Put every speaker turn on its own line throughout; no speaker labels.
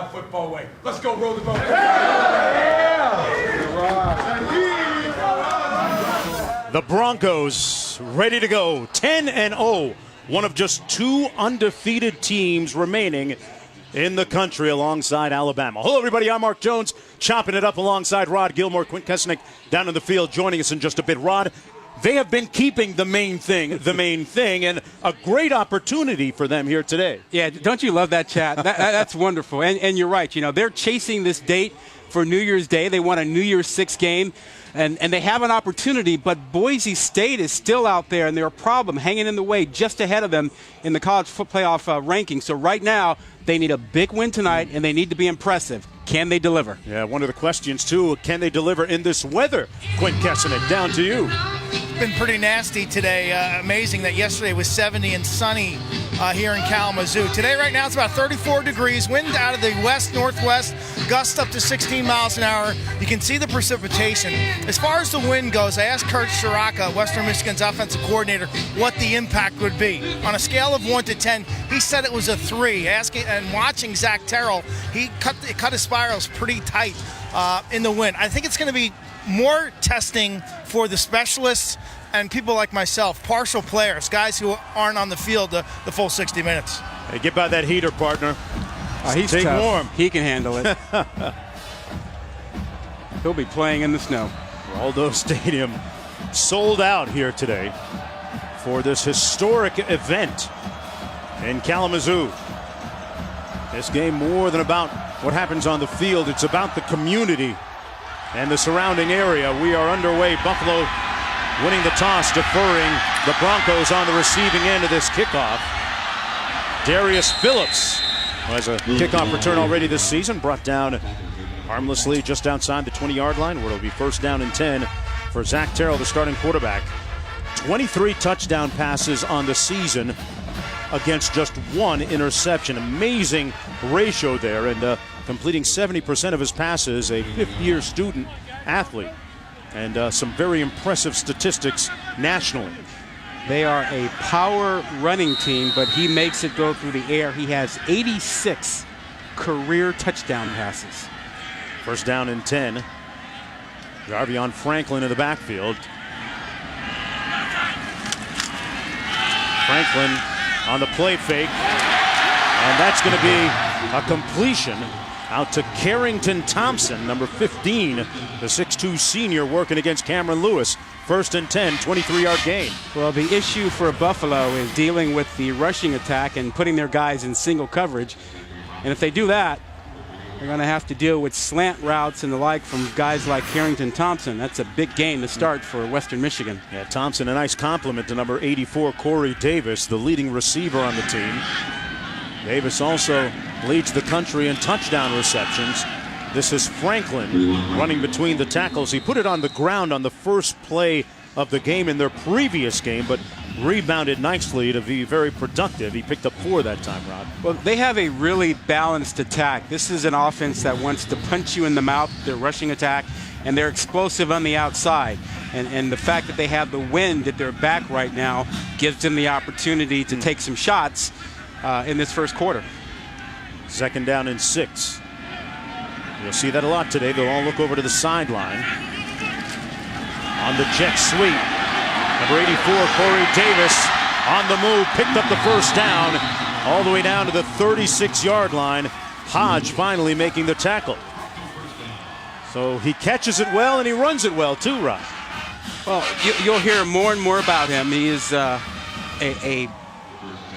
Ohio football way. Let's go roll the boat.
The Broncos ready to go, 10-0, one of just 2 undefeated teams remaining in the country alongside Alabama. Hello, everybody. I'm Mark Jones, chopping it up alongside Rod Gilmore. Quint Kesnick down in the field joining us in just a bit. Rod, they have been keeping the main thing, and a great opportunity for them here today.
Yeah, don't you love that chat? That's wonderful. And you're right. You know, they're chasing this date for New Year's Day. They want a New Year's Six game. And they have an opportunity, but Boise State is still out there, and they're a problem hanging in the way just ahead of them in the college playoff ranking. So right now, they need a big win tonight, and they need to be impressive. Can they deliver?
Yeah, one of the questions, too, can they deliver in this weather? Quint Kesnick, down to you.
It's been pretty nasty today. Amazing that yesterday was 70 and sunny here in Kalamazoo. Today, right now, it's about 34 degrees. Wind out of the west-northwest, gusts up to 16 miles an hour. You can see the precipitation. As far as the wind goes, I asked Kurt Shiraka, Western Michigan's offensive coordinator, what the impact would be. On a scale of 1 to 10, he said it was a 3. And watching Zach Terrell, he cut his spirals pretty tight in the wind. I think it's going to be more testing for the specialists and people like myself, partial players, guys who aren't on the field the full 60 minutes.
Hey, get by that heater, partner.
He's
Stay
tough.
warm.
He can handle it. He'll be playing in the snow.
Waldo Stadium sold out here today for this historic event in Kalamazoo. This game, more than about what happens on the field, it's about the community and the surrounding area. We are underway. Buffalo winning the toss, deferring. The Broncos on the receiving end of this kickoff. Darius Phillips, who has a kickoff return already this season, brought down harmlessly just outside the 20-yard line, where it'll be first down and 10 for Zach Terrell, the starting quarterback. 23 touchdown passes on the season against just 1 interception. Amazing ratio there, and completing 70% of his passes, a fifth-year student athlete, and some very impressive statistics nationally.
They are a power running team, but he makes it go through the air. He has 86 career touchdown passes.
First down and 10. Jarvion Franklin in the backfield. Franklin on the play fake, and that's going to be a completion out to Carrington Thompson, number 15, the 6'2 senior working against Cameron Lewis. First and 10, 23-yard gain.
Well, the issue for Buffalo is dealing with the rushing attack and putting their guys in single coverage. And if they do that, they're going to have to deal with slant routes and the like from guys like Carrington Thompson. That's a big game to start for Western Michigan.
Yeah, Thompson, a nice compliment to number 84, Corey Davis, the leading receiver on the team. Davis also leads the country in touchdown receptions. This is Franklin running between the tackles. He put it on the ground on the first play of the game in their previous game, but rebounded nicely to be very productive. He picked up 4 that time, Rod.
Well, they have a really balanced attack. This is an offense that wants to punch you in the mouth, their rushing attack, and they're explosive on the outside. And the fact that they have the wind at their back right now gives them the opportunity to take some shots in this first quarter.
Second down and 6. You'll see that a lot today. They'll all look over to the sideline. On the jet sweep, number 84, Corey Davis, on the move, picked up the first down, all the way down to the 36-yard line. Hodge finally making the tackle. So he catches it well and he runs it well too, Rod.
Well, you'll hear more and more about him. He is a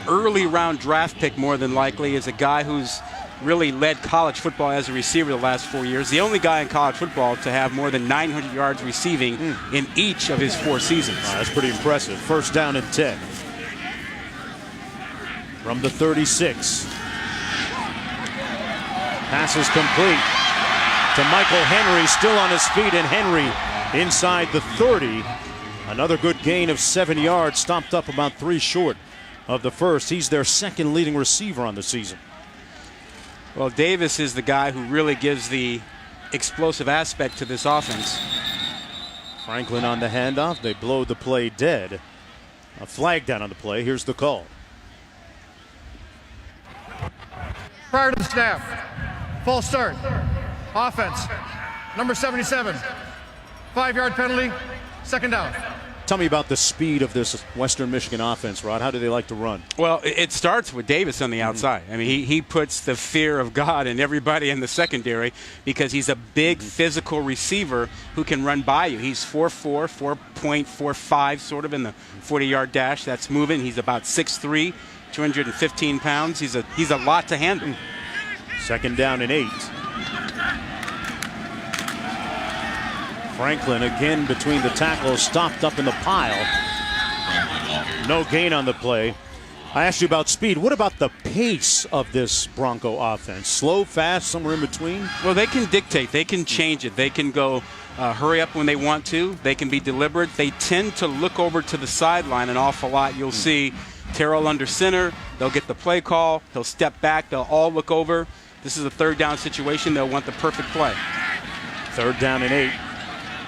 early round draft pick, more than likely. Is a guy who's really led college football as a receiver the last 4 years. The only guy in college football to have more than 900 yards receiving in each of his 4 seasons.
Wow, that's pretty impressive. First down and 10. From the 36. Pass is complete to Michael Henry, still on his feet, and Henry inside the 30. Another good gain of 7 yards, stopped up about 3 short of the first. He's their second leading receiver on the season.
Well, Davis is the guy who really gives the explosive aspect to this offense.
Franklin on the handoff. They blow the play dead. A flag down on the play. Here's the call.
Prior to the snap, False start. Offense. Number 77. 5-yard penalty. Second down.
Tell me about the speed of this Western Michigan offense, Rod. How do they like to run?
Well, it starts with Davis on the outside. I mean, he puts the fear of God in everybody in the secondary because he's a big physical receiver who can run by you. He's 4'4", 4.45, sort of in the 40-yard dash. That's moving. He's about 6'3", 215 pounds. He's a lot to handle.
Second down and 8. Franklin again between the tackles, stopped up in the pile. No gain on the play. I asked you about speed. What about the pace of this Bronco offense? Slow, fast, somewhere in between?
Well, they can dictate. They can change it. They can go hurry up when they want to. They can be deliberate. They tend to look over to the sideline an awful lot. You'll see Terrell under center. They'll get the play call. He'll step back. They'll all look over. This is a third down situation. They'll want the perfect play.
Third down and 8.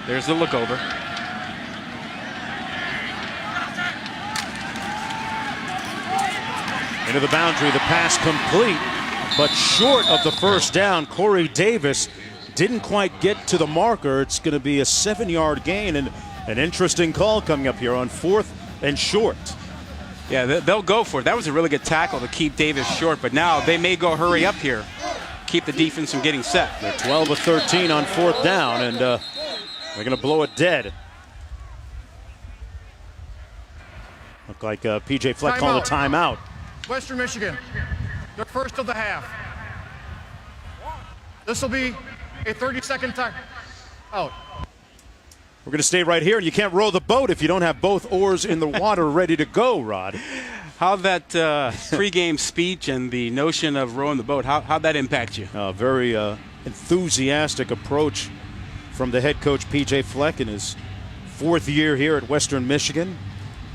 There's the look over.
Into the boundary, the pass complete, but short of the first down. Corey Davis didn't quite get to the marker. It's going to be a 7-yard gain, and an interesting call coming up here on 4th and short.
Yeah, they'll go for it. That was a really good tackle to keep Davis short, but now they may go hurry up here, keep the defense from getting set.
They're 12 of 13 on 4th down, and they're going to blow it dead. Look like P.J. Fleck called a timeout.
Western Michigan, their first of the half. This will be a 30-second time out.
We're going to stay right here, and you can't row the boat if you don't have both oars in the water ready to go, Rod.
How'd that pregame speech and the notion of rowing the boat, how'd that impact you?
Very enthusiastic approach from the head coach, P.J. Fleck, in his 4th year here at Western Michigan.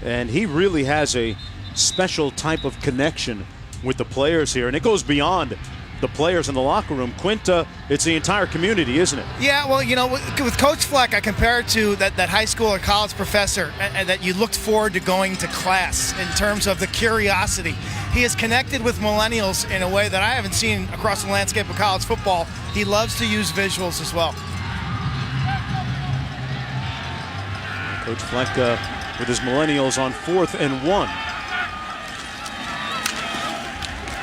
And he really has a special type of connection with the players here. And it goes beyond the players in the locker room. Quinta, it's the entire community, isn't it?
Yeah, well, you know, with Coach Fleck, I compare it to that high school or college professor and that you looked forward to going to class in terms of the curiosity. He is connected with millennials in a way that I haven't seen across the landscape of college football. He loves to use visuals as well.
Coach Fleck with his millennials on 4th and 1.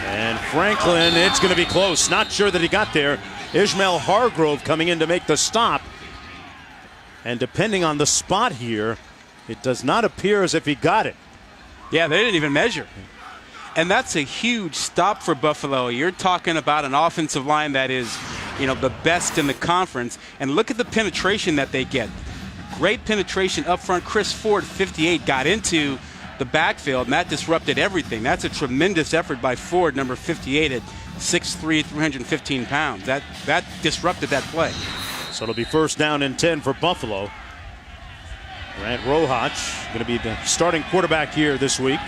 And Franklin, it's going to be close. Not sure that he got there. Ishmael Hargrove coming in to make the stop. And depending on the spot here, it does not appear as if he got it.
Yeah, they didn't even measure. And that's a huge stop for Buffalo. You're talking about an offensive line that is, you know, the best in the conference. And look at the penetration that they get. Great penetration up front. Chris Ford, 58, got into the backfield, and that disrupted everything. That's a tremendous effort by Ford, number 58 at 6'3", 315 pounds. That disrupted that play.
So it'll be first down and 10 for Buffalo. Grant Rohach going to be the starting quarterback here this week.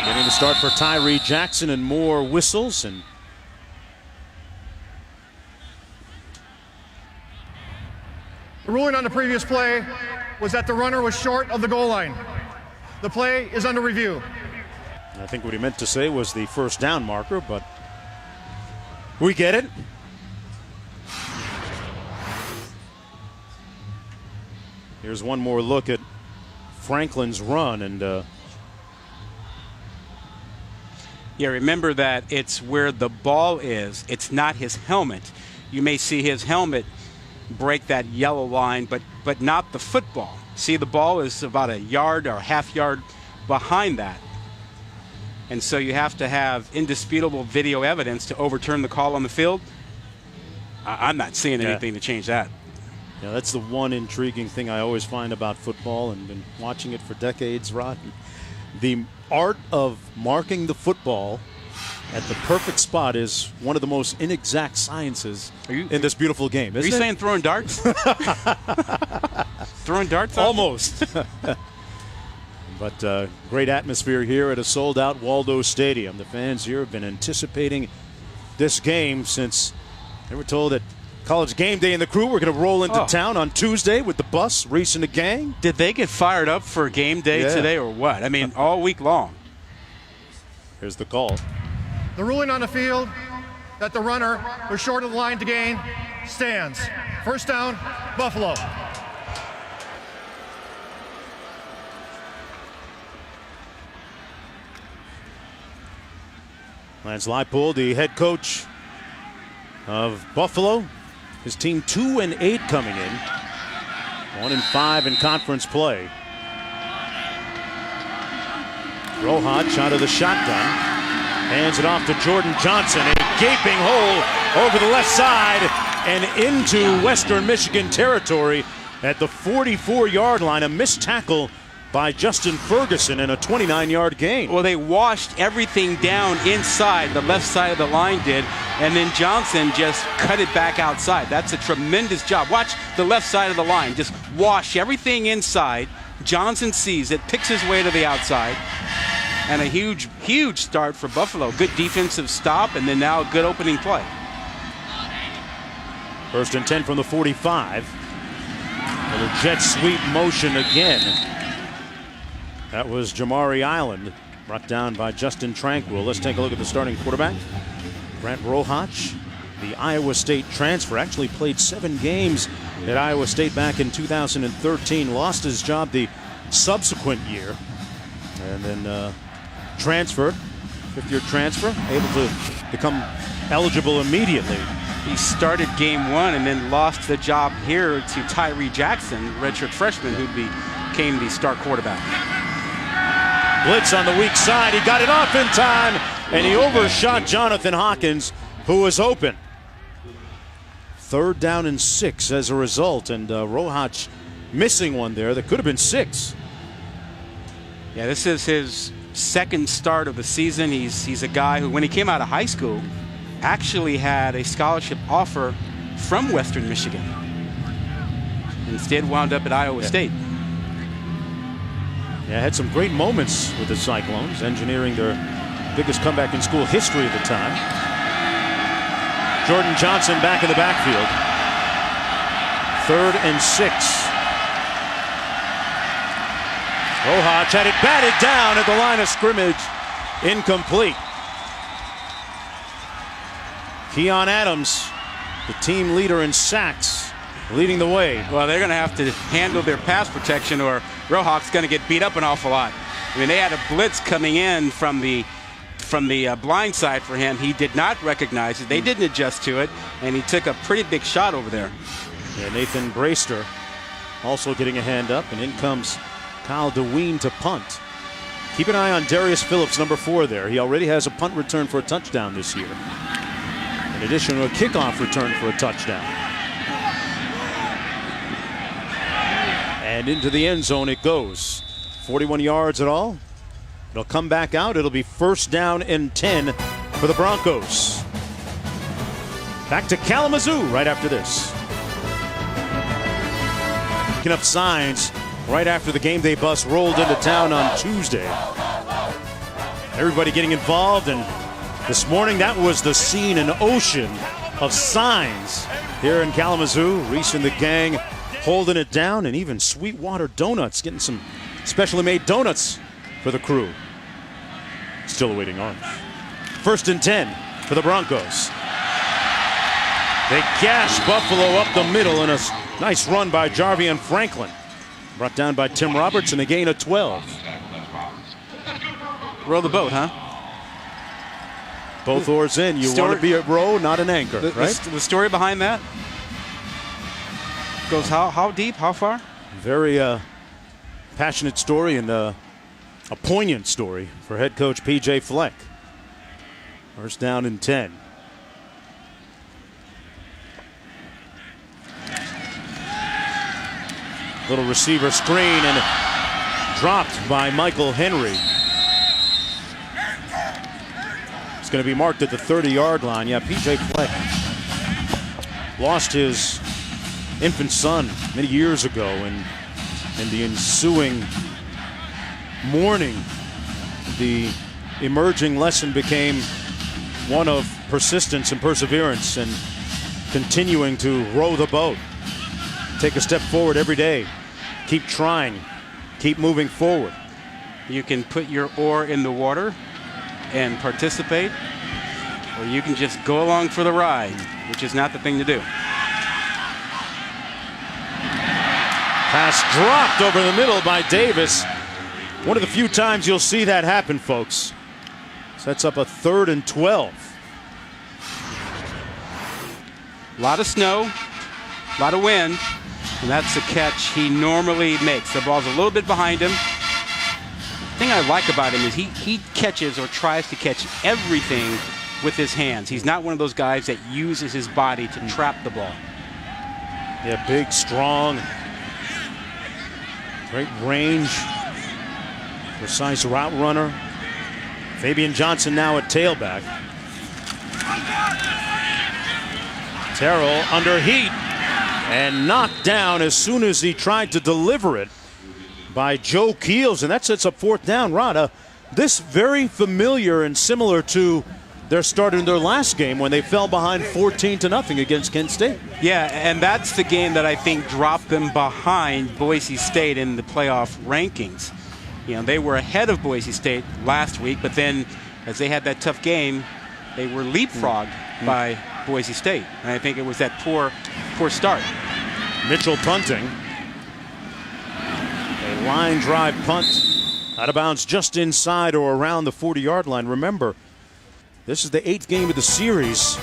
Getting the start for Tyree Jackson, and more whistles. And
The ruling on the previous play was that the runner was short of the goal line. The play is under review.
I think what he meant to say was the first down marker, but we get it. Here's one more look at Franklin's run, and
yeah, remember that it's where the ball is. It's not his helmet. You may see his helmet break that yellow line, but not the football. See, the ball is about a yard or a half yard behind that. And so you have to have indisputable video evidence to overturn the call on the field. I'm not seeing anything to change that.
Yeah, that's the one intriguing thing I always find about football, and been watching it for decades, Rod. The art of marking the football at the perfect spot is one of the most inexact sciences in this beautiful game, isn't it?
Are you saying throwing darts? Throwing darts?
Almost. But great atmosphere here at a sold-out Waldo Stadium. The fans here have been anticipating this game since they were told that College Game Day and the crew were going to roll into town on Tuesday with the bus, Reese and the gang.
Did they get fired up for game day today or what? I mean, all week long.
Here's the call.
The ruling on the field that the runner was short of the line to gain stands. First down, Buffalo.
Lance Leipold, the head coach of Buffalo. His team 2-8 coming in. 1-5 in conference play. Rohach out of the shotgun. Hands it off to Jordan Johnson. A gaping hole over the left side and into Western Michigan territory at the 44-yard line. A missed tackle by Justin Ferguson and a 29-yard gain.
Well, they washed everything down inside, the left side of the line did, and then Johnson just cut it back outside. That's a tremendous job. Watch the left side of the line. Just wash everything inside. Johnson sees it, picks his way to the outside, and a huge, huge start for Buffalo. Good defensive stop, and then now a good opening play.
First and 10 from the 45. Little jet sweep motion again. That was Jamari Island, brought down by Justin Tranquil. Let's take a look at the starting quarterback. Brent Rohach, the Iowa State transfer, actually played 7 games at Iowa State back in 2013. Lost his job the subsequent year, and then transferred, 5th-year transfer, able to become eligible immediately.
He started game 1 and then lost the job here to Tyree Jackson, redshirt freshman, who became the start quarterback.
Blitz on the weak side. He got it off in time, and he overshot Jonathan Hawkins, who was open. 3rd down and 6 as a result, and Rohach missing one there that could have been 6.
Yeah, this is his 2nd start of the season. He's a guy who, when he came out of high school, actually had a scholarship offer from Western Michigan. Instead wound up at Iowa State.
Yeah, had some great moments with the Cyclones, engineering their biggest comeback in school history at the time. Jordan Johnson back in the backfield. 3rd and 6. Rohach had it batted down at the line of scrimmage. Incomplete. Keon Adams, the team leader in sacks, leading the way.
Well, they're going to have to handle their pass protection, or Rohach's going to get beat up an awful lot. I mean, they had a blitz coming in from the blind side for him. He did not recognize it. They didn't adjust to it, and he took a pretty big shot over there.
Yeah, Nathan Brayster also getting a hand up, and in comes Kyle DeWeen to punt. Keep an eye on Darius Phillips, number 4 there. He already has a punt return for a touchdown this year, in addition to a kickoff return for a touchdown. And into the end zone it goes. 41 yards at all. It'll come back out. It'll be 1st down and 10 for the Broncos. Back to Kalamazoo right after this. Picking up signs right after the game day bus rolled into town on Tuesday. Everybody getting involved, and this morning that was the scene, an ocean of signs here in Kalamazoo. Reese and the gang holding it down, and even Sweetwater Donuts getting some specially made donuts for the crew. Still awaiting orange. 1st and 10 for the Broncos. They gash Buffalo up the middle in a nice run by Jarvian Franklin. Brought down by Tim Roberts and a gain of 12.
Row the boat, huh?
Both oars in. You want to be a row, not an anchor, right?
The story behind that goes how deep, how far?
Very passionate story, and a poignant story for head coach P.J. Fleck. 1st down and 10. Little receiver screen, and dropped by Michael Henry. It's going to be marked at the 30-yard line. Yeah, P.J. Fleck lost his infant son many years ago, and in the ensuing mourning, the emerging lesson became one of persistence and perseverance and continuing to row the boat. Take a step forward every day. Keep trying. Keep moving forward.
You can put your oar in the water and participate, or you can just go along for the ride, which is not the thing to do.
Pass dropped over the middle by Davis. One of the few times you'll see that happen, folks. Sets up a 3rd and 12.
A lot of snow, a lot of wind, and that's the catch he normally makes. The ball's a little bit behind him. The thing I like about him is he catches or tries to catch everything with his hands. He's not one of those guys that uses his body to trap the ball.
Yeah, big, strong, great range, precise route runner. Fabian Johnson now at tailback. Terrell under heat and knocked down as soon as he tried to deliver it by Joe Keels, and that sets up 4th down. Rod, this very familiar and similar to their start in their last game when they fell behind 14-0 against Kent State.
Yeah, and that's the game that I think dropped them behind Boise State in the playoff rankings. You know, they were ahead of Boise State last week, but then as they had that tough game, they were leapfrogged by Boise State. And I think it was that poor start.
Mitchell punting. A line drive punt out of bounds just inside or around the 40-yard line. Remember, this is the 8th game of the series,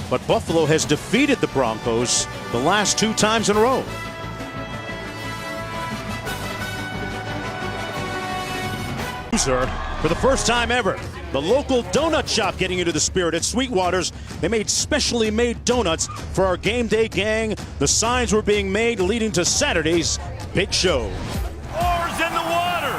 but Buffalo has defeated the Broncos the last 2 times in a row. For the first time ever, the local donut shop getting into the spirit at Sweetwater's. They made specially made donuts for our game day gang. The signs were being made leading to Saturday's big show.
Oars in the water.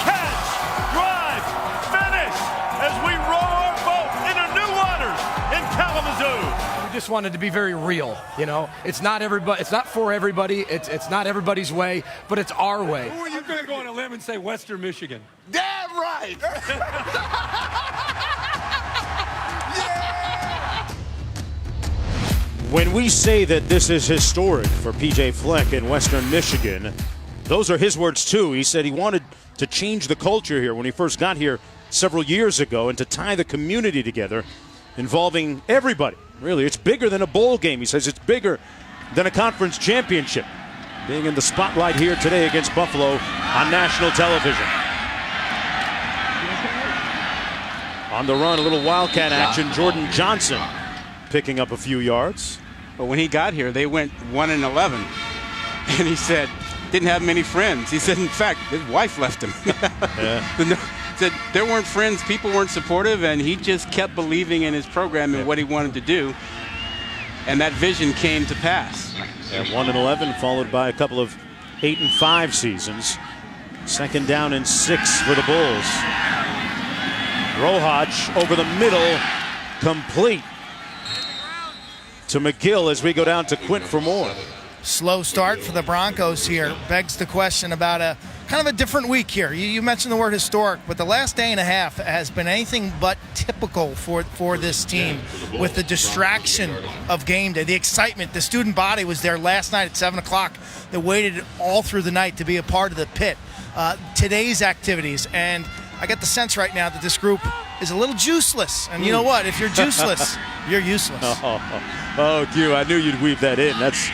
Catch, drive, finish as we row our boat into new waters in Kalamazoo.
We just wanted to be very real, you know. It's not everybody. It's not for everybody. It's not everybody's way, but it's our way.
Who are you going to go on a limb and say Western Michigan?
Damn right!
When we say that this is historic for P.J. Fleck in Western Michigan, those are his words too. He said he wanted to change the culture here when he first got here several years ago and to tie the community together, involving everybody. Really, it's bigger than a bowl game. He says it's bigger than a conference championship. Being in the spotlight here today against Buffalo on national television. On the run, a little wildcat action. Jordan Johnson picking up a few yards.
But when he got here, they went 1-11. And he said, didn't have many friends. He said, in fact, his wife left him. Said there weren't friends, people weren't supportive, and he just kept believing in his program and what he wanted to do. And that vision came to pass.
Yeah, 1-11 followed by a couple of 8-5 seasons. 2nd down and 6 for the Bulls. Rohach over the middle, complete to McGill as we go down to Quint for more.
Slow start for the Broncos here. Begs the question about a kind of a different week here. You mentioned the word historic, but the last day and a half has been anything but typical for this team, with the distraction of game day, the excitement. The student body was there last night at 7 o'clock. They waited all through the night to be a part of the pit. Today's activities, and I get the sense right now that this group is a little juiceless. And you know what? If you're juiceless, you're useless.
Oh, Q, I knew you'd weave that in. That's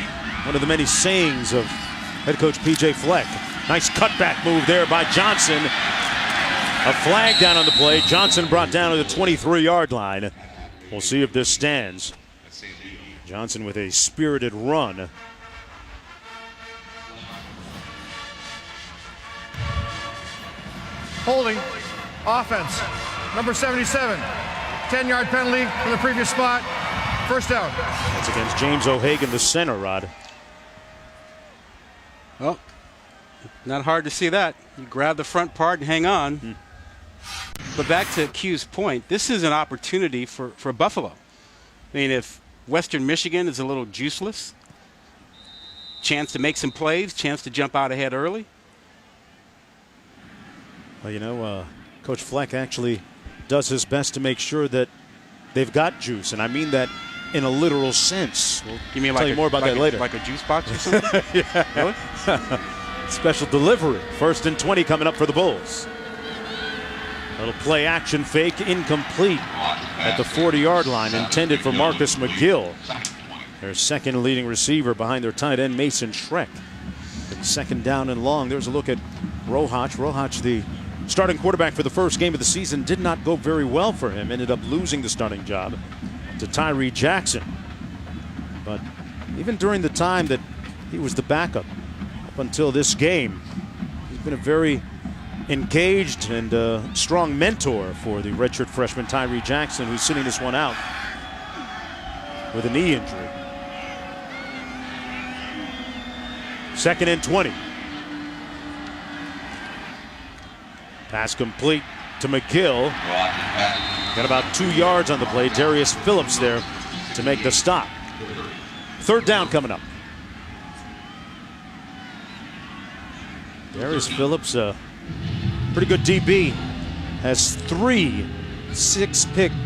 one of the many sayings of head coach P.J. Fleck. Nice cutback move there by Johnson. A flag down on the play. Johnson brought down to the 23-yard line. We'll see if this stands. Johnson with a spirited run.
Holding. Offense. Number 77. 10-yard penalty from the previous spot. First down.
That's against James O'Hagan, the center, Rod.
Well, not hard to see that. You grab the front part and hang on. But back to Q's point, this is an opportunity for Buffalo. I mean, if Western Michigan is a little juiceless, chance to make some plays, chance to jump out ahead early.
Well, you know, Coach Fleck actually does his best to make sure that they've got juice, and I mean that in a literal sense. We'll
you mean
tell
like
you more about that later.
Like a juice box or something?
Yeah.
Really?
Special delivery. 1st and 20 coming up for the Bulls. Little play action fake, incomplete. at the 40-yard line, intended for Marcus McGill, their second leading receiver behind their tight end Mason Schreck. Second down and long. There's a look at Rohach. Rohach, the starting quarterback for the first game of the season, did not go very well for him. Ended up losing the starting job to Tyree Jackson. But even during the time that he was the backup up until this game, he's been a very engaged and strong mentor for the redshirt freshman Tyree Jackson, who's sitting this one out with a knee injury. 2nd and 20. Pass complete to McGill. Got about 2 yards on the play. Darius Phillips there to make the stop. 3rd down coming up. Darius Phillips, a pretty good DB, has 3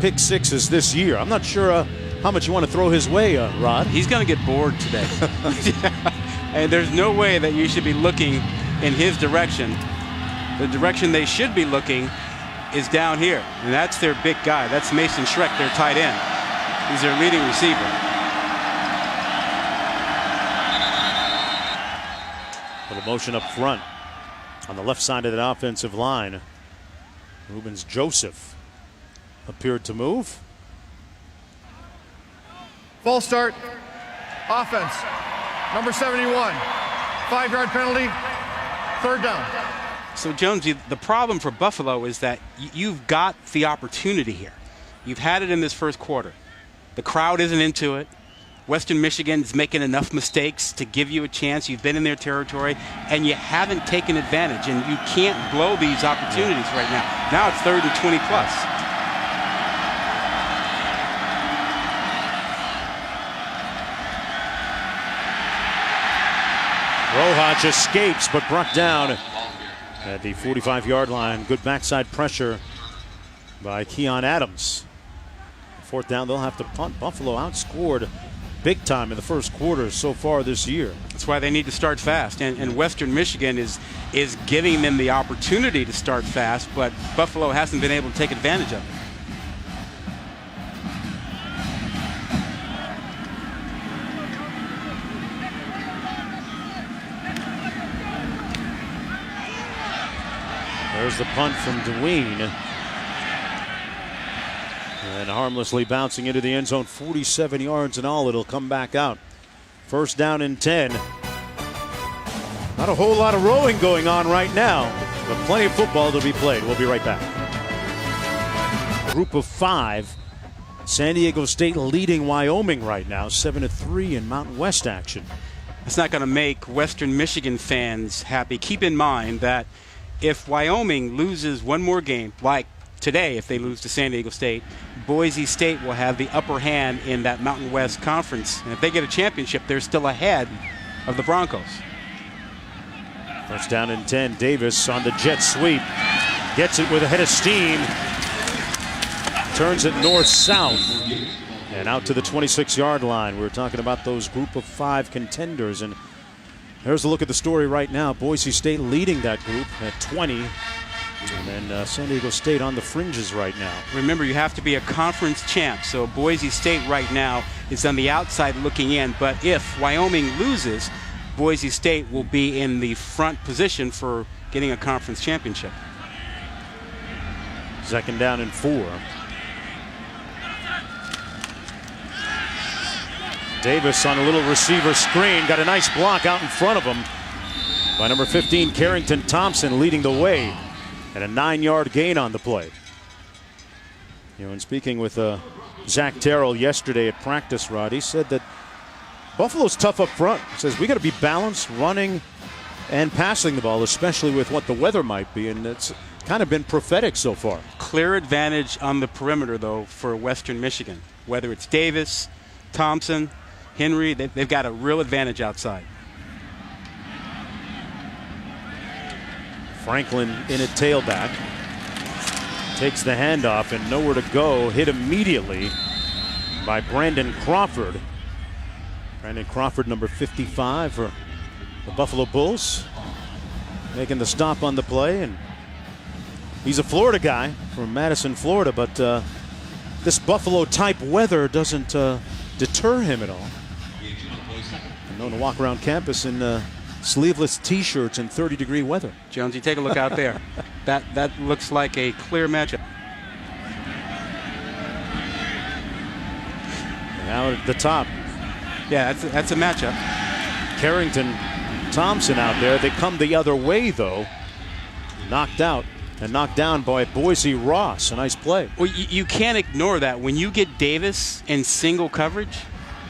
pick sixes this year. I'm not sure how much you want to throw his way, Rod.
He's going to get bored today. And there's no way that you should be looking in his direction. The direction they should be looking is down here, and that's their big guy. That's Mason Schreck, their tight end. He's their leading receiver.
Little motion up front on the left side of that offensive line. Rubens Joseph appeared to move.
False start. Offense. Number 71. 5-yard penalty. 3rd down.
So, Jonesy, the problem for Buffalo is that you've got the opportunity here. You've had it in this first quarter. The crowd isn't into it. Western Michigan is making enough mistakes to give you a chance. You've been in their territory, and you haven't taken advantage. And you can't blow these opportunities right now. Now it's 3rd and 20 plus.
Rohach escapes, but brought down at the 45-yard line. Good backside pressure by Keon Adams. 4th down, they'll have to punt. Buffalo outscored big time in the first quarter so far this year.
That's why they need to start fast. And Western Michigan is giving them the opportunity to start fast, but Buffalo hasn't been able to take advantage of it.
There's the punt from DeWeen. And harmlessly bouncing into the end zone, 47 yards in all. It'll come back out. 1st down and 10. Not a whole lot of rowing going on right now, but plenty of football to be played. We'll be right back. Group of 5. San Diego State leading Wyoming right now, 7-3 in Mountain West action.
It's not going to make Western Michigan fans happy. Keep in mind that if Wyoming loses one more game, like today, if they lose to San Diego State, Boise State will have the upper hand in that Mountain West Conference. And if they get a championship, they're still ahead of the Broncos.
1st down and 10. Davis on the jet sweep. Gets it with a head of steam. Turns it north-south. And out to the 26-yard line. We were talking about those group of 5 contenders. And here's a look at the story right now. Boise State leading that group at 20. And then San Diego State on the fringes right now.
Remember, you have to be a conference champ. So Boise State right now is on the outside looking in. But if Wyoming loses, Boise State will be in the front position for getting a conference championship.
2nd down and 4. Davis on a little receiver screen. Got a nice block out in front of him by number 15, Carrington Thompson, leading the way. And a 9-yard gain on the play. You know, and speaking with Zach Terrell yesterday at practice, Rod, he said that Buffalo's tough up front. He says we got to be balanced running and passing the ball, especially with what the weather might be. And it's kind of been prophetic so far.
Clear advantage on the perimeter, though, for Western Michigan. Whether it's Davis, Thompson, Henry, they've got a real advantage outside.
Franklin in at tailback. Takes the handoff and nowhere to go. Hit immediately by Brandon Crawford. Brandon Crawford, number 55 for the Buffalo Bulls. Making the stop on the play. And he's a Florida guy from Madison, Florida. But this Buffalo-type weather doesn't deter him at all. I'm known to walk around campus in sleeveless T-shirts in 30-degree weather.
Jonesy, take a look out there. That looks like a clear matchup.
Now at the top.
Yeah, that's a matchup.
Carrington, Thompson out there. They come the other way, though. Knocked out and knocked down by Boise Ross. A nice play.
Well, you can't ignore that. When you get Davis in single coverage,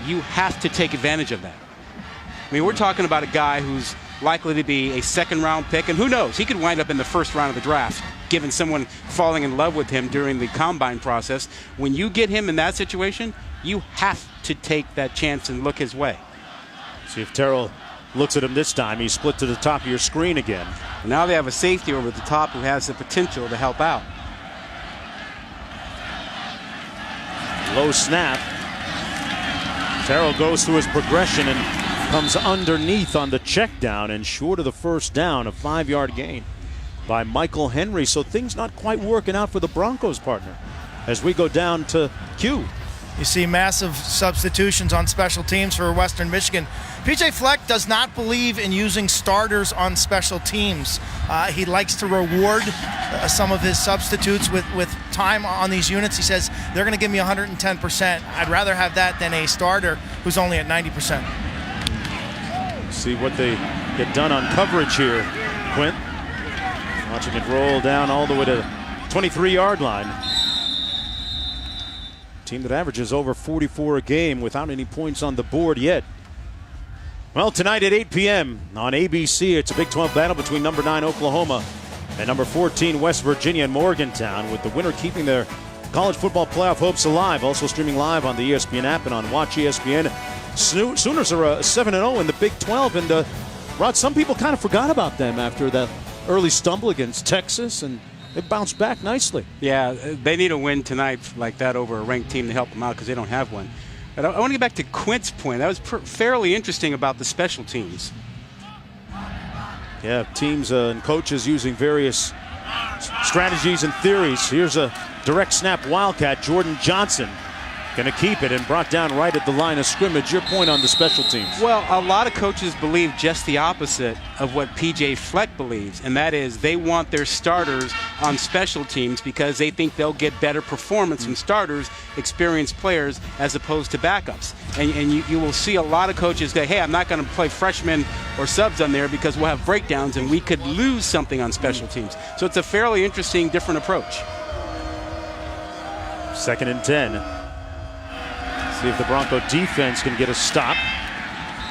you have to take advantage of that. I mean, we're talking about a guy who's likely to be a second-round pick, and who knows, he could wind up in the first round of the draft, given someone falling in love with him during the combine process. When you get him in that situation, you have to take that chance and look his way.
See if Terrell looks at him this time. He's split to the top of your screen again.
Now they have a safety over the top who has the potential to help out.
Low snap. Terrell goes through his progression and comes underneath on the check down and short of the first down. A 5-yard gain by Michael Henry. So things not quite working out for the Broncos, partner, as we go down to Q.
You see massive substitutions on special teams for Western Michigan. P.J. Fleck does not believe in using starters on special teams. He likes to reward some of his substitutes with time on these units. He says, they're going to give me 110%. I'd rather have that than a starter who's only at 90%.
See what they get done on coverage here, Quint. Watching it roll down all the way to the 23-yard line. Team that averages over 44 a game without any points on the board yet. Well, tonight at 8 p.m. on ABC, it's a Big 12 battle between number 9 Oklahoma and number 14 West Virginia and Morgantown, with the winner keeping their college football playoff hopes alive. Also streaming live on the ESPN app and on Watch ESPN. Sooners are 7-0 in the Big 12, and Rod, some people kind of forgot about them after the early stumble against Texas, and they bounced back nicely.
Yeah, they need a win tonight like that over a ranked team to help them out because they don't have one. But I want to get back to Quint's point. That was fairly interesting about the special teams.
Yeah, teams and coaches using various strategies and theories. Here's a direct snap Wildcat. Jordan Johnson going to keep it and brought down right at the line of scrimmage. Your point on the special teams.
Well, a lot of coaches believe just the opposite of what P.J. Fleck believes, and that is they want their starters on special teams because they think they'll get better performance from starters, experienced players, as opposed to backups. And you will see a lot of coaches say, hey, I'm not going to play freshmen or subs on there because we'll have breakdowns and we could lose something on special teams. So it's a fairly interesting, different approach.
2nd and 10. See if the Bronco defense can get a stop.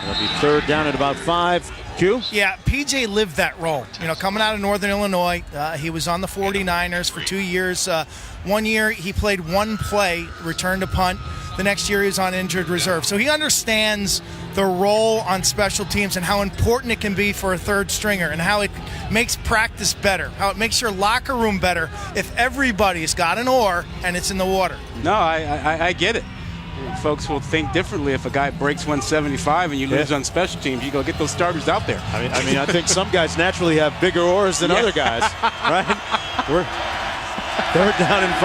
It'll be 3rd down at about 5. Q?
Yeah, PJ lived that role. You know, coming out of Northern Illinois, he was on the 49ers for 2 years. 1 year he played one play, returned a punt. The next year he was on injured reserve. So he understands the role on special teams and how important it can be for a third stringer and how it makes practice better, how it makes your locker room better if everybody's got an oar and it's in the water.
No, I get it. Folks will think differently if a guy breaks 175 and you lose on special teams. You go get those starters out there.
I mean, I think some guys naturally have bigger oars than other guys, right? We're 3rd down and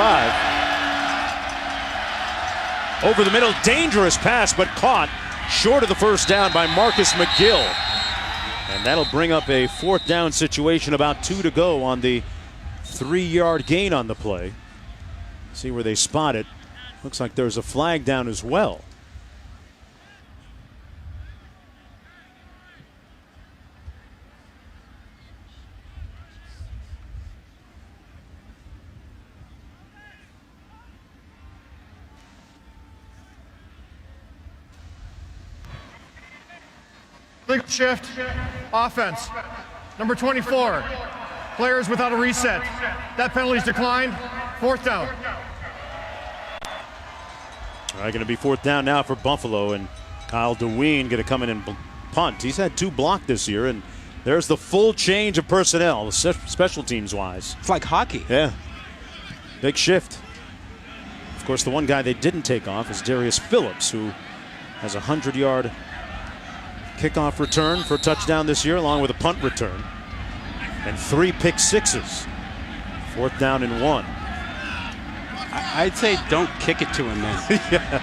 5. Over the middle, dangerous pass, but caught short of the first down by Marcus McGill. And that'll bring up a 4th down situation, about 2 to go on the 3-yard gain on the play. See where they spot it. Looks like there's a flag down as well.
Big shift, offense. Number 24, players without a reset. That penalty's declined. 4th down.
All right, going to be 4th down now for Buffalo, and Kyle DeWeen going to come in and punt. He's had 2 blocked this year, and there's the full change of personnel, special teams wise.
It's like hockey.
Yeah, big shift. Of course, the one guy they didn't take off is Darius Phillips, who has a 100-yard kickoff return for a touchdown this year, along with a punt return, and 3 pick sixes. 4th down and 1.
I'd say don't kick it to him then.
Yeah.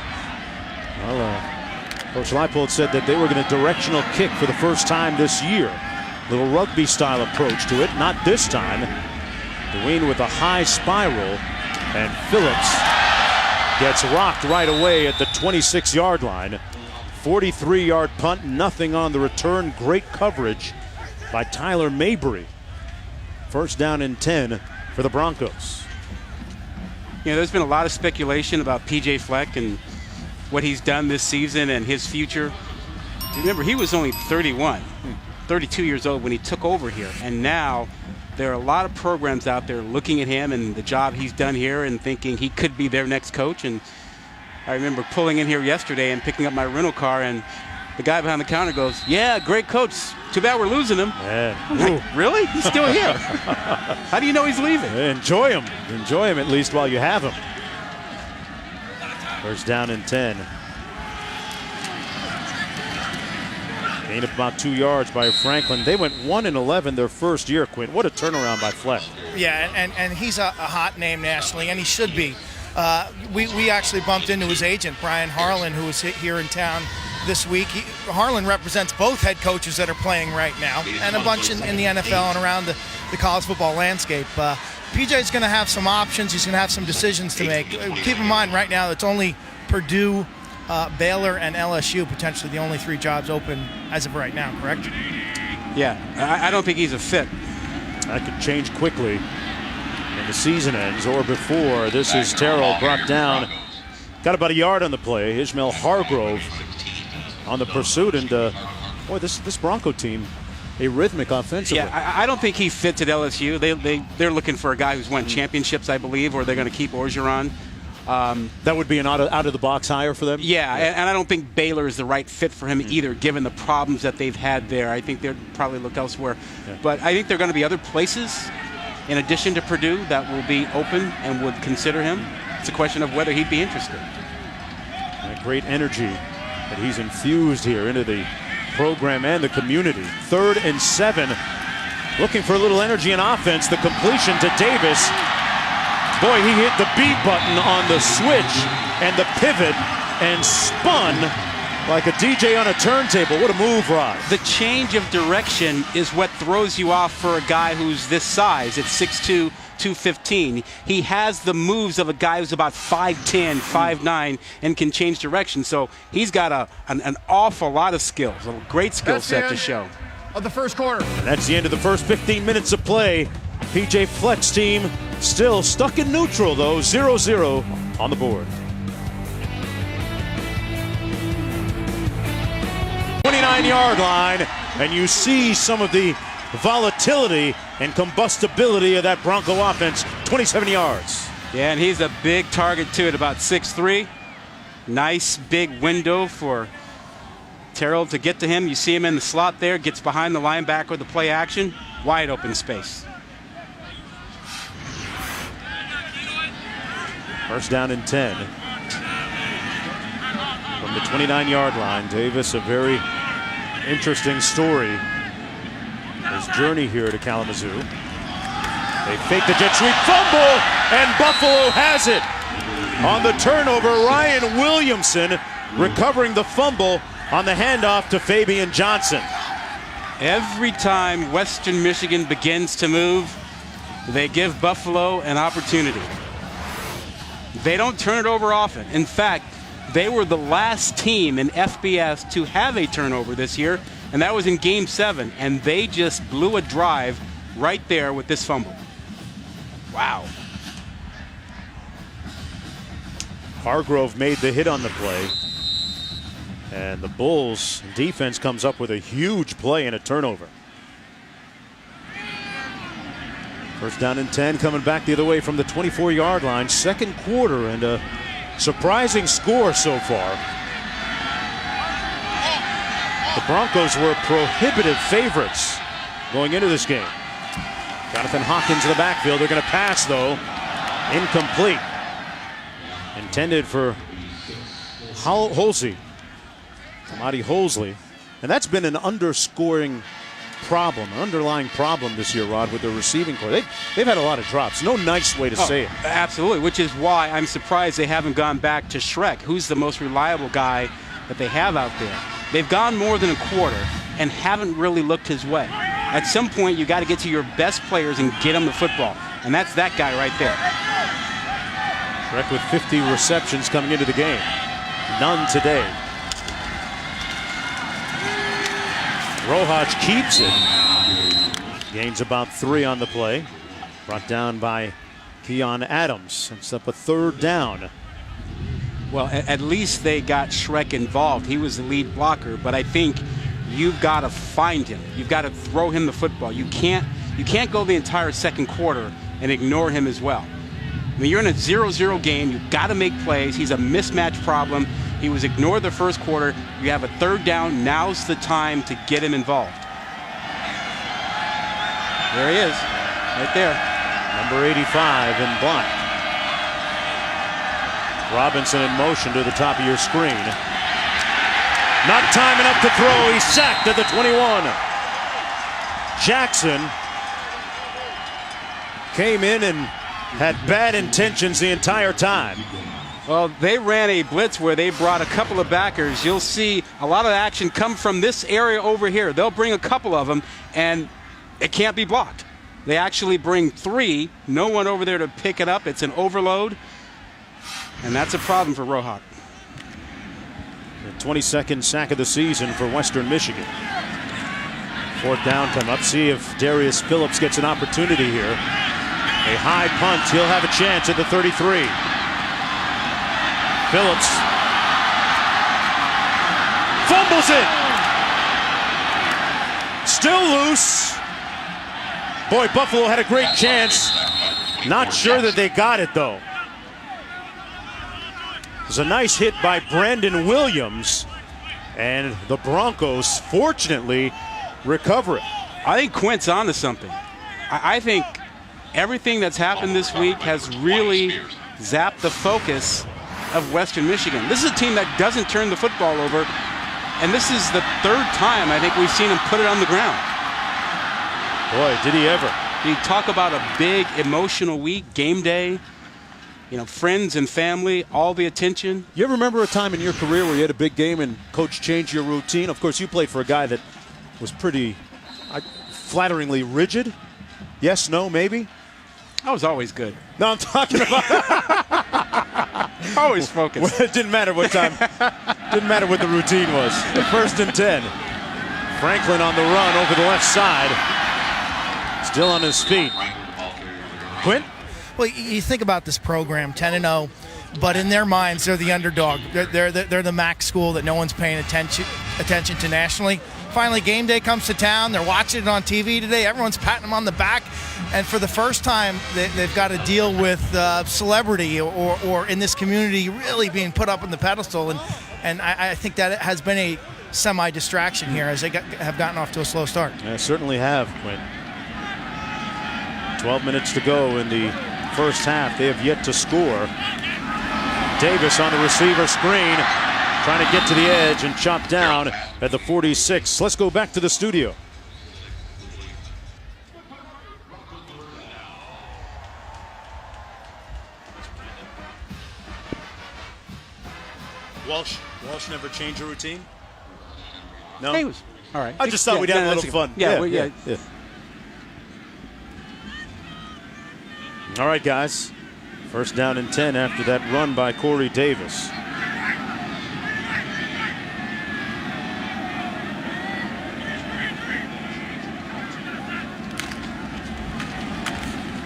Well, Coach Leipold said that they were going to directional kick for the first time this year. Little rugby style approach to it. Not this time. Dwayne with a high spiral, and Phillips gets rocked right away at the 26-yard line. 43-yard punt, nothing on the return. Great coverage by Tyler Mabry. First down and 10 for the Broncos.
You know, there's been a lot of speculation about P.J. Fleck and what he's done this season and his future. Remember, he was only 32 years old when he took over here, and now there are a lot of programs out there looking at him and the job he's done here and thinking he could be their next coach. And I remember pulling in here yesterday and picking up my rental car, and the guy behind the counter goes, "Yeah, great coach. Too bad we're losing him." I'm like, really? He's still here. How do you know he's leaving?
Enjoy him. Enjoy him at least while you have him. First down and 10. Gain of about 2 yards by Franklin. They went 1-11 their first year, Quint. What a turnaround by Fleck.
Yeah, and he's a hot name nationally, and he should be. We actually bumped into his agent, Brian Harlan, who was here in town this week. Harlan represents both head coaches that are playing right now and a bunch in the NFL and around the college football landscape. PJ's going to have some options. He's going to have some decisions to make. Keep in mind right now it's only Purdue, Baylor, and LSU, potentially the only 3 jobs open as of right now, correct?
Yeah, I don't think he's a fit.
That could change quickly when the season ends or before. This is Terrell brought down. Got about a yard on the play. Ishmael Hargrove on the pursuit. And, boy, this Bronco team, a rhythmic offensively.
Yeah, I don't think he fits at LSU. They're looking for a guy who's won championships, I believe, or they're going to keep Orgeron.
That would be an out-of-the-box hire for them?
Yeah, and I don't think Baylor is the right fit for him either, given the problems that they've had there. I think they'd probably look elsewhere. Yeah. But I think there are going to be other places, in addition to Purdue, that will be open and would consider him. It's a question of whether he'd be interested.
That great energy that he's infused here into the program and the community. 3rd and 7. Looking for a little energy and offense. The completion to Davis. Boy, he hit the B button on the switch and the pivot and spun like a DJ on a turntable. What a move, Rod.
The change of direction is what throws you off for a guy who's this size. It's 6'2", 215. He has the moves of a guy who's about 5'10", 5'9", and can change direction. So he's got an awful lot of skills, a great skill set to show.
Of the first quarter.
And that's the end of the first 15 minutes of play. P.J. Fleck's team still stuck in neutral, though. 0-0 on the board. 29-yard line, and you see some of the volatility and combustibility of that Bronco offense. 27 yards.
Yeah, and he's a big target, too, at about 6'3". Nice big window for Terrell to get to him. You see him in the slot there, gets behind the linebacker with the play action. Wide open space.
First down and 10. From the 29-yard line, Davis, a very interesting story. His journey here to Kalamazoo. They fake the jet sweep, fumble, and Buffalo has it. On the turnover, Ryan Williamson recovering the fumble on the handoff to Fabian Johnson.
Every time Western Michigan begins to move, they give Buffalo an opportunity. They don't turn it over often. In fact, they were the last team in FBS to have a turnover this year, and that was in Game 7, and they just blew a drive right there with this fumble. Wow.
Hargrove made the hit on the play, and the Bulls defense comes up with a huge play and a turnover. First down and 10, coming back the other way from the 24-yard line. Second quarter, and a surprising score so far. The Broncos were prohibitive favorites going into this game. Jonathan Hawkins in the backfield. They're going to pass, though. Incomplete. Intended for Holsey. Amadi Holsley. And that's been an underscoring problem, underlying problem this year, Rod, with the receiving corps. They've had a lot of drops. No nice way to say it.
Absolutely, which is why I'm surprised they haven't gone back to Shrek, who's the most reliable guy that they have out there. They've gone more than a quarter and haven't really looked his way. At some point, you got to get to your best players and get them the football, and that's that guy right there.
Shrek with 50 receptions coming into the game. None today. Rohach keeps it. Gains about 3 on the play. Brought down by Keon Adams. It's up a 3rd down.
Well, at least they got Shrek involved. He was the lead blocker, but I think you've got to find him. You've got to throw him the football. You can't go the entire second quarter and ignore him as well. I mean, you're in a 0-0 game. You've got to make plays. He's a mismatch problem. He was ignored the first quarter. You have a 3rd down. Now's the time to get him involved. There he is, right there.
Number 85 in black. Robinson in motion to the top of your screen. Not time enough to throw. He's sacked at the 21. Jackson came in and had bad intentions the entire time.
Well, they ran a blitz where they brought a couple of backers. You'll see a lot of action come from this area over here. They'll bring a couple of them, and it can't be blocked. They actually bring 3. No one over there to pick it up. It's an overload, and that's a problem for Rohach.
The 22nd sack of the season for Western Michigan. 4th down come up. See if Darius Phillips gets an opportunity here. A high punt. He'll have a chance at the 33. Phillips fumbles it. Still loose. Boy, Buffalo had a great chance. Not sure that they got it, though. It was a nice hit by Brandon Williams, and the Broncos, fortunately, recover it.
I think Quint's onto something. I think everything that's happened this week has really zapped the focus of Western Michigan. This is a team that doesn't turn the football over, and this is the 3rd time I think we've seen him put it on the ground.
Boy, did he ever.
You talk about a big emotional week, game day, friends and family, all the attention.
You ever remember a time in your career where you had a big game and coach changed your routine? Of course, you played for a guy that was pretty flatteringly rigid. Yes, no, maybe?
I was always good.
No, I'm talking about...
Always focused.
Well, it didn't matter what time. Didn't matter what the routine was. The 1st and 10. Franklin on the run over the left side. Still on his feet. Quint?
Well, you think about this program, 10-0, but in their minds, they're the underdog. They're the MAC school that no one's paying attention to nationally. Finally, game day comes to town. They're watching it on TV today. Everyone's patting them on the back. And for the first time, they've got to deal with celebrity or in this community really being put up on the pedestal. And I think that has been a semi-distraction here as they have gotten off to a slow start.
Yeah, certainly have, Quinn. 12 minutes to go in the first half. They have yet to score. Davis on the receiver screen, trying to get to the edge and chop down at the 46. Let's go back to the studio. Walsh never changed a routine? No?
He was all right.
I just thought we'd have a little fun.
Yeah.
All right, guys. First down and 10 after that run by Corey Davis.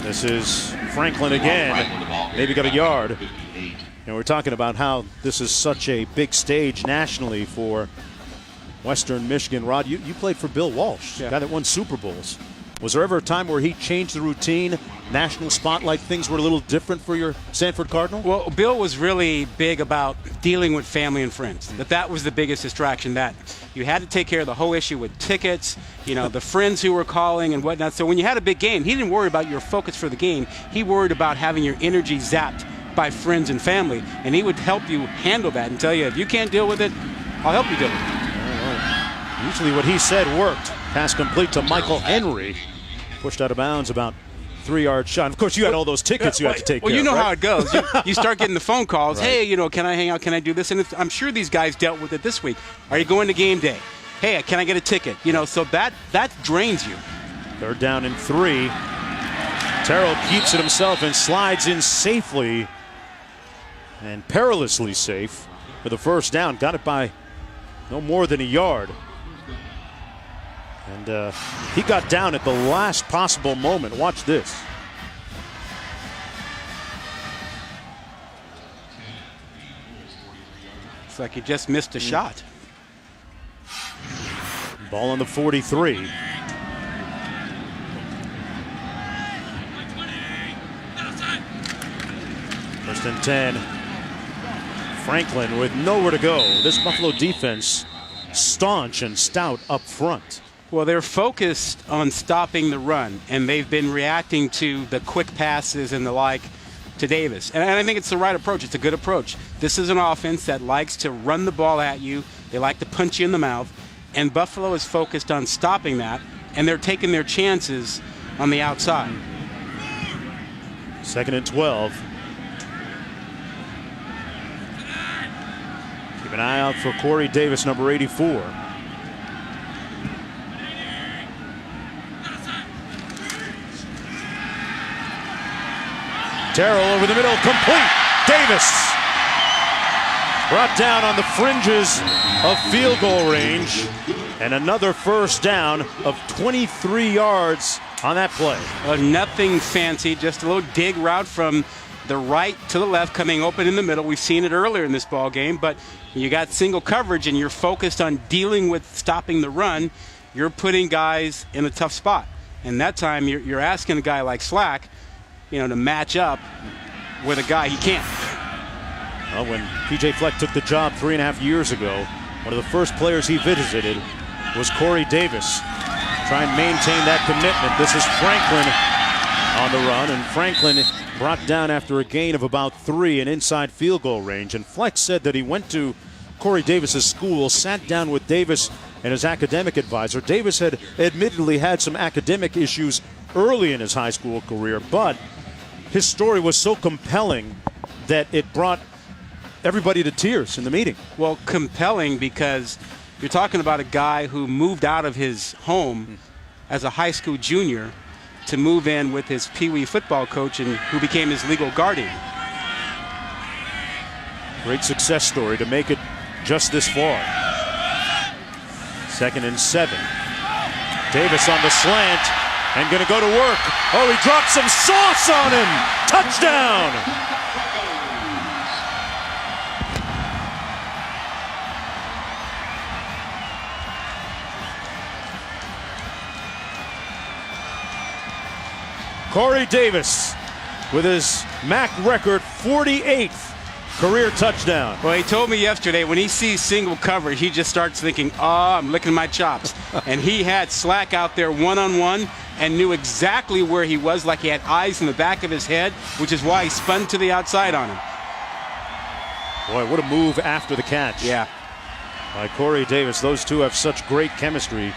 This is Franklin again. Maybe got a yard. And we're talking about how this is such a big stage nationally for Western Michigan. Rod, you played for Bill Walsh, the guy that won Super Bowls. Was there ever a time where he changed the routine, national spotlight, things were a little different for your Sanford Cardinal?
Well, Bill was really big about dealing with family and friends. That was the biggest distraction, that you had to take care of the whole issue with tickets, the friends who were calling and whatnot. So when you had a big game, he didn't worry about your focus for the game. He worried about having your energy zapped by friends and family, and he would help you handle that and tell you, if you can't deal with it, I'll help you deal with it.
Usually what he said worked. Pass complete to Michael Henry. Pushed out of bounds about 3-yard shot. Of course, you had all those tickets you had to take care of.
Well, you know
right?
how it goes. You start getting the phone calls.
Right.
Hey, can I hang out? Can I do this? And I'm sure these guys dealt with it this week. Are you going to game day? Hey, can I get a ticket? So that drains you.
3rd down and 3. Terrell keeps it himself and slides in safely and perilously safe for the 1st down. Got it by no more than a yard. And he got down at the last possible moment. Watch this.
It's like he just missed a shot.
Ball on the 43. First and 10. Franklin with nowhere to go. This Buffalo defense staunch and stout up front.
Well, they're focused on stopping the run, and they've been reacting to the quick passes and the like to Davis. And I think it's the right approach. It's a good approach. This is an offense that likes to run the ball at you. They like to punch you in the mouth. And Buffalo is focused on stopping that, and they're taking their chances on the outside.
2nd and 12. Keep an eye out for Corey Davis, number 84. Terrell over the middle, complete. Davis brought down on the fringes of field goal range, and another 1st down of 23 yards on that play.
Nothing fancy, just a little dig route from the right to the left, coming open in the middle. We've seen it earlier in this ball game, but you got single coverage and you're focused on dealing with stopping the run. You're putting guys in a tough spot, and that time you're asking a guy like Slack, to match up with a guy he can't.
Well, when P.J. Fleck took the job 3.5 years ago, one of the first players he visited was Corey Davis. Try and maintain that commitment. This is Franklin on the run, and Franklin brought down after a gain of about 3 in inside field goal range. And Fleck said that he went to Corey Davis's school, sat down with Davis and his academic advisor. Davis had admittedly had some academic issues early in his high school career, but his story was so compelling that it brought everybody to tears in the meeting.
Well, compelling because you're talking about a guy who moved out of his home as a high school junior to move in with his Pee Wee football coach and who became his legal guardian.
Great success story to make it just this far. 2nd and 7. Davis on the slant and going to go to work. Oh, he dropped some sauce on him. Touchdown. Corey Davis with his MAC record 48th career touchdown.
Well, he told me yesterday when he sees single coverage, he just starts thinking, I'm licking my chops. And he had Slack out there one-on-one and knew exactly where he was, like he had eyes in the back of his head, which is why he spun to the outside on him.
Boy, what a move after the catch.
Yeah.
By Corey Davis. Those two have such great chemistry.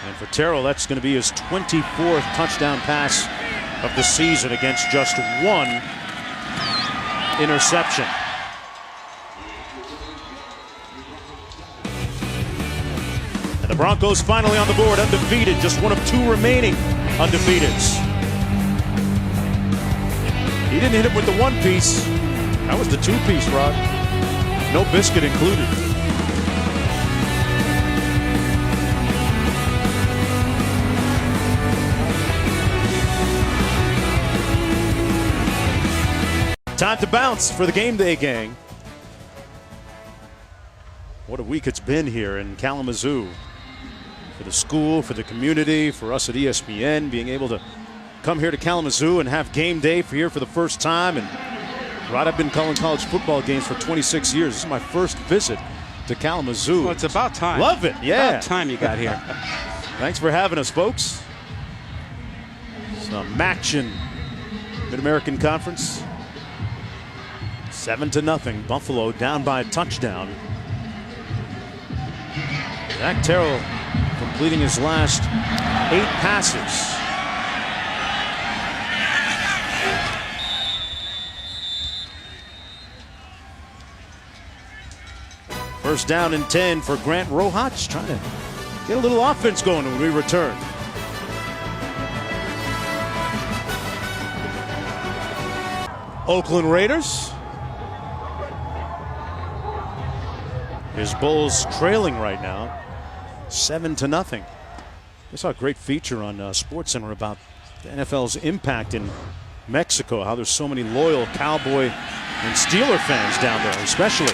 And for Terrell, that's going to be his 24th touchdown pass of the season against just 1 interception. And the Broncos finally on the board, undefeated, just one of 2 remaining undefeateds. He didn't hit him with the 1-piece. That was the 2-piece, Rod. No biscuit included. Time to bounce for the game day gang. What a week it's been here in Kalamazoo. For the school, for the community, for us at ESPN, being able to come here to Kalamazoo and have game day for here for the first time. And Rod, I've been calling college football games for 26 years. This is my first visit to Kalamazoo.
Well, it's about time.
Love it, yeah.
About time you got here.
Thanks for having us, folks. Some action. Mid-American Conference. 7-0. Buffalo down by a touchdown. Zach Terrell from completing his last 8 passes. First down and 10 for Grant Rohach, trying to get a little offense going when we return. Oakland Raiders. His Bulls trailing right now, 7-0. I saw a great feature on SportsCenter about the NFL's impact in Mexico, how there's so many loyal Cowboy and Steeler fans down there, especially.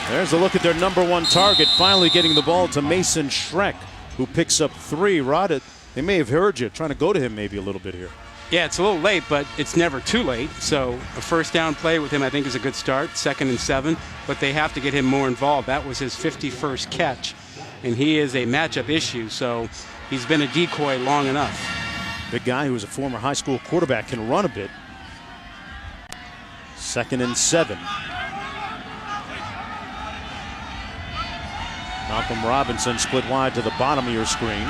There's a look at their #1 target, finally getting the ball to Mason Schreck, who picks up 3. Rod, they may have heard you, trying to go to him maybe a little bit here.
Yeah, it's a little late, but it's never too late. So a first down play with him, I think, is a good start. 2nd and 7, but they have to get him more involved. That was his 51st catch, and he is a matchup issue, so he's been a decoy long enough.
Big guy who was a former high school quarterback, can run a bit. 2nd and 7. Malcolm Robinson split wide to the bottom of your screen.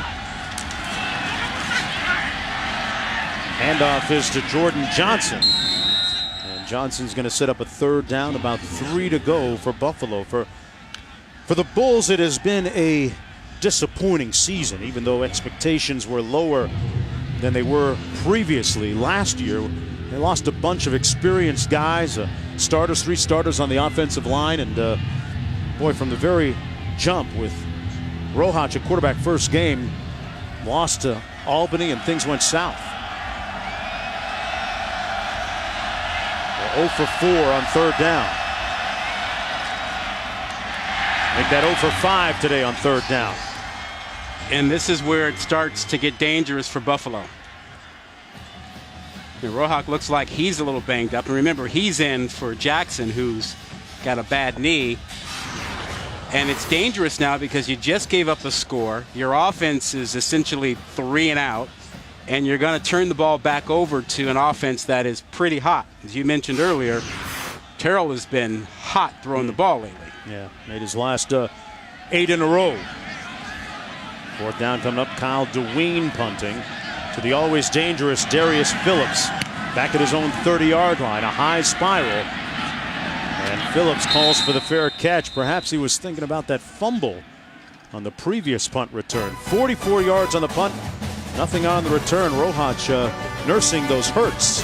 Handoff is to Jordan Johnson. And Johnson's going to set up a 3rd down, about 3 to go for Buffalo. For the Bulls, it has been a disappointing season, even though expectations were lower than they were previously. Last year, they lost a bunch of experienced guys, 3 starters on the offensive line, and boy, from the very jump with Rohach at quarterback first game, lost to Albany and things went south. 0 for 4 on 3rd down. Make that 0 for 5 today on 3rd down.
And this is where it starts to get dangerous for Buffalo. And Rohach looks like he's a little banged up. And remember, he's in for Jackson, who's got a bad knee. And it's dangerous now because you just gave up a score. Your offense is essentially 3 and out. And you're going to turn the ball back over to an offense that is pretty hot. As you mentioned earlier, Terrell has been hot throwing the ball lately.
Yeah, made his last 8 in a row. 4th down coming up. Kyle DeWeen punting to the always dangerous Darius Phillips. Back at his own 30-yard line, a high spiral. And Phillips calls for the fair catch. Perhaps he was thinking about that fumble on the previous punt return. 44 yards on the punt. Nothing on the return. Rohach nursing those hurts.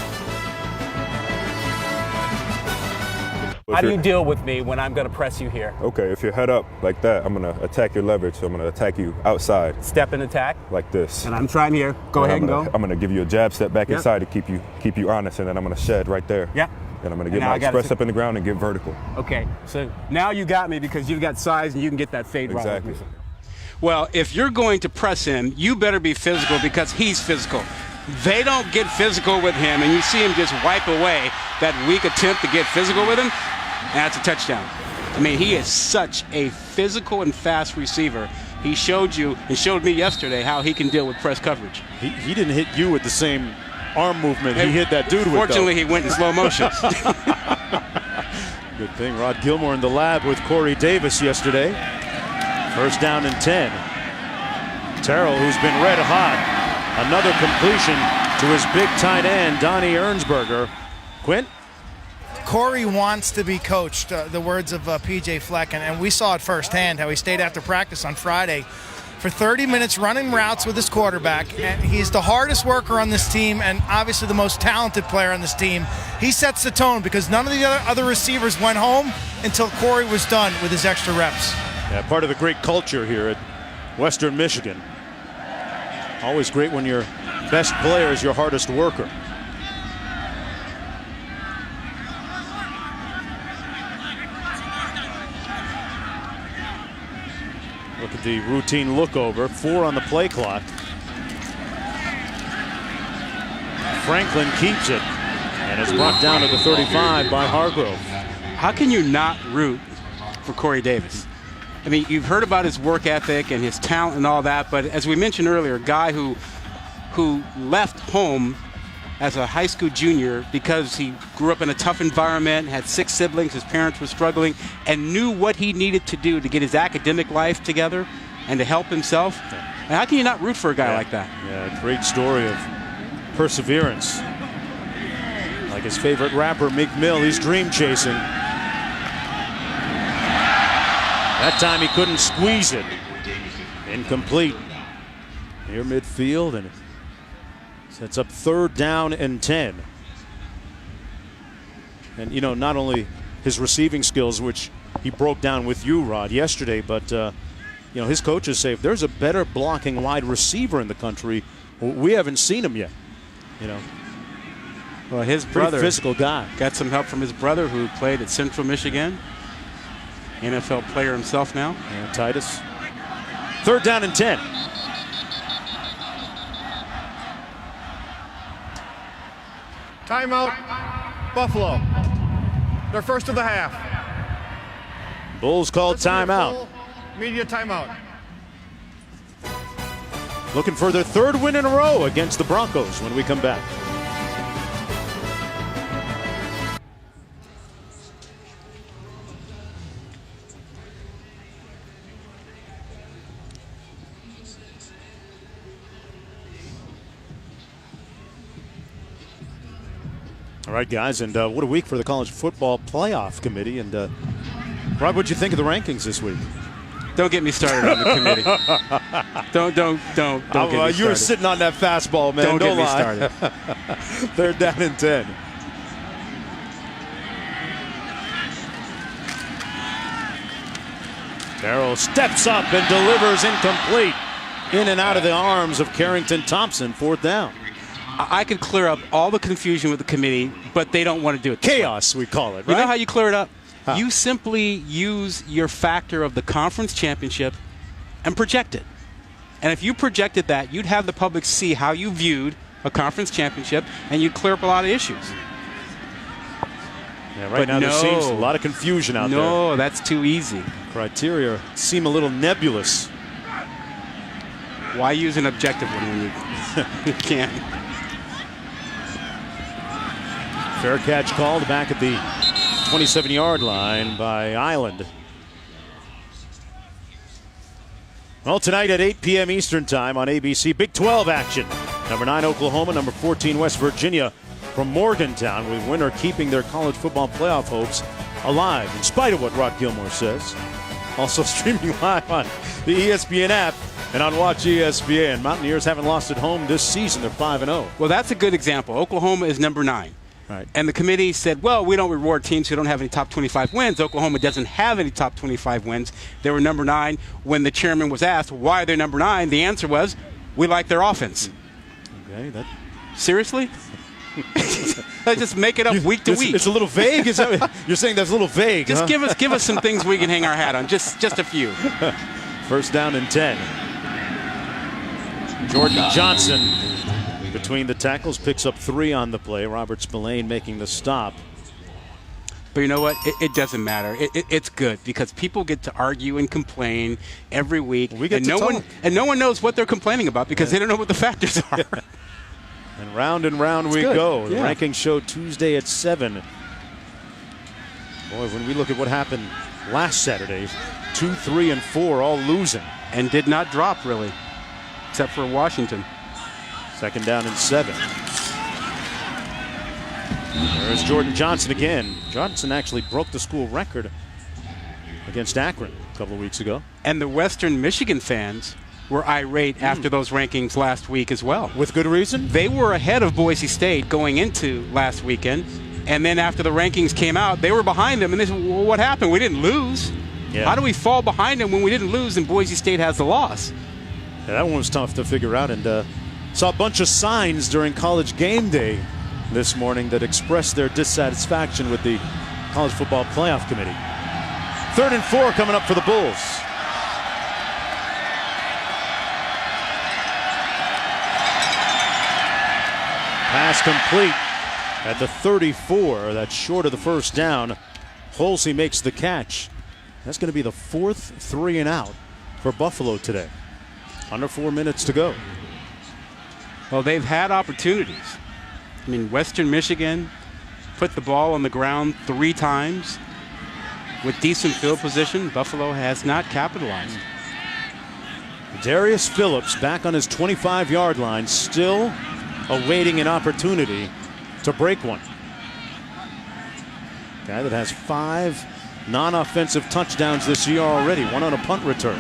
How do you deal with me when I'm going to press you here?
Okay, if you're head up like that, I'm going to attack your leverage. So I'm going to attack you outside.
Step and attack?
Like this.
And I'm trying here. Go ahead and go.
I'm going to give you a jab step back inside to keep you honest, and then I'm going to shed right there.
Yeah.
And I'm going to get my express up in the ground and get vertical.
Okay, so now you got me because you've got size and you can get that fade right with me.
Well, if you're going to press him, you better be physical because he's physical. They don't get physical with him, and you see him just wipe away that weak attempt to get physical with him, and that's a touchdown. I mean, he is such a physical and fast receiver. He showed you and showed me yesterday how he can deal with press coverage.
He didn't hit you with the same arm movement he hit that dude with.
Fortunately, he went in slow motion.
Good thing Rod Gilmore in the lab with Corey Davis yesterday. First down and 10. Terrell, who's been red hot. Another completion to his big tight end, Donnie Ernsberger. Quint?
Corey wants to be coached, the words of P.J. Fleck, and we saw it firsthand how he stayed after practice on Friday for 30 minutes running routes with his quarterback. And he's the hardest worker on this team and obviously the most talented player on this team. He sets the tone because none of the other receivers went home until Corey was done with his extra reps.
Yeah, part of the great culture here at Western Michigan. Always great when your best player is your hardest worker. Look at the routine look over. 4 on the play clock. Franklin keeps it and is brought down to the 35 by Hargrove.
How can you not root for Corey Davis? I mean, you've heard about his work ethic and his talent and all that, but as we mentioned earlier, a guy who left home as a high school junior because he grew up in a tough environment, had 6 siblings, his parents were struggling, and knew what he needed to do to get his academic life together. and to help himself. How can you not root for a guy like that?
Yeah, great story of perseverance. Like his favorite rapper, Meek Mill, he's dream chasing. That time he couldn't squeeze it. Incomplete. Near midfield, and sets up 3rd down and 10. And, you know, not only his receiving skills, which he broke down with you, Rod, yesterday, but, you know, his coaches say if there's a better blocking wide receiver in the country, we haven't seen him yet. You know,
well, his brother,
physical guy,
got some help from his brother who played at Central Michigan. NFL player himself now.
And Titus. 3rd down and 10.
Timeout, Buffalo. Their first of the half.
Bulls called timeout.
Media timeout.
Looking for their 3rd win in a row against the Broncos when we come back. All right, guys, and what a week for the College Football Playoff Committee. And Rob, what'd you think of the rankings this week?
Don't get me started on the committee. Don't get me started.
You were sitting on that fastball, man.
Don't get me
lie.
started.
3rd down and 10. Darrell steps up and delivers incomplete. In and out of the arms of Carrington Thompson, 4th down.
I could clear up all the confusion with the committee, but they don't want to do it.
Chaos, we call it, right?
You know how you clear it up?
How?
You simply use your factor of the conference championship and project it. And if you projected that, you'd have the public see how you viewed a conference championship, and you'd clear up a lot of issues.
Yeah, right now there seems a lot of confusion out there.
No, that's too easy.
Criteria seem a little nebulous.
Why use an objective one when you can't?
Fair catch called back at the 27-yard line by Island. Well, tonight at 8 p.m. Eastern Time on ABC, Big 12 action. Number 9 Oklahoma, number 14 West Virginia from Morgantown, with winner keeping their college football playoff hopes alive, in spite of what Rod Gilmore says. Also streaming live on the ESPN app and on Watch ESPN. Mountaineers haven't lost at home this season. They're 5-0.
Well, that's a good example. Oklahoma is number 9.
Right.
And the committee said, well, we don't reward teams who don't have any top 25 wins. Oklahoma doesn't have any top 25 wins. They were number 9. When the chairman was asked, why are they number 9? The answer was, we like their offense.
Okay.
Seriously? Let's just make it up week to week.
It's a little vague. Is that, you're saying that's a little vague?
Just
huh?
give us some things we can hang our hat on. Just a few.
1st down and 10. Jordan Johnson between the tackles picks up 3 on the play. Robert Spillane making the stop.
But you know what? It doesn't matter. It's good because people get to argue and complain every week. No one knows what they're complaining about because they don't know what the factors are.
And round we go. The rankings show Tuesday at 7. Boy, when we look at what happened last Saturday, 2, 3, and 4 all losing.
And did not drop, really, except for Washington.
2nd down and 7. There's Jordan Johnson again. Johnson actually broke the school record against Akron a couple of weeks ago.
And the Western Michigan fans were irate after those rankings last week as well.
With good reason?
They were ahead of Boise State going into last weekend. And then after the rankings came out, they were behind them. And they said, well, what happened? We didn't lose.
Yeah.
How do we fall behind them when we didn't lose and Boise State has the loss?
Yeah, that one was tough to figure out. And saw a bunch of signs during College Game Day this morning that expressed their dissatisfaction with the College Football Playoff Committee. 3rd and 4 coming up for the Bulls. Pass complete at the 34. That's short of the 1st down. Holsey makes the catch. That's going to be the 4th 3 and out for Buffalo today. Under 4 minutes to go.
Well, they've had opportunities. I mean, Western Michigan put the ball on the ground 3 times with decent field position. Buffalo has not capitalized.
Darius Phillips back on his 25-yard line, still awaiting an opportunity to break one. Guy that has 5 non-offensive touchdowns this year already, 1 on a punt return.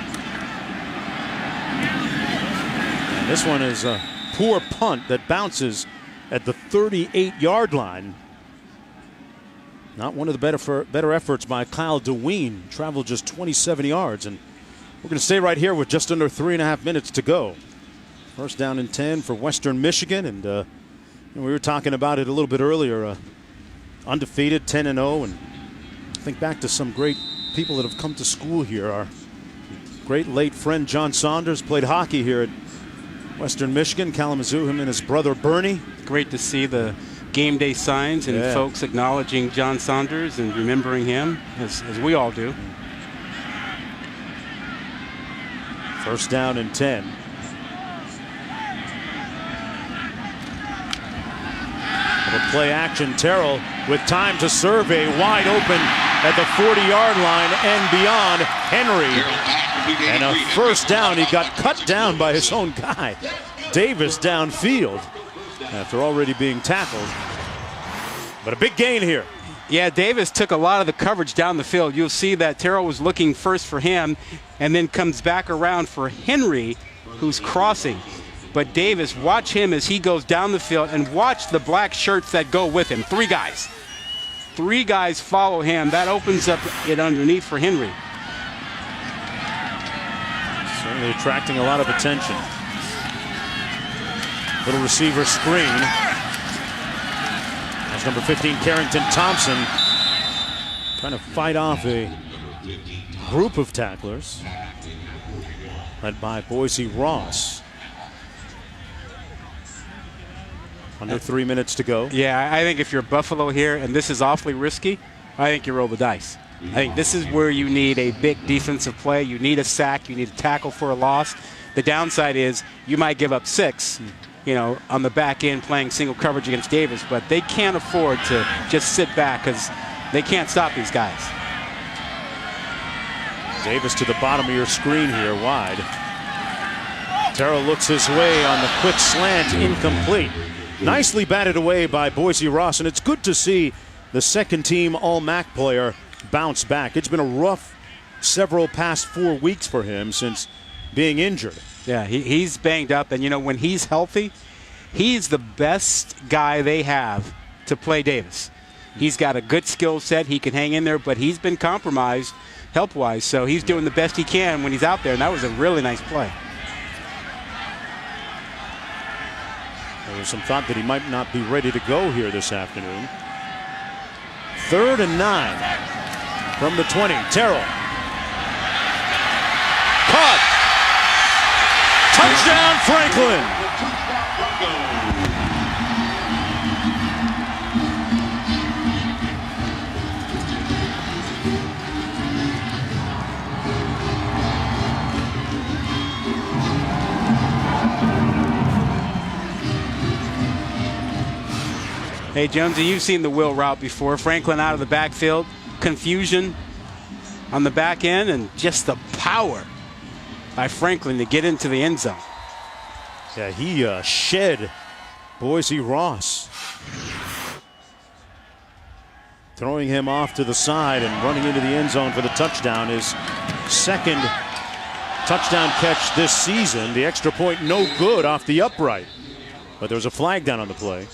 And this one is a poor punt that bounces at the 38-yard line. Not one of the better efforts by Kyle DeWeen. Traveled just 27 yards, and we're going to stay right here with just under 3.5 minutes to go. First down and 10 for Western Michigan, and we were talking about it a little bit earlier. Undefeated, 10-0, and think back to some great people that have come to school here. Our great late friend John Saunders played hockey here at Western Michigan, Kalamazoo. Him and his brother Bernie.
Great to see the game day signs and folks acknowledging John Saunders and remembering him, as we all do.
First down and 10. Little play action. Terrell with time to survey, wide open at the 40-yard line and beyond. Henry, and a first down. He got cut down by his own guy. Davis downfield after already being tackled. But a big gain here.
Yeah, Davis took a lot of the coverage down the field. You'll see that Terrell was looking first for him and then comes back around for Henry, who's crossing. But Davis, watch him as he goes down the field, and watch the black shirts that go with him. 3 guys. 3 guys follow him. That opens up it underneath for Henry.
Certainly attracting a lot of attention. Little receiver screen. That's number 15, Carrington Thompson, trying to fight off a group of tacklers led by Boise Ross. Under 3 minutes to go.
Yeah, I think if you're Buffalo here and this is awfully risky, I think you roll the dice. I think this is where you need a big defensive play. You need a sack. You need a tackle for a loss. The downside is you might give up 6, on the back end playing single coverage against Davis, but they can't afford to just sit back because they can't stop these guys.
Davis to the bottom of your screen here, wide. Terrell looks his way on the quick slant, incomplete. Nicely batted away by Boise Ross, and it's good to see the second team All-MAC player bounce back. It's been a rough several past 4 weeks for him since being injured.
Yeah, he's banged up, and when he's healthy, he's the best guy they have to play Davis. He's got a good skill set. He can hang in there, but he's been compromised health-wise, so he's doing the best he can when he's out there, and that was a really nice play.
There was some thought that he might not be ready to go here this afternoon. 3rd and 9 from the 20. Terrell. Caught. Touchdown, Franklin.
Hey, Jonesy, you've seen the wheel route before. Franklin out of the backfield, confusion on the back end, and just the power by Franklin to get into the end zone.
Yeah, he shed Boise Ross. Throwing him off to the side and running into the end zone for the touchdown. His second touchdown catch this season. The extra point no good off the upright. But there was a flag down on the play.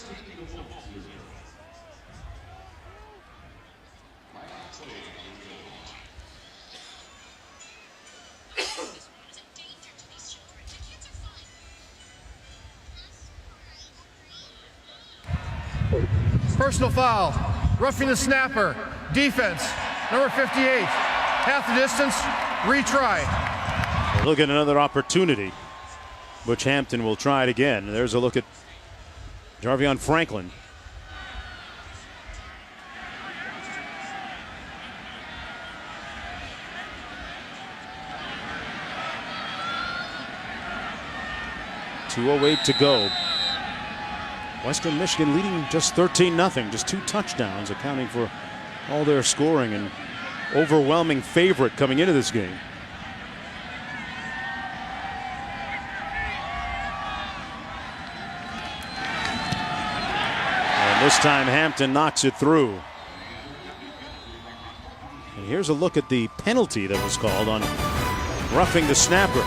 Personal foul, roughing the snapper, defense, number 58, half the distance, retry.
Look at another opportunity. Butch Hampton will try it again. There's a look at Jarvion Franklin. .208 to go. Western Michigan leading just 13-0, just 2 touchdowns, accounting for all their scoring, and overwhelming favorite coming into this game. And this time Hampton knocks it through. And here's a look at the penalty that was called on roughing the snapper.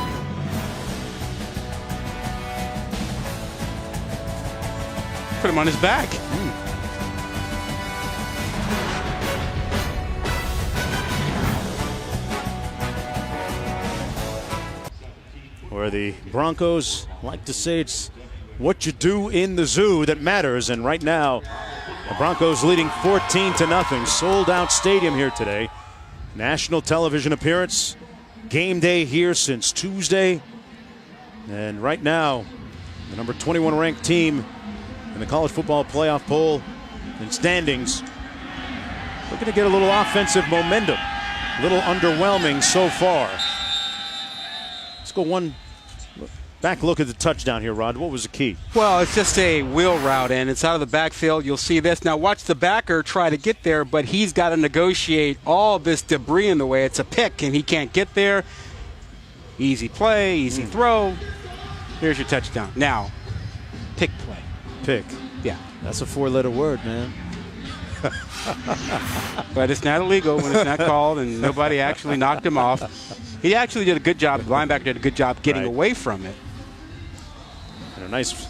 Put him on his back.
Where the Broncos like to say it's what you do in the zoo that matters. And right now, the Broncos leading 14-0. Sold out stadium here today. National television appearance. Game day here since Tuesday. And right now, the number 21 ranked team in the college football playoff poll and standings looking to get a little offensive momentum. A little underwhelming so far. Let's go one back look at the touchdown here, Rod. What was the key?
Well, it's just a wheel route, and it's out of the backfield. You'll see this. Now watch the backer try to get there, but he's got to negotiate all this debris in the way. It's a pick, and he can't get there. Easy play, easy throw. Here's your touchdown. Now, pick play.
Pick.
Yeah.
That's a four-letter word, man.
But it's not illegal when it's not called, and nobody actually knocked him off. He actually did a good job. The linebacker did a good job getting away from it.
And a nice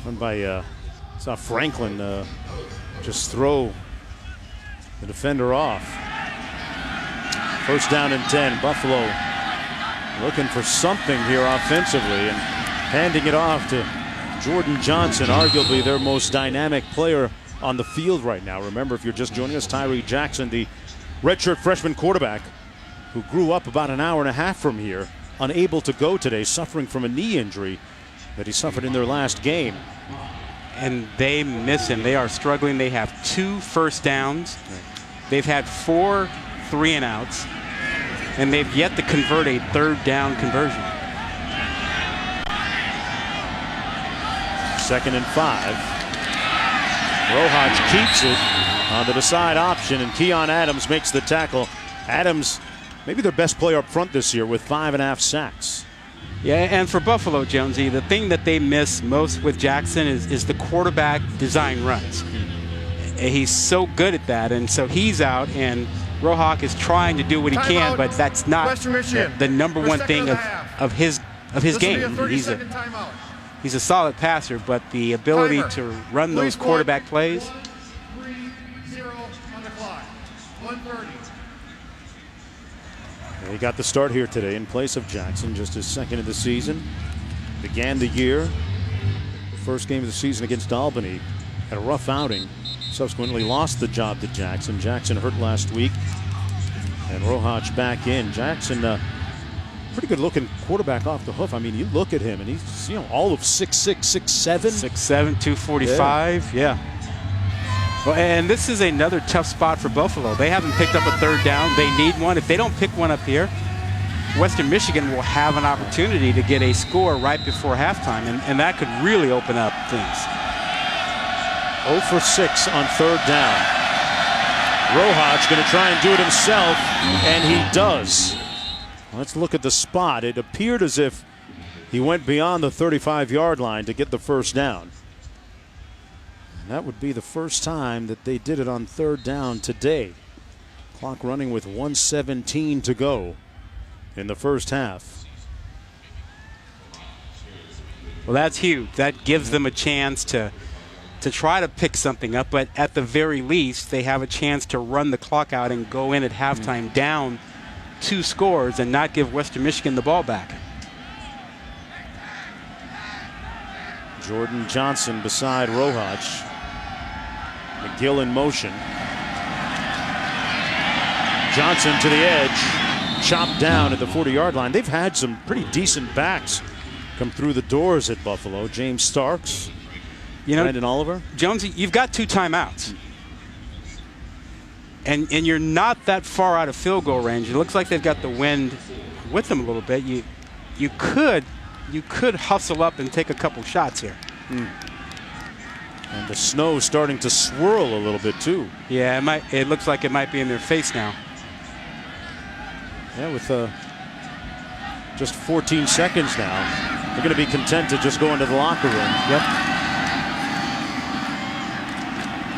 run by saw Franklin just throw the defender off. First down and 10. Buffalo looking for something here offensively and handing it off to Jordan Johnson, arguably their most dynamic player on the field right now. Remember, if you're just joining us, Tyree Jackson, the redshirt freshman quarterback who grew up about an hour and a half from here, unable to go today, suffering from a knee injury that he suffered in their last game.
And they miss him. They are struggling. They have 2 first downs. They've had 4 3-and-outs, and they've yet to convert a 3rd down conversion.
2nd and 5. Rohach keeps it on the side option, and Keon Adams makes the tackle. Adams, maybe their best player up front this year with 5.5 sacks.
Yeah, and for Buffalo, Jonesy, the thing that they miss most with Jackson is the quarterback design runs. He's so good at that, and so he's out, and Rohach is trying to do what he can, but that's not the number one thing of his game. He's a solid passer, but the ability to run those quarterback plays.
3-0 on the clock. 1:30.
He got the start here today in place of Jackson, just his 2nd of the season. Began the year, first game of the season against Albany. Had a rough outing, subsequently lost the job to Jackson. Jackson hurt last week, and Rohach back in. Jackson, pretty good looking quarterback off the hoof. I mean, you look at him and he's, all of 6'6", 6'7".
6'7", 245, yeah. Well, and this is another tough spot for Buffalo. They haven't picked up a 3rd down. They need one. If they don't pick one up here, Western Michigan will have an opportunity to get a score right before halftime, and that could really open up things.
0 for 6 on 3rd down. Rohach going to try and do it himself, and he does. Let's look at the spot. It appeared as if he went beyond the 35-yard line to get the first down. And that would be the first time that they did it on 3rd down today. Clock running with 1:17 to go in the first half.
Well, that's huge. That gives them a chance to try to pick something up, but at the very least, they have a chance to run the clock out and go in at halftime down 2 scores and not give Western Michigan the ball back.
Jordan Johnson beside Rohach. McGill in motion. Johnson to the edge. Chopped down at the 40-yard line. They've had some pretty decent backs come through the doors at Buffalo. James Starks, Brandon Oliver.
Jonesy, you've got 2 timeouts. And you're not that far out of field goal range. It looks like they've got the wind with them a little bit. You could hustle up and take a couple shots here.
And the snow starting to swirl a little bit too.
Yeah, it looks like it might be in their face now.
Yeah, with just 14 seconds now, they're going to be content to just go into the locker room.
Yep.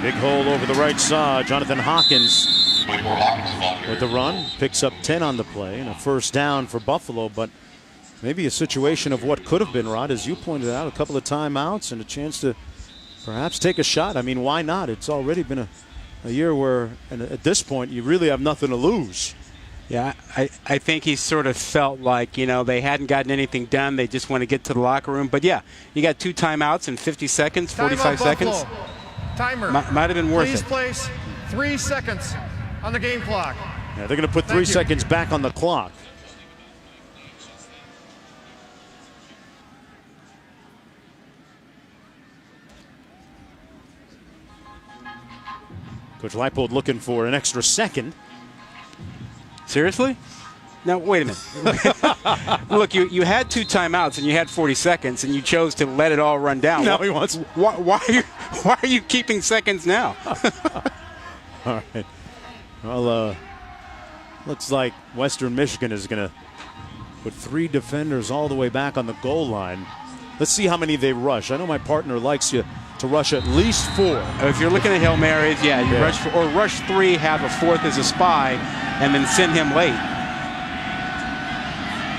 Big hole over the right side. Jonathan Hawkins with the run. Picks up 10 on the play and a first down for Buffalo. But maybe a situation of what could have been, Rod, as you pointed out, a couple of timeouts and a chance to perhaps take a shot. I mean, why not? It's already been a year where, and at this point, you really have nothing to lose.
Yeah, I think he sort of felt like, they hadn't gotten anything done. They just want to get to the locker room. But, yeah, you got 2 timeouts in 50 seconds, 45 seconds.
Timer.
Might have been worth
Please
it.
place 3 seconds on the game clock.
Yeah, they're going to put 3 seconds back on the clock. Coach Leipold looking for an extra second.
Seriously? Now, wait a minute. Look, you had 2 timeouts and you had 40 seconds and you chose to let it all run down.
Now he wants.
Why are you keeping seconds now?
All right. Well, looks like Western Michigan is going to put 3 defenders all the way back on the goal line. Let's see how many they rush. I know my partner likes you to rush at least 4.
If you're looking at Hail Marys, rush 4, or rush 3, have a 4th as a spy, and then send him late.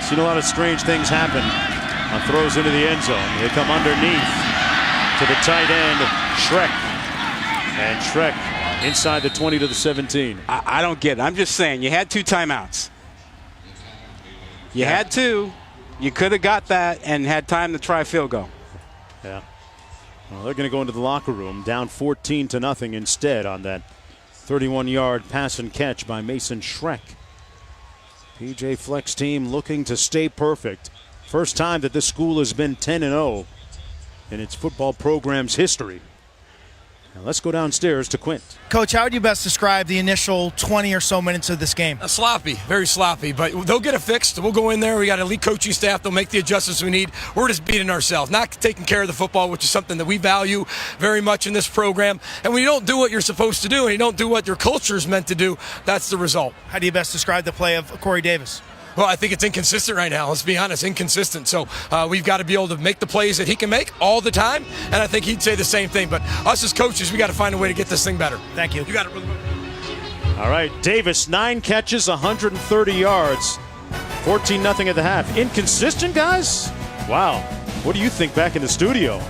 Seen a lot of strange things happen on throws into the end zone. They come underneath to the tight end, Shrek. And Shrek inside the 20 to the 17.
I don't get it. I'm just saying, you had 2 timeouts. You had 2. You could have got that and had time to try a field goal.
Yeah. Well, they're going to go into the locker room down 14-0 instead on that 31-yard pass and catch by Mason Shrek. PJ Fleck's team looking to stay perfect. First time that this school has been 10-0 in its football program's history. Now let's go downstairs to Quint.
Coach, how would you best describe the initial 20 or so minutes of this game?
Sloppy, very sloppy, but they'll get it fixed. We'll go in there. We got an elite coaching staff. They'll make the adjustments we need. We're just beating ourselves, not taking care of the football, which is something that we value very much in this program. And when you don't do what you're supposed to do and you don't do what your culture is meant to do, that's the result.
How do you best describe the play of Corey Davis?
Well, I think it's inconsistent right now. Let's be honest, inconsistent. So we've got to be able to make the plays that he can make all the time, and I think he'd say the same thing. But us as coaches, we got to find a way to get this thing better.
Thank you.
You got it.
All right, Davis, 9 catches, 130 yards, 14-0 at the half. Inconsistent, guys? Wow. What do you think back in the studio?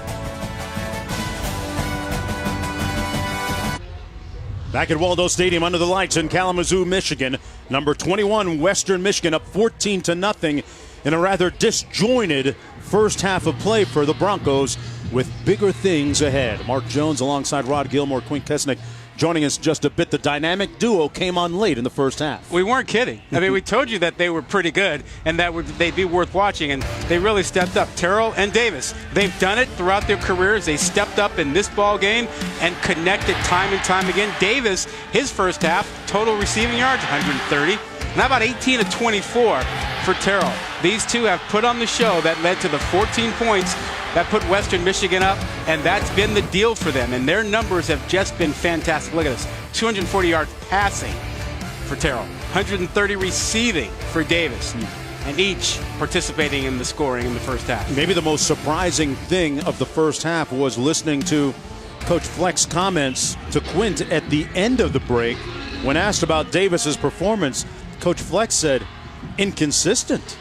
Back at Waldo Stadium under the lights in Kalamazoo, Michigan. Number 21, Western Michigan, up 14-0 in a rather disjointed first half of play for the Broncos with bigger things ahead. Mark Jones alongside Rod Gilmore, Quint Kesnick joining us just a bit. The dynamic duo came on late in the first half.
We weren't kidding. I mean, we told you that they were pretty good and that they'd be worth watching, and they really stepped up. Terrell and Davis, they've done it throughout their careers. They stepped up in this ball game and connected time and time again. Davis, his first half, total receiving yards, 130. And how about 18 of 24 for Terrell? These two have put on the show that led to the 14 points that put Western Michigan up, and that's been the deal for them. And their numbers have just been fantastic. Look at this, 240 yards passing for Terrell, 130 receiving for Davis, and each participating in the scoring in the first half.
Maybe the most surprising thing of the first half was listening to Coach Fleck's comments to Quint at the end of the break. When asked about Davis's performance, Coach Fleck said, inconsistent.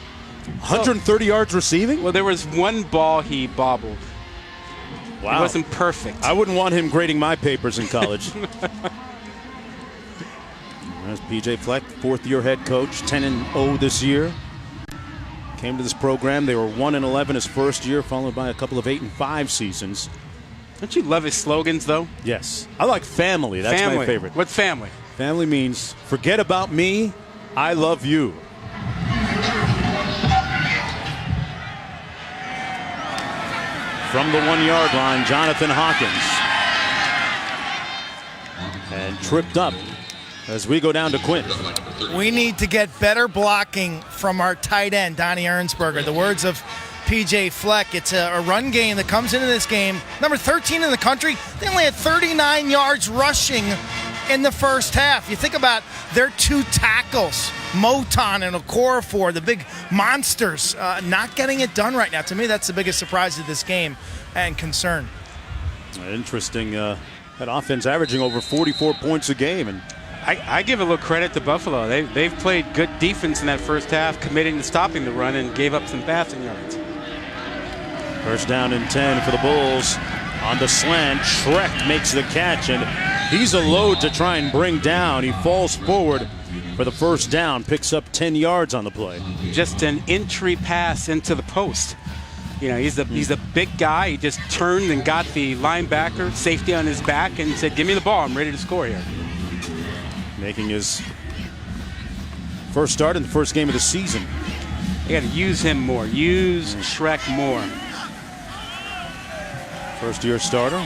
130 yards receiving?
Well, there was one ball he bobbled.
Wow.
It wasn't perfect.
I wouldn't want him grading my papers in college. There's PJ Fleck, 4th-year head coach, 10-0 this year. Came to this program. They were 1-11 his first year, followed by a couple of 8-5 seasons.
Don't you love his slogans, though?
Yes. I like family. That's
family.
My favorite.
What's family?
Family means forget about me, I love you. From the 1-yard line, Jonathan Hawkins. And tripped up as we go down to Quint.
We need to get better blocking from our tight end, Donnie Ernsberger. The words of PJ Fleck. It's a run game that comes into this game. Number 13 in the country. They only had 39 yards rushing in the first half. You think about their 2 tackles, Moton and Okorafor, the big monsters, not getting it done right now. To me, that's the biggest surprise of this game and concern.
Interesting That offense averaging over 44 points a game. And
I give a little credit to Buffalo. They've played good defense in that first half, committing to stopping the run, and gave up some passing yards.
First down and 10 for the Bulls. On the slant, Shrek makes the catch, and he's a load to try and bring down. He falls forward for the first down, picks up 10 yards on the play.
Just an entry pass into the post. You know, he's a big guy. He just turned and got the linebacker, safety on his back, and said, "Give me the ball. I'm ready to score here."
Making his first start in the first game of the season.
You got to use him more. Use Shrek more.
First-year starter.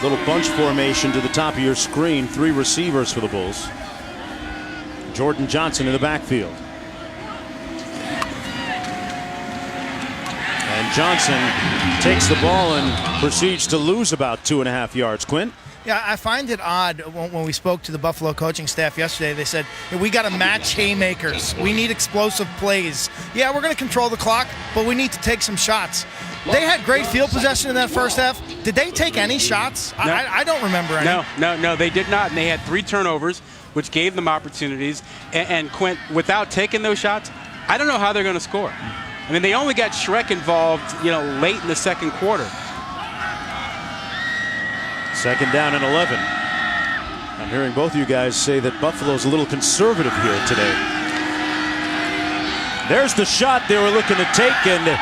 Little bunch formation to the top of your screen. 3 receivers for the Bulls. Jordan Johnson in the backfield. And Johnson takes the ball and proceeds to lose about 2.5 yards. Quint?
Yeah, I find it odd when we spoke to the Buffalo coaching staff yesterday. They said, hey, we got to match haymakers. We need explosive plays. Yeah, we're going to control the clock, but we need to take some shots. They had great field possession in that first half. Did they take any shots?
No.
I don't remember any.
No, they did not. And they had 3 turnovers, which gave them opportunities. And Quint, without taking those shots, I don't know how they're going to score. I mean, they only got Shrek involved, late in the second quarter.
Second down and 11. I'm hearing both of you guys say that Buffalo's a little conservative here today. There's the shot they were looking to take, and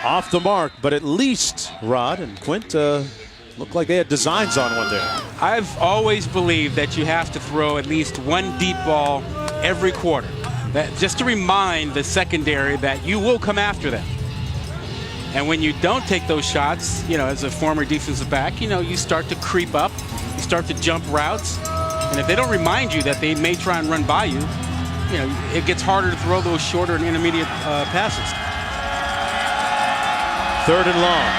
off the mark, but at least Rod and Quint looked like they had designs on one there.
I've always believed that you have to throw at least one deep ball every quarter. Just to remind the secondary that you will come after them. And when you don't take those shots, as a former defensive back, you start to creep up, you start to jump routes. And if they don't remind you that they may try and run by you, it gets harder to throw those shorter and intermediate passes.
Third and long.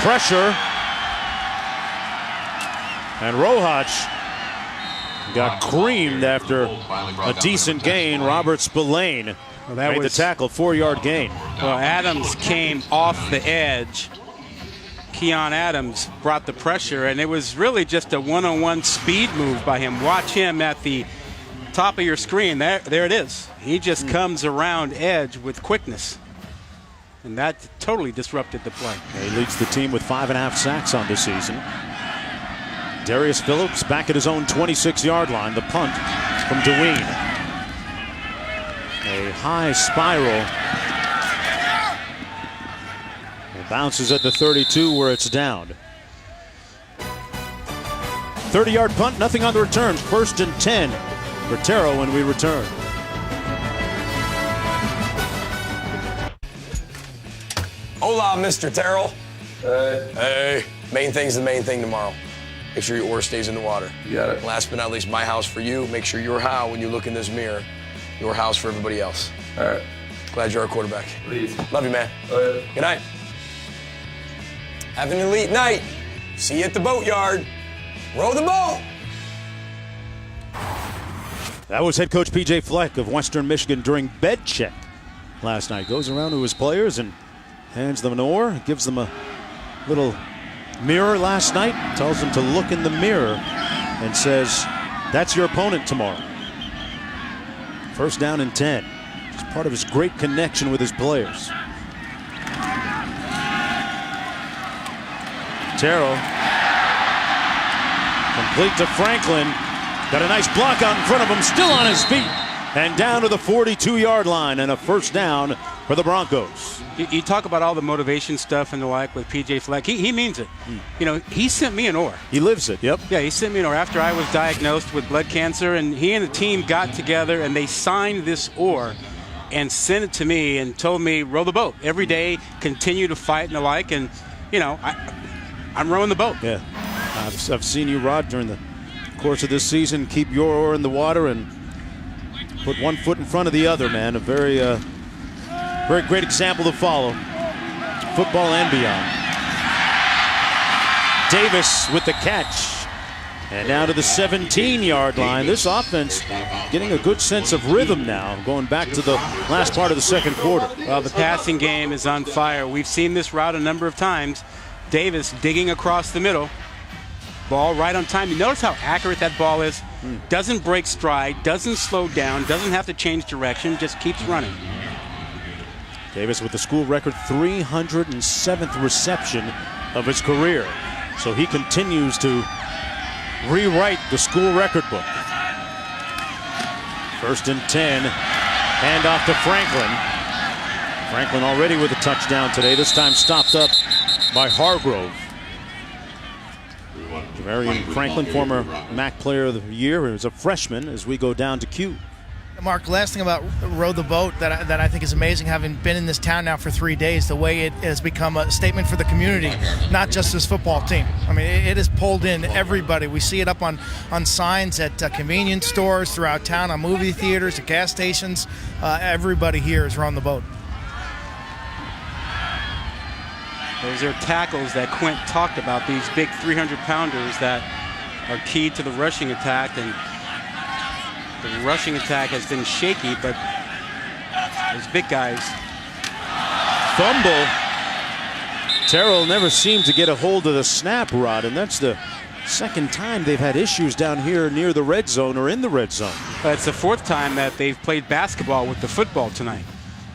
Pressure. And Rohach got creamed after a decent gain. Robert Spillane made the tackle, 4-yard gain.
Well, Adams came off the edge. Keon Adams brought the pressure, and it was really just a one-on-one speed move by him. Watch him at the top of your screen. There it is. He just comes around edge with quickness. And that totally disrupted the play.
He leads the team with 5.5 sacks on this season. Darius Phillips back at his own 26-yard line. The punt from Deween. A high spiral. It bounces at the 32 where it's down. 30-yard punt, nothing on the return. First and 10 for Terrell when we return.
Hola, Mr. Terrell. Hey. Main thing's the main thing tomorrow. Make sure your oar stays in the water.
You got it.
Last but not least, my house for you. Make sure your how when you look in this mirror. Your house for everybody else.
All right.
Glad you're our quarterback.
Please.
Love you, man.
All right.
Good night. Have an elite night. See you at the boatyard. Row the boat.
That was head coach P.J. Fleck of Western Michigan during bed check last night. Goes around to his players and hands them an oar, gives them a little mirror last night, tells them to look in the mirror and says, that's your opponent tomorrow. First down and 10. It's part of his great connection with his players. Terrell. Complete to Franklin. Got a nice block out in front of him, still on his feet. And down to the 42-yard line, and a first down for the Broncos.
You talk about all the motivation stuff and the like with P.J. Fleck. He means it. He sent me an oar.
He lives it, yep.
Yeah, he sent me an oar after I was diagnosed with blood cancer, and he and the team got together and they signed this oar and sent it to me and told me, row the boat. Every day, continue to fight and the like, and, I'm rowing the boat.
Yeah. I've seen you, Rod, during the course of this season, keep your oar in the water and put one foot in front of the other, man. A very great example to follow. Football and beyond. Davis with the catch. And now to the 17-yard line. This offense getting a good sense of rhythm now, going back to the last part of the second quarter.
Well, the passing game is on fire. We've seen this route a number of times. Davis digging across the middle. Ball right on time. You notice how accurate that ball is? Doesn't break stride, doesn't slow down, doesn't have to change direction, just keeps running.
Davis with the school record 307th reception of his career. So he continues to rewrite the school record book. 1st and 10. Hand off to Franklin. Franklin already with a touchdown today. This time stopped up by Hargrove. Javarian Franklin, former MAC Player of the Year, is a freshman as we go down to Q.
Mark, last thing about Row the Boat that I think is amazing, having been in this town now for 3 days, the way it has become a statement for the community, not just this football team. I mean, it has pulled in everybody. We see it up on signs at convenience stores throughout town, on movie theaters, at gas stations. Everybody here is rowing the boat.
Those are tackles that Quint talked about, these big 300-pounders that are key to the rushing attack. And the rushing attack has been shaky, but those big guys.
Fumble. Terrell never seemed to get a hold of the snap, Rod, and that's the second time they've had issues down here near the red zone or in the red zone.
It's the 4th time that they've played basketball with the football tonight.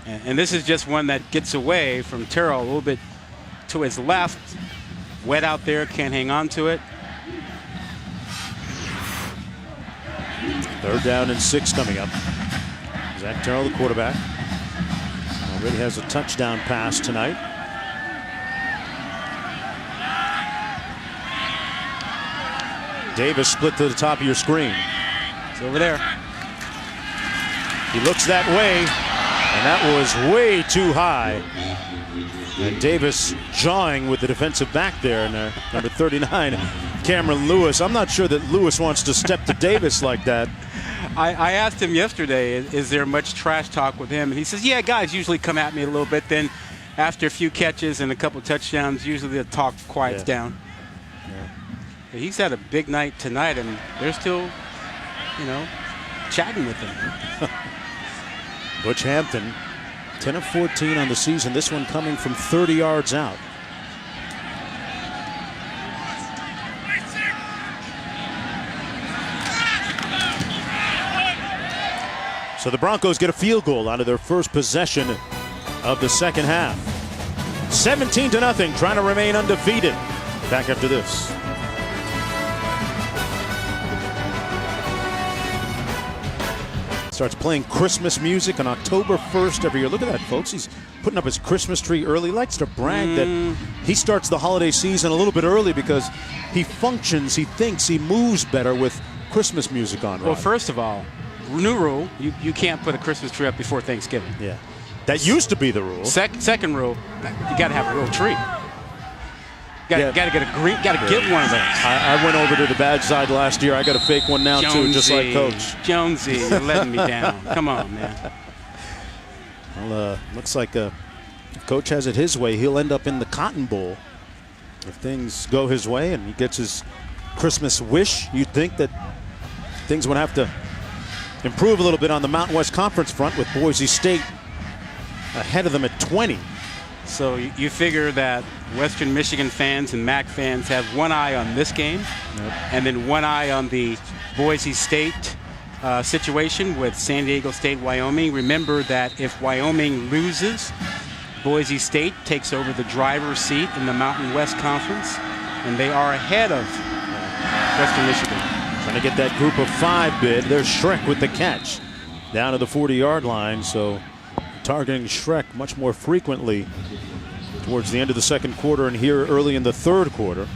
And this is just one that gets away from Terrell a little bit to his left. Wet out there, can't hang on to it.
3rd down and 6 coming up. Zach Terrell, the quarterback, already has a touchdown pass tonight. Davis split to the top of your screen.
It's over there.
He looks that way, and that was way too high. And Davis jawing with the defensive back there, and number 39, Cameron Lewis. I'm not sure that Lewis wants to step to Davis like that.
I asked him yesterday, is there much trash talk with him? And he says, yeah, guys usually come at me a little bit. Then after a few catches and a couple touchdowns, usually the talk quiets down. Yeah. He's had a big night tonight, and they're still, chatting with him.
Butch Hampton, 10 of 14 on the season. This one coming from 30 yards out. So the Broncos get a field goal out of their first possession of the second half. 17-0, trying to remain undefeated. Back after this. Starts playing Christmas music on October 1st every year. Look at that, folks. He's putting up his Christmas tree early. He likes to brag that he starts the holiday season a little bit early because he functions, he thinks, he moves better with Christmas music on.
Well, first of all, new rule, you can't put a Christmas tree up before Thanksgiving.
Yeah. That used to be the rule.
Second rule, you got to have a real tree. Got to get one of those.
I went over to the bad side last year. I got a fake one now too, just like Coach.
Jonesy, you're letting me down. Come on, man.
Well, looks like if Coach has it his way, he'll end up in the Cotton Bowl. If things go his way and he gets his Christmas wish, you'd think that things would have to improve a little bit on the Mountain West Conference front with Boise State ahead of them at 20.
So you figure that Western Michigan fans and MAC fans have one eye on this game, and then one eye on the Boise State situation with San Diego State, Wyoming. Remember that if Wyoming loses, Boise State takes over the driver's seat in the Mountain West Conference, and they are ahead of Western Michigan.
Trying to get that group of 5 bid. There's Shrek with the catch down to the 40-yard line. So targeting Shrek much more frequently towards the end of the second quarter and here early in the third quarter.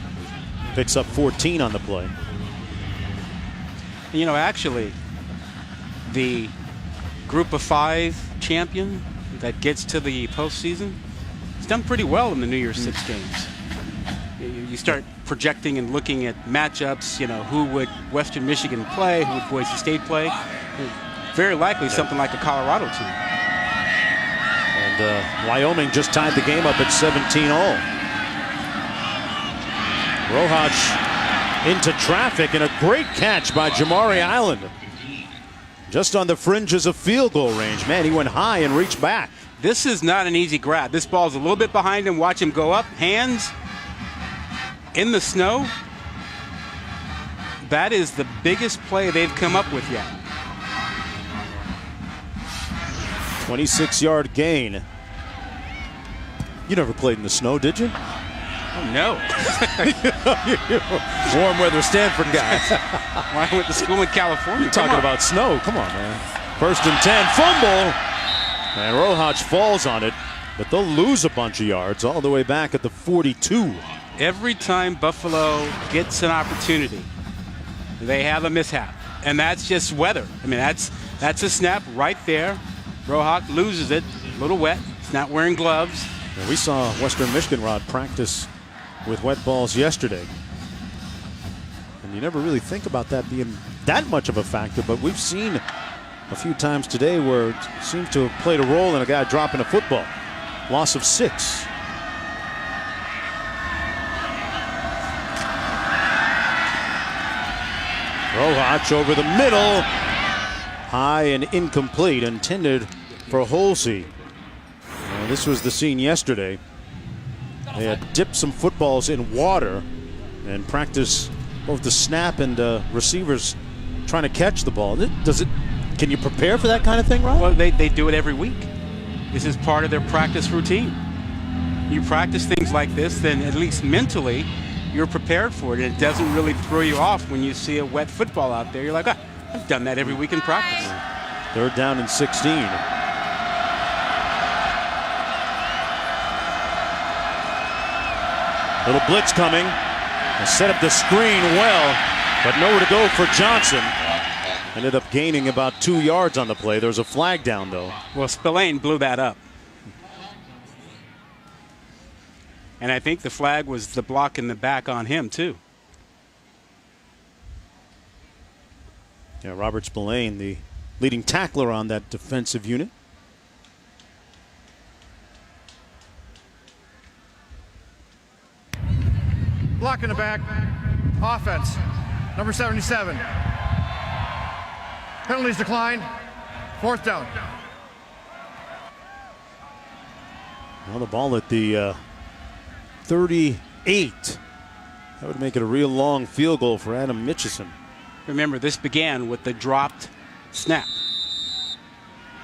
Picks up 14 on the play.
Actually, the group of 5 champion that gets to the postseason has done pretty well in the New Year's 6 games. You start projecting and looking at matchups, who would Western Michigan play, who would Boise State play. Very likely something like a Colorado team.
And Wyoming just tied the game up at 17-all. Rojas into traffic, and a great catch by Jamari Island. Just on the fringes of field goal range. Man, he went high and reached back.
This is not an easy grab. This ball's a little bit behind him. Watch him go up, hands in the snow. That is the biggest play they've come up with yet.
26-yard gain. You never played in the snow, did you?
Oh, no.
Warm weather Stanford guys.
Well, I went to school in California.
Talking about snow. Come on, man. 1st and 10. Fumble. And Rojas falls on it, but they'll lose a bunch of yards all the way back at the 42.
Every time Buffalo gets an opportunity, they have a mishap. And that's just weather. I mean, that's a snap right there. Rojas loses it. A little wet. He's not wearing gloves.
And we saw Western Michigan Rod practice with wet balls yesterday. And you never really think about that being that much of a factor, but we've seen a few times today where it seems to have played a role in a guy dropping a football. Loss of 6. Rojas over the middle. High and incomplete, intended for Holsey. This was the scene yesterday. They had dipped some footballs in water and practiced both the snap and receivers trying to catch the ball. Can you prepare for that kind of thing, Rob?
Well, they do it every week. This is part of their practice routine. You practice things like this, then at least mentally, you're prepared for it. And it doesn't really throw you off when you see a wet football out there. You're like, I've done that every week in practice.
3rd down and 16. Little blitz coming. They set up the screen well, but nowhere to go for Johnson. Ended up gaining about 2 yards on the play. There's a flag down, though.
Well, Spillane blew that up. And I think the flag was the block in the back on him, too.
Yeah, Robert Spillane, the leading tackler on that defensive unit.
Block in the back. Offense. Number 77. Penalties declined. 4th down.
Well, the ball at the 38. That would make it a real long field goal for Adam Mitchison.
Remember, this began with the dropped snap.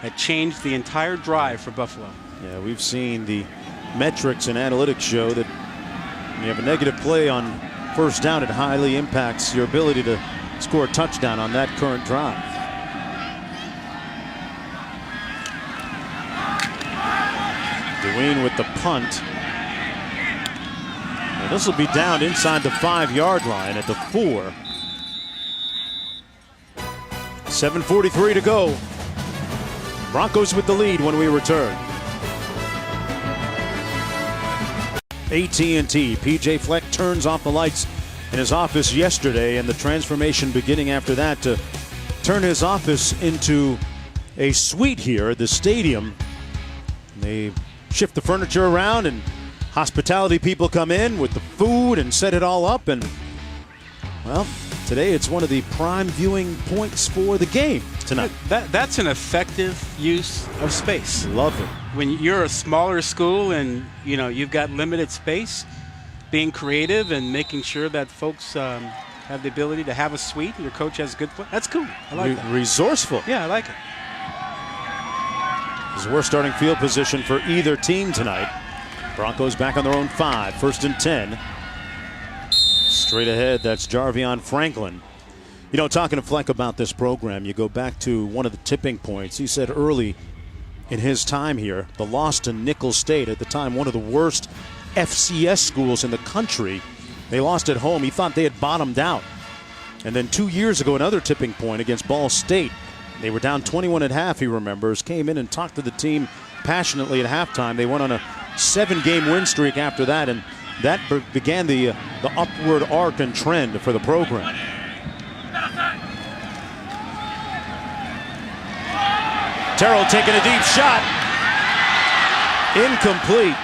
That changed the entire drive for Buffalo.
Yeah, we've seen the metrics and analytics show that when you have a negative play on 1st down, it highly impacts your ability to score a touchdown on that current drive. Dwayne with the punt. And this will be down inside the 5-yard line at the 4. 7:43 to go. Broncos with the lead when we return. AT&T. PJ Fleck turns off the lights in his office yesterday, and the transformation beginning after that to turn his office into a suite here at the stadium. They shift the furniture around, and hospitality people come in with the food and set it all up. And, well, today it's one of the prime viewing points for the game tonight.
That's an effective use of space.
Love it.
When you're a smaller school and you've got limited space, being creative and making sure that folks have the ability to have a suite and your coach has a good foot, that's cool. I like that.
Resourceful.
Yeah, I like it.
This is worst starting field position for either team tonight. Broncos back on their own 5. 1st and 10. Straight ahead, that's Jarvion Franklin. Talking to Fleck about this program, you go back to one of the tipping points. He said early in his time here, the loss to Nicholls State, at the time one of the worst FCS schools in the country. They lost at home. He thought they had bottomed out. And then 2 years ago, another tipping point against Ball State. They were down 21 at half, he remembers. Came in and talked to the team passionately at halftime. They went on a 7-game win streak after that, and that began the upward arc and trend for the program. Terrell taking a deep shot. Incomplete.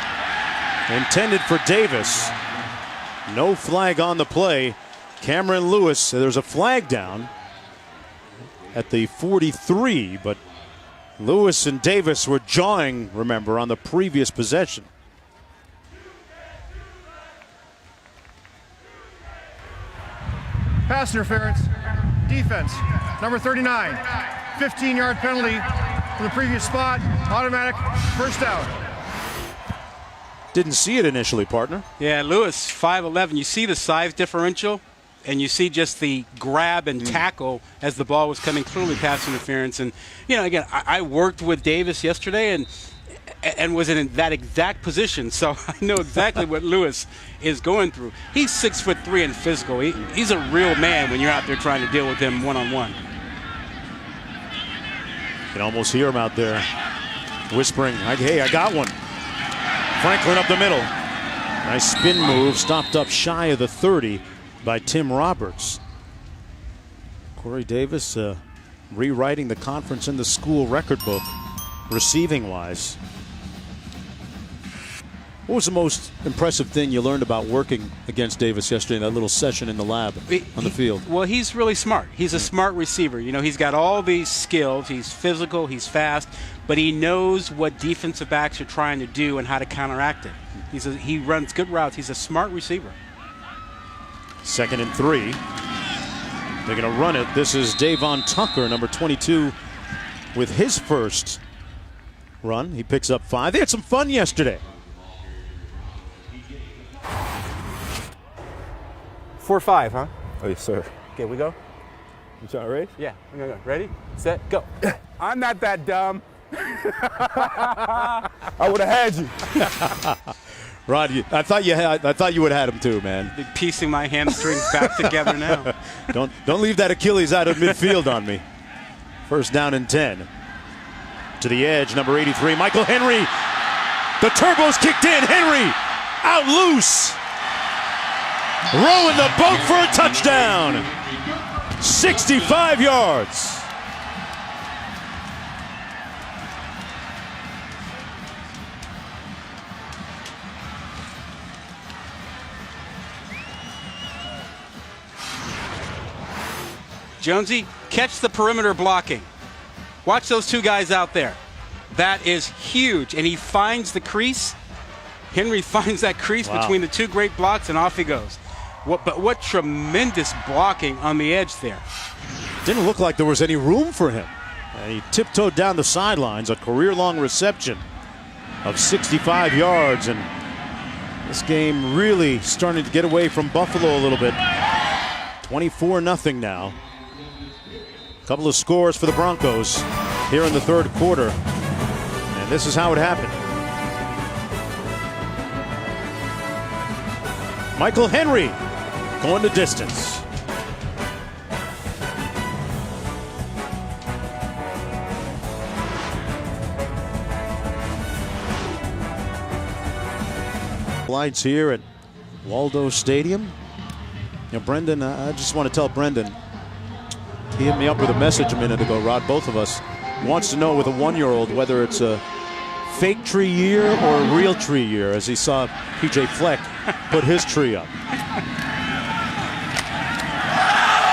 Intended for Davis. No flag on the play. Cameron Lewis, there's a flag down at the 43, but Lewis and Davis were jawing, remember, on the previous possession.
Pass interference. Defense. Number 39. 15-yard penalty for the previous spot. Automatic first down.
Didn't see it initially, partner.
Yeah, Lewis, 5'11". You see the size differential, and you see just the grab and tackle as the ball was coming, clearly pass interference. And, again, I worked with Davis yesterday and was in that exact position, so I know exactly what Lewis is going through. He's 6'3" and physical. He's a real man when you're out there trying to deal with him one-on-one.
You can almost hear him out there whispering, hey, I got one. Franklin up the middle. Nice spin move, stopped up shy of the 30 by Tim Roberts. Corey Davis rewriting the conference in the school record book, receiving-wise. What was the most impressive thing you learned about working against Davis yesterday in that little session in the lab on the field?
Well, he's really smart. He's a smart receiver. He's got all these skills. He's physical, he's fast, but he knows what defensive backs are trying to do and how to counteract it. He runs good routes. He's a smart receiver.
2nd and 3. They're going to run it. This is Davon Tucker, number 22, with his first run. He picks up 5. They had some fun yesterday.
4-5, huh?
Oh, yes, sir.
Okay, we go?
You trying to race?
Yeah, we're gonna go. Ready, set, go. I'm not that dumb. I would have had you.
Rod, I thought you would have had him too, man.
They're piecing my hamstrings back together now.
Don't leave that Achilles out of midfield on me. First down and 10. To the edge, number 83, Michael Henry. The turbo's kicked in. Henry out loose. Rowing the boat for a touchdown. 65 yards.
Jonesy, catch the perimeter blocking. Watch those two guys out there. That is huge. And he finds the crease. Henry finds that crease between the two great blocks, and off he goes. But what tremendous blocking on the edge there.
Didn't look like there was any room for him. And he tiptoed down the sidelines, a career-long reception of 65 yards. And this game really starting to get away from Buffalo a little bit. 24-0 now. A couple of scores for the Broncos here in the third quarter. And this is how it happened. Michael Henry going the distance. Lights here at Waldo Stadium. Brendan, I just want to tell Brendan, he hit me up with a message a minute ago, Rod, both of us, wants to know with a 1-year-old whether it's a fake tree year or a real tree year, as he saw PJ Fleck put his tree up.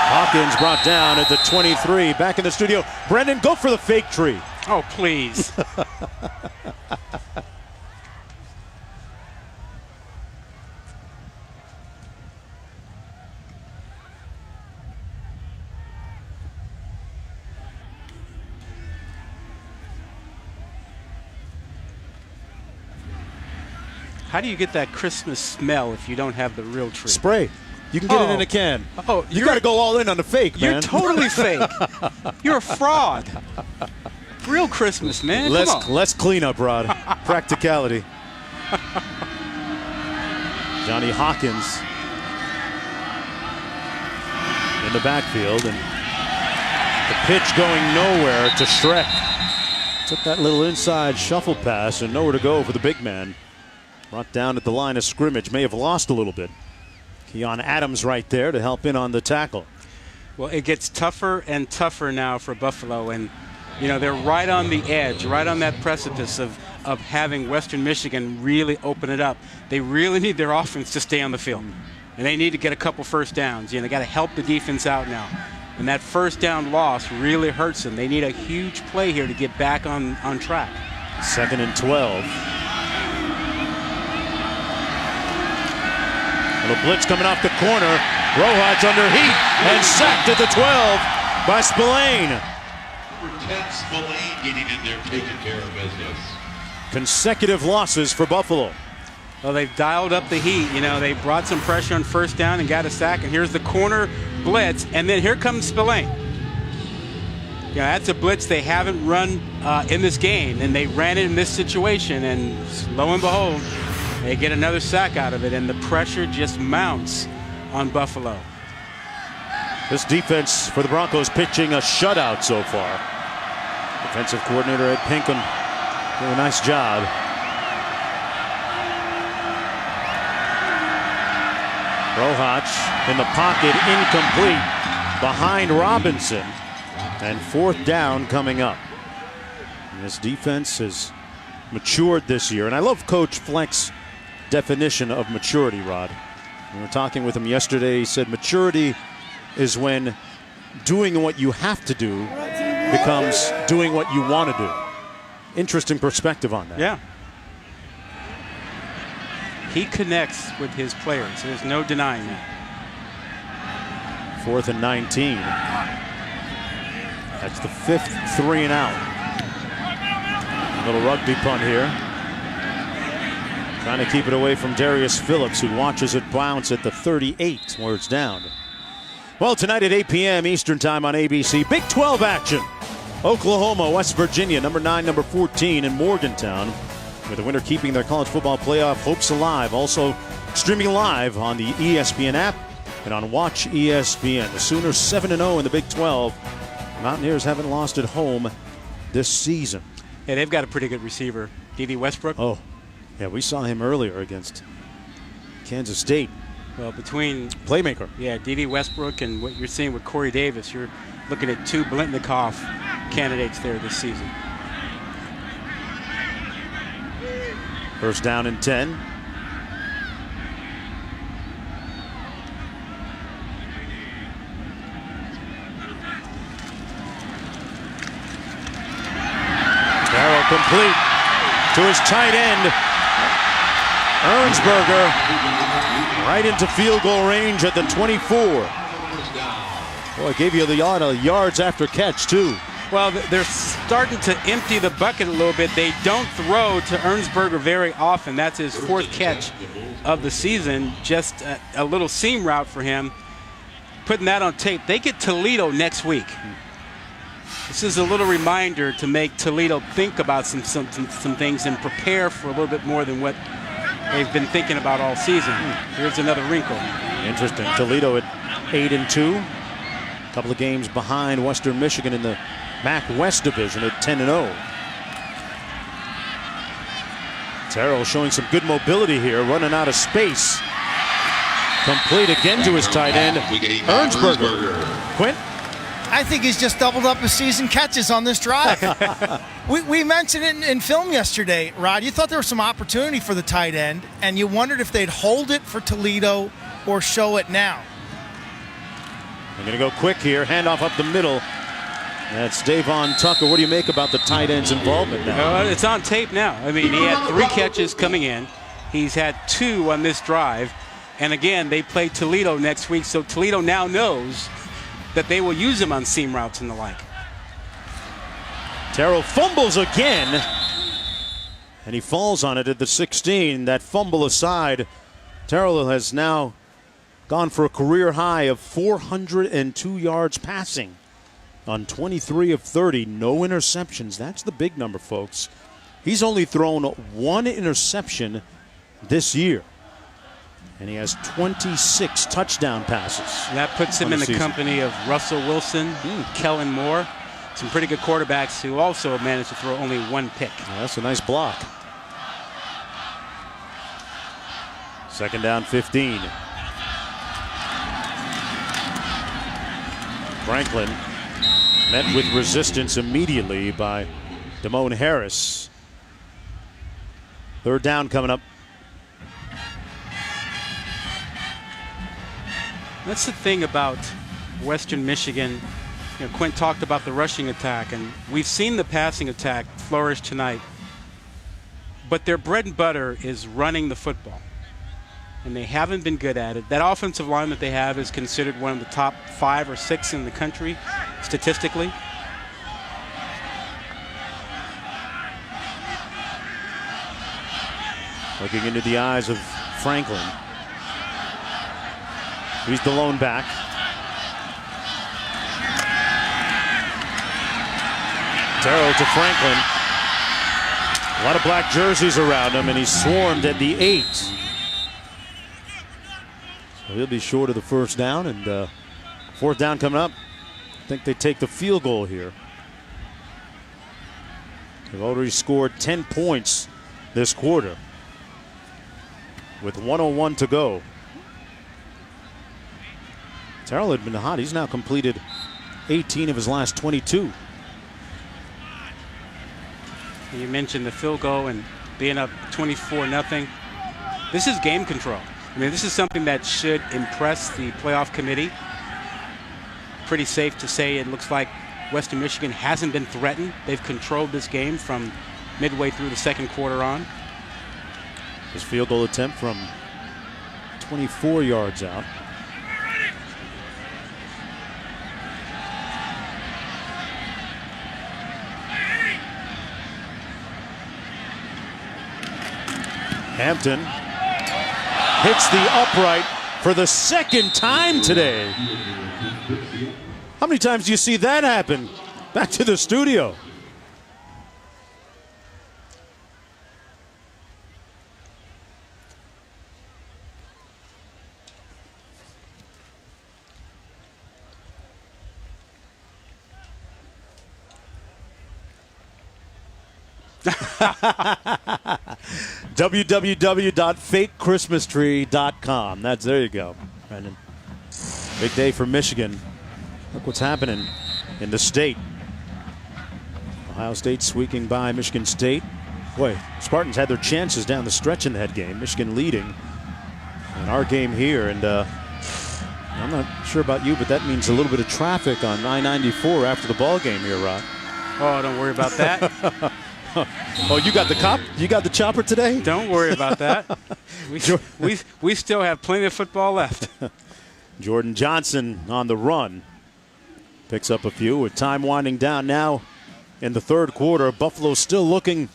Hawkins brought down at the 23. Back in the studio. Brendan, go for the fake tree.
Oh, please. How do you get that Christmas smell if you don't have the real tree?
Spray. You can get it in a can.
Oh,
you got to go all in on the fake, man.
You're totally fake. You're a fraud. Real Christmas, man.
Less cleanup, Rod. Practicality. Johnny Hawkins in the backfield, and the pitch going nowhere to Shrek. Took that little inside shuffle pass and nowhere to go for the big man. Brought down at the line of scrimmage. May have lost a little bit. Keon Adams right there to help in on the tackle.
Well, it gets tougher and tougher now for Buffalo, and they're right on the edge, right on that precipice of having Western Michigan really open it up. They really need their offense to stay on the field. and they need to get a couple first downs. They got to help the defense out now. And that first down loss really hurts them. They need a huge play here to get back on track.
2nd and 12. Little blitz coming off the corner. Rojas under heat and sacked at the 12 by Spillane.
Spillane getting in there, taking care of business.
Consecutive losses for Buffalo.
Well, they've dialed up the heat. They brought some pressure on first down and got a sack. And here's the corner blitz. And then here comes Spillane. That's a blitz they haven't run in this game. And they ran it in this situation. And lo and behold, they get another sack out of it. And the pressure just mounts on Buffalo.
This defense for the Broncos pitching a shutout so far. Defensive coordinator Ed Pinkham doing a nice job. Rojas in the pocket, incomplete, behind Robinson, and 4th down coming up. And this defense has matured this year, and I love Coach Fleck's definition of maturity, Rod. We were talking with him yesterday. He said maturity is when doing what you have to do becomes doing what you want to do. Interesting perspective on that.
Yeah. He connects with his players. There's no denying that.
4th and 19. That's the 5th 3 and out. Little rugby punt here. Trying to keep it away from Darius Phillips, who watches it bounce at the 38 where it's down. Well, tonight at 8 p.m. Eastern Time on ABC, Big 12 action. Oklahoma, West Virginia, number 9, number 14 in Morgantown. With the winner keeping their college football playoff hopes alive. Also streaming live on the ESPN app and on Watch ESPN. The Sooners 7-0 in the Big 12. The Mountaineers haven't lost at home this season.
Yeah, they've got a pretty good receiver, D.D. Westbrook.
Oh, yeah, we saw him earlier against Kansas State.
Well, between
playmaker.
Yeah, D.D. Westbrook and what you're seeing with Corey Davis, you're looking at 2 Blitnikoff candidates there this season.
First down and 10. Darrow complete to his tight end. Ernsberger right into field goal range at the 24. Boy, gave you the yards after catch, too.
Well, they're starting to empty the bucket a little bit. They don't throw to Ernsberger very often. That's his 4th catch of the season. Just a little seam route for him. Putting that on tape. They get Toledo next week. This is a little reminder to make Toledo think about some things and prepare for a little bit more than what they've been thinking about all season. Here's another wrinkle.
Interesting. Toledo at 8-2. A couple of games behind Western Michigan in the MAC West Division at 10-0. Terrell showing some good mobility here, running out of space. Complete again to his tight end, Ernsberger. Quint?
I think he's just doubled up his season catches on this drive. we mentioned it in film yesterday, Rod. You thought there was some opportunity for the tight end, and you wondered if they'd hold it for Toledo or show it now.
They're going to go quick here, handoff up the middle. That's Davon Tucker. What do you make about the tight end's involvement now?
It's on tape now. I mean, he had 3 catches coming in. He's had 2 on this drive. And again, they play Toledo next week, so Toledo now knows that they will use him on seam routes and the like.
Terrell fumbles again, and he falls on it at the 16. That fumble aside, Terrell has now gone for a career high of 402 yards passing on 23 of 30. No interceptions. That's the big number, folks. He's only thrown 1 interception this year. And he has 26 touchdown passes.
And that puts him in the company of Russell Wilson, Kellen Moore, some pretty good quarterbacks who also managed to throw only 1 pick.
Yeah, that's a nice block. 2nd down, 15. Franklin met with resistance immediately by Damone Harris. 3rd down coming up.
That's the thing about Western Michigan. You know, Quint talked about the rushing attack, and we've seen the passing attack flourish tonight. But their bread and butter is running the football, and they haven't been good at it. That offensive line that they have is considered one of the top 5 or 6 in the country statistically.
Looking into the eyes of Franklin. He's the lone back. Terrell to Franklin. A lot of black jerseys around him, and he's swarmed at the 8. So he'll be short of the first down, and 4th down coming up. I think they take the field goal here. They've already scored 10 points this quarter with 1:01 to go. Terrell had been hot. He's now completed 18 of his last 22.
You mentioned the field goal and being up 24-0. This is game control. I mean, this is something that should impress the playoff committee. Pretty safe to say it looks like Western Michigan hasn't been threatened. They've controlled this game from midway through the second quarter on.
His field goal attempt from 24 yards out. Hampton hits the upright for the second time today. How many times do you see that happen? Back to the studio. www.fakechristmastree.com. There you go, Brendan. Big day for Michigan. Look what's happening in the state. Ohio State squeaking by Michigan State. Boy, Spartans had their chances down the stretch in that game. Michigan leading in our game here, and I'm not sure about you, but that means a little bit of traffic on I-94 after the ball game here, Rod.
Oh, don't worry about that.
Oh, you got the cop? You got the chopper today?
Don't worry about that. We still have plenty of football left.
Jordan Johnson on the run. Picks up a few with time winding down now in the third quarter. Buffalo still looking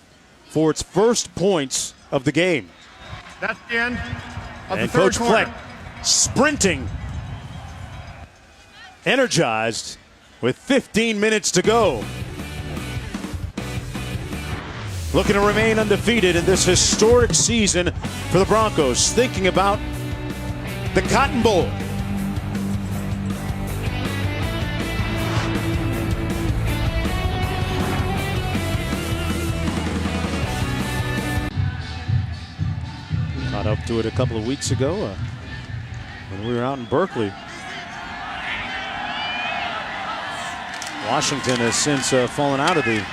for its first points of the game.
That's the end of
and
the third
Coach
quarter.
Fleck sprinting, energized with 15 minutes to go. Looking to remain undefeated in this historic season for the Broncos. Thinking about the Cotton Bowl. Caught up to it a couple of weeks ago when we were out in Berkeley. Washington has since fallen out of the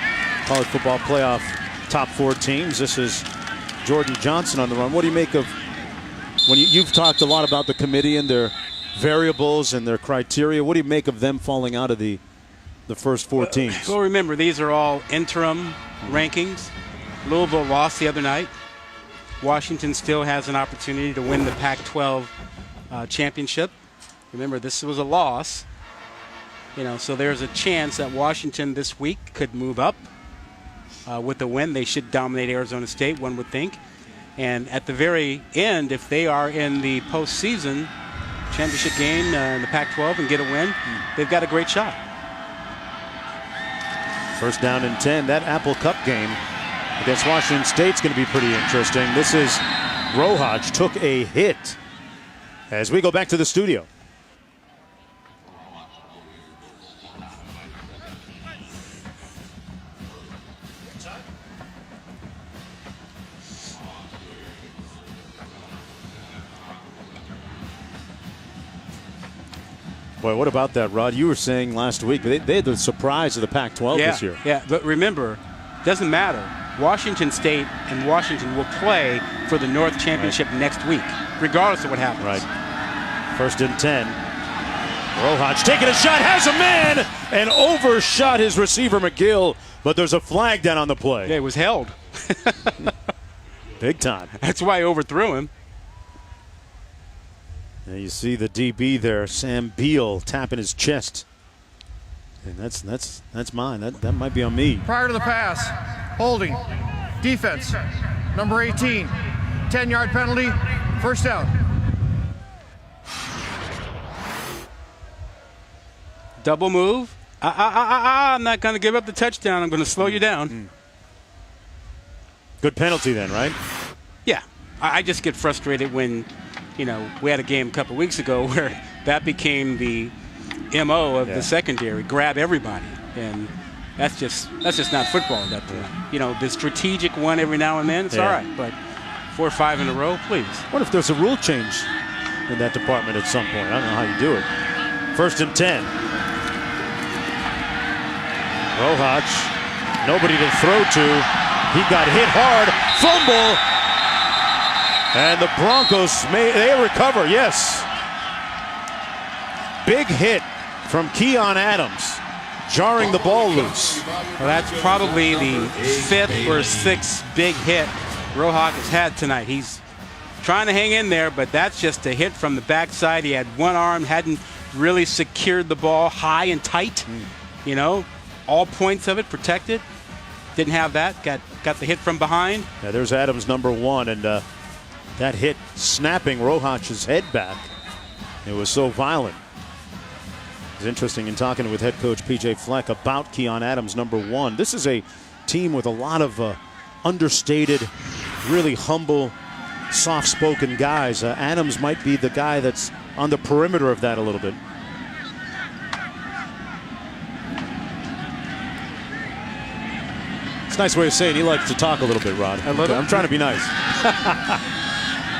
college football playoff top 4 teams. This is Jordan Johnson on the run. What do you make of when you've talked a lot about the committee and their variables and their criteria? What do you make of them falling out of the first 4 teams?
Well, remember, these are all interim rankings. Louisville lost the other night. Washington still has an opportunity to win the Pac-12 championship. Remember, this was a loss. So there's a chance that Washington this week could move up. With the win, they should dominate Arizona State, one would think. And at the very end, if they are in the postseason championship game in the Pac-12 and get a win, they've got a great shot.
First down and 10. That Apple Cup game against Washington State's going to be pretty interesting. This is Rohaj took a hit as we go back to the studio. Boy, what about that, Rod? You were saying last week they had the surprise of the Pac-12 this year.
Yeah, but remember, doesn't matter. Washington State and Washington will play for the North Championship next week, regardless of what happens.
Right. First and 10. Rojas taking a shot, has a man, and overshot his receiver McGill, but there's a flag down on the play.
Yeah, it was held.
Big time.
That's why I overthrew him.
And you see the DB there, Sam Beal, tapping his chest. And that's mine. That might be on me.
Prior to the pass, holding, defense, number 18, 10-yard penalty, first down.
Double move. I'm not going to give up the touchdown. I'm going to slow you down.
Good penalty then, right?
Yeah. I just get frustrated when, we had a game a couple weeks ago where that became the MO of the secondary, grab everybody. And that's just not football at that point. The strategic one every now and then, it's all right. But 4 or 5 in a row, please.
What if there's a rule change in that department at some point? I don't know how you do it. 1st and 10. Rojas, nobody to throw to. He got hit hard, fumble, and the Broncos, they recover, yes. Big hit from Keon Adams, jarring the ball loose.
Well, that's probably the 5th or 6th big hit Rojas has had tonight. He's trying to hang in there, but that's just a hit from the backside. He had one arm, hadn't really secured the ball high and tight. All points of it protected. Didn't have that. Got the hit from behind.
Yeah, there's Adams, number 1, and that hit snapping Rojas' head back. It was so violent. It's interesting in talking with head coach P.J. Fleck about Keon Adams, number 1. This is a team with a lot of understated, really humble, soft-spoken guys. Adams might be the guy that's on the perimeter of that a little bit. Nice way of saying he likes to talk a little bit, Rod. I'm trying to be nice.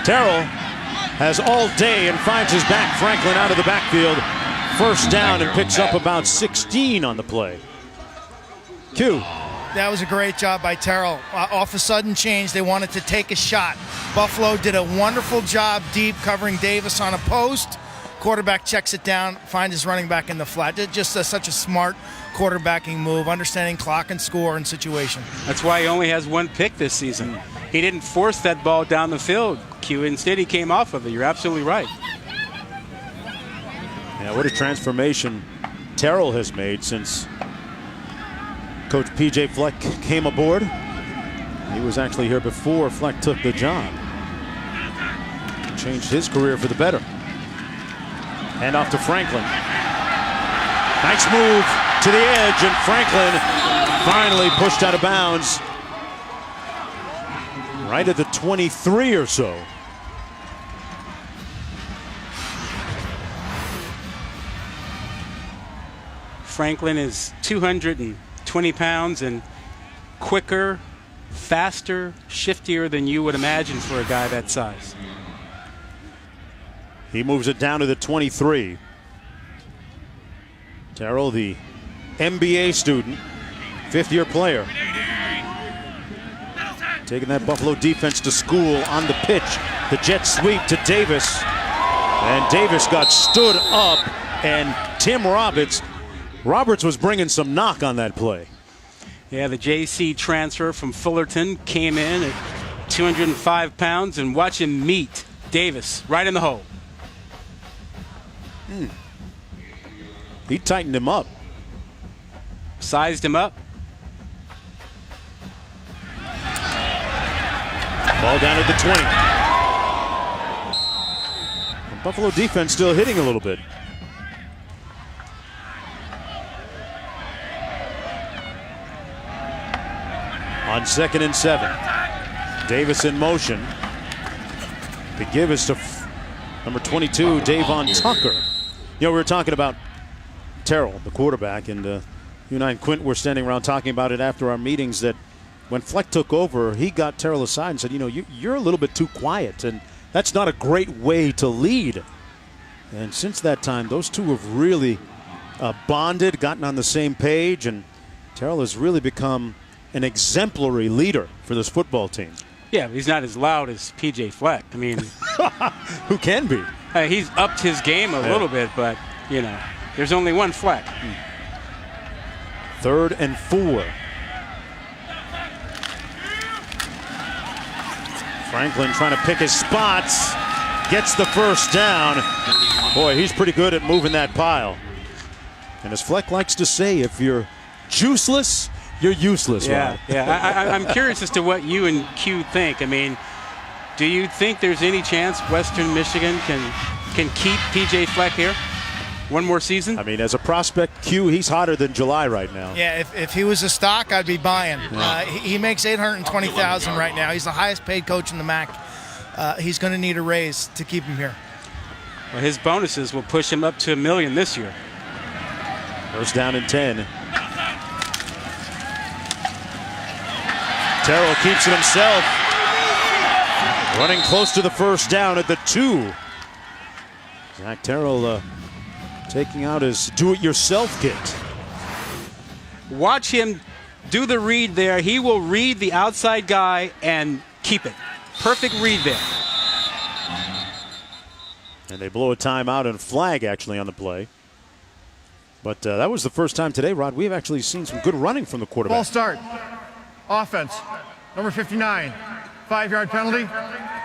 Terrell has all day and finds his back. Franklin out of the backfield. First down and picks up about 16 on the play. Q.
That was a great job by Terrell. Off a sudden change, they wanted to take a shot. Buffalo did a wonderful job deep covering Davis on a post. Quarterback checks it down, finds his running back in the flat. Just such a smart quarterbacking move, understanding clock and score and situation.
That's why he only has 1 pick this season. He didn't force that ball down the field, Q. Instead, he came off of it. You're absolutely right.
Yeah, what a transformation Terrell has made since Coach P.J. Fleck came aboard. He was actually here before Fleck took the job. Changed his career for the better. Hand off to Franklin. Nice move to the edge, and Franklin finally pushed out of bounds right at the 23 or so.
Franklin is 220 pounds and quicker, faster, shiftier than you would imagine for a guy that size.
He moves it down to the 23. Terrell, the MBA student, 5th-year player. Taking that Buffalo defense to school on the pitch. The jet sweep to Davis. And Davis got stood up, and Tim Roberts was bringing some knock on that play.
Yeah, the JC transfer from Fullerton came in at 205 pounds, and watch him meet Davis right in the hole.
He tightened him up.
Sized him up.
Ball down at the 20. The Buffalo defense still hitting a little bit. On 2nd and 7. Davis in motion. The give is to number 22, Davon Tucker. We were talking about Terrell, the quarterback, and you and I and Quint were standing around talking about it after our meetings that when Fleck took over, he got Terrell aside and said, you're a little bit too quiet, and that's not a great way to lead. And since that time, those two have really bonded, gotten on the same page, and Terrell has really become an exemplary leader for this football team.
Yeah, but he's not as loud as P.J. Fleck. I mean,
who can be?
He's upped his game a little bit, but you know, there's only one flag.
3rd and 4. Franklin trying to pick his spots. Gets the first down. Boy, he's pretty good at moving that pile. And as Fleck likes to say, if you're juiceless, you're useless.
Yeah,
Rod.
yeah. I'm curious as to what you and Q think. I mean, do you think there's any chance Western Michigan can keep P.J. Fleck here one more season?
I mean, as a prospect, Q, he's hotter than July right now.
Yeah, if he was a stock, I'd be buying. He makes $820,000 right now. He's the highest paid coach in the MAC. He's going to need a raise to keep him here.
Well, his bonuses will push him up to $1 million this year.
First down and 10. Terrell keeps it himself. Running close to the first down at the 2. Zach Terrell taking out his do-it-yourself kit.
Watch him do the read there. He will read the outside guy and keep it. Perfect read there.
And they blow a timeout and flag actually on the play. But that was the first time today, Rod, we've actually seen some good running from the quarterback.
Ball start. Offense. Number 59. 5-yard penalty.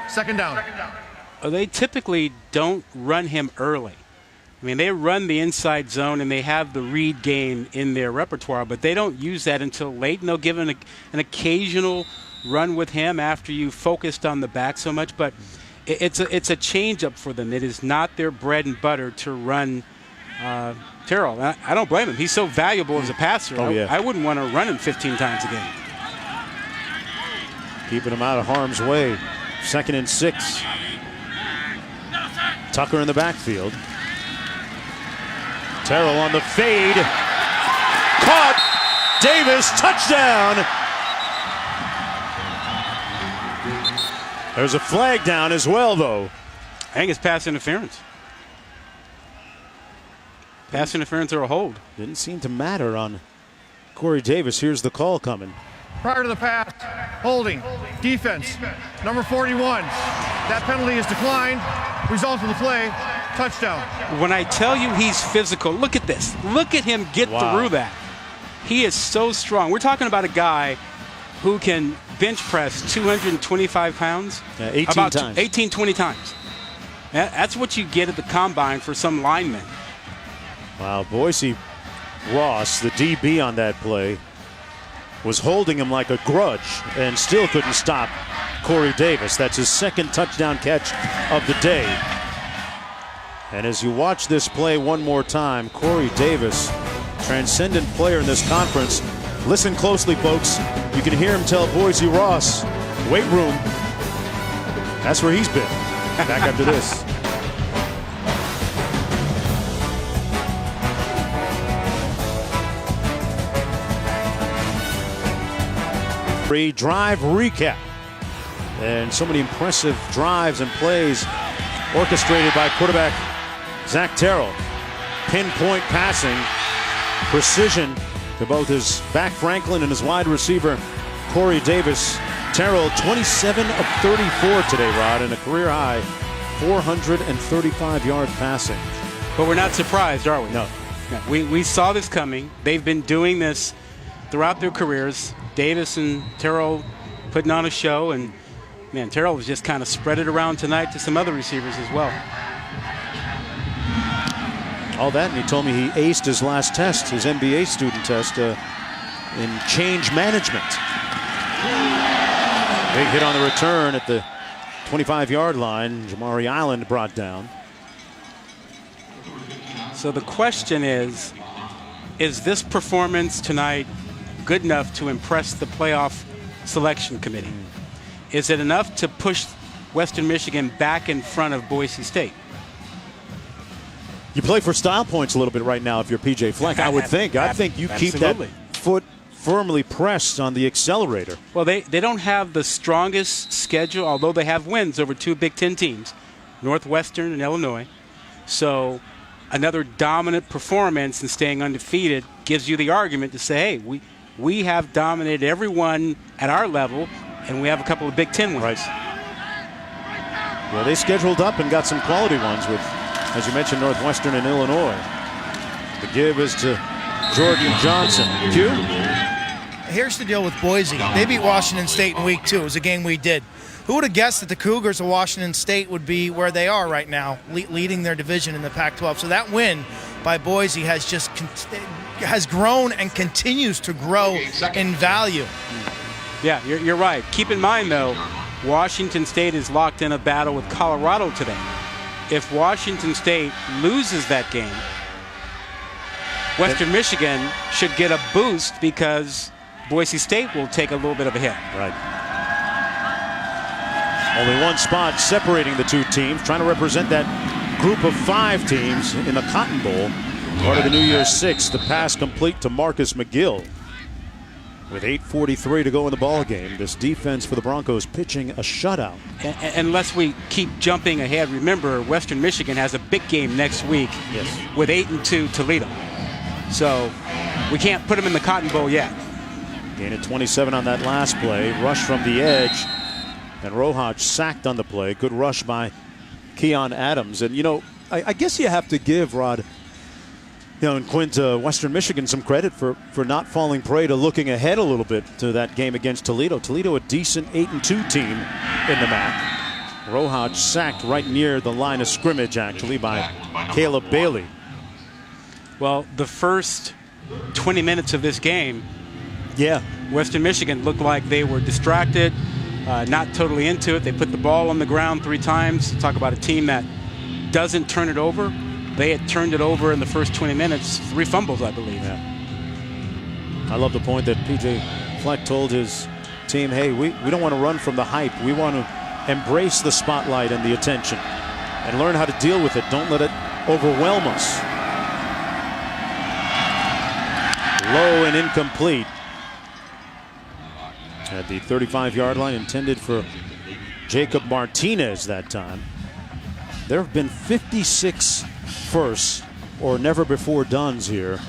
2nd down.
They typically don't run him early. I mean, they run the inside zone and they have the read game in their repertoire, but they don't use that until late, and they'll give an occasional run with him after you focused on the back so much. But it's a change-up for them. It is not their bread and butter to run Terrell. I don't blame him. He's so valuable as a passer.
Oh, yeah.
I wouldn't want to run him 15 times a game.
Keeping him out of harm's way. 2nd and 6. Tucker in the backfield. Terrell on the fade. Caught. Davis, touchdown. There's a flag down as well, though.
I think it's pass interference. Pass interference or a hold.
Didn't seem to matter on Corey Davis. Here's the call coming.
Prior to the pass, holding, defense, number 41. That penalty is declined. Result of the play, touchdown.
When I tell you he's physical, look at this. Look at him get through that. He is so strong. We're talking about a guy who can bench press 225 pounds.
18
about
times.
18, 20 times. That's what you get at the combine for some linemen.
Wow, Boise Ross, the DB on that play, was holding him like a grudge and still couldn't stop Corey Davis. That's his 2nd touchdown catch of the day. And as you watch this play one more time, Corey Davis, transcendent player in this conference. Listen closely, folks. You can hear him tell Boise Ross, weight room. That's where he's been. Back after this. Drive recap. And so many impressive drives and plays orchestrated by quarterback Zach Terrell. Pinpoint passing, precision to both his back Franklin and his wide receiver Corey Davis. Terrell 27 of 34 today, Rod, and a career high 435-yard passing.
But we're not surprised, are we?
No.
We saw this coming. They've been doing this throughout their careers. Davis and Terrell putting on a show, and man, Terrell was just kind of spread it around tonight to some other receivers as well.
All that, and he told me he aced his last test, his MBA student test in change management. Big hit on the return at the 25-yard line. Jamari Island brought down.
So the question is this performance tonight good enough to impress the playoff selection committee? Is it enough to push Western Michigan back in front of Boise State?
You play for style points a little bit right now if you're P.J. Fleck, I would think. I think you keep that foot firmly pressed on the accelerator.
Well, they don't have the strongest schedule, although they have wins over 2 Big Ten teams, Northwestern and Illinois. So another dominant performance and staying undefeated gives you the argument to say, hey, we have dominated everyone at our level, and we have a couple of Big Ten wins.
Right. Well, they scheduled up and got some quality ones with, as you mentioned, Northwestern and Illinois. The give is to Jordan Johnson. Q?
Here's the deal with Boise. They beat Washington State in week 2. It was a game we did. Who would have guessed that the Cougars of Washington State would be where they are right now, leading their division in the Pac-12? So that win by Boise has grown and continues to grow in value.
Yeah, you're right. Keep in mind, though, Washington State is locked in a battle with Colorado today. If Washington State loses that game, Western Michigan should get a boost because Boise State will take a little bit of a hit.
Right. Only one spot separating the two teams, trying to represent that group of 5 teams in the Cotton Bowl. Part of the New Year's Six, the pass complete to Marcus McGill. With 8:43 to go in the ball game, this defense for the Broncos pitching a shutout.
Unless we keep jumping ahead, remember Western Michigan has a big game next week with 8-2 Toledo. So we can't put them in the Cotton Bowl yet.
Gain of 27 on that last play. Rush from the edge. And Rohaj sacked on the play. Good rush by Keon Adams. And, you know, I guess you have to give, Rod, you know, and Quint, Western Michigan some credit for not falling prey to looking ahead a little bit to that game against Toledo. Toledo, a decent 8-2 team in the MAC. Rohaj sacked right near the line of scrimmage, actually, by Caleb Bailey.
Well, the first 20 minutes of this game, Western Michigan looked like they were distracted, not totally into it. They put the ball on the ground 3 times. Talk about a team that doesn't turn it over. They had turned it over in the first 20 minutes, 3 fumbles, I believe.
Yeah. I love the point that P.J. Fleck told his team, hey, we don't want to run from the hype. We want to embrace the spotlight and the attention and learn how to deal with it. Don't let it overwhelm us. Low and incomplete. At the 35-yard line, intended for Jacob Martinez that time. There have been 56 firsts or never before dones here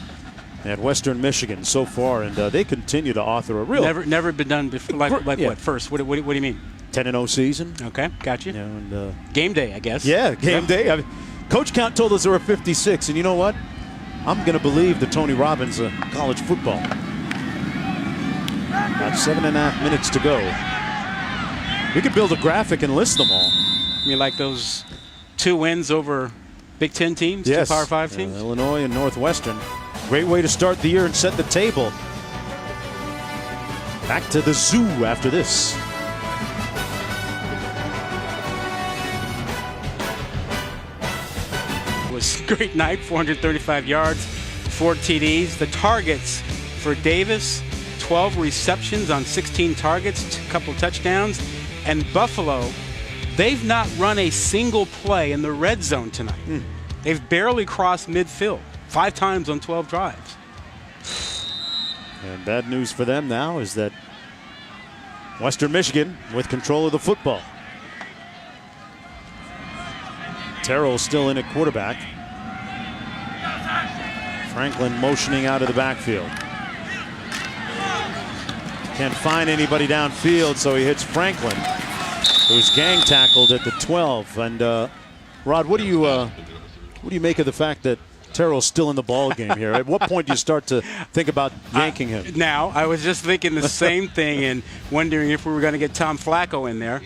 at Western Michigan so far, and they continue to author a real
never been done before. Like what first? What do you mean?
10-0 season.
Okay, got you.
You know, and
game day, I guess.
Yeah, game day. I mean, Coach Count told us there were 56, and you know what? I'm going to believe the Tony Robbins of college football. About 7.5 minutes to go. We could build a graphic and list them all.
You mean like those 2 wins over Big Ten teams, 2 Power 5 teams?
Illinois and Northwestern. Great way to start the year and set the table. Back to the zoo after this.
It was a great night, 435 yards, 4 TDs. The targets for Davis, 12 receptions on 16 targets, a couple touchdowns. And Buffalo, they've not run a single play in the red zone tonight. They've barely crossed midfield 5 times on 12 drives.
And bad news for them now is that Western Michigan with control of the football. Terrell still in at quarterback. Franklin motioning out of the backfield. Can't find anybody downfield, so he hits Franklin, who's gang tackled at the 12. And Rod, what do you make of the fact that Terrell's still in the ball game here? At what point do you start to think about yanking him?
Now, I was just thinking the same thing and wondering if we were going to get Tom Flacco in there.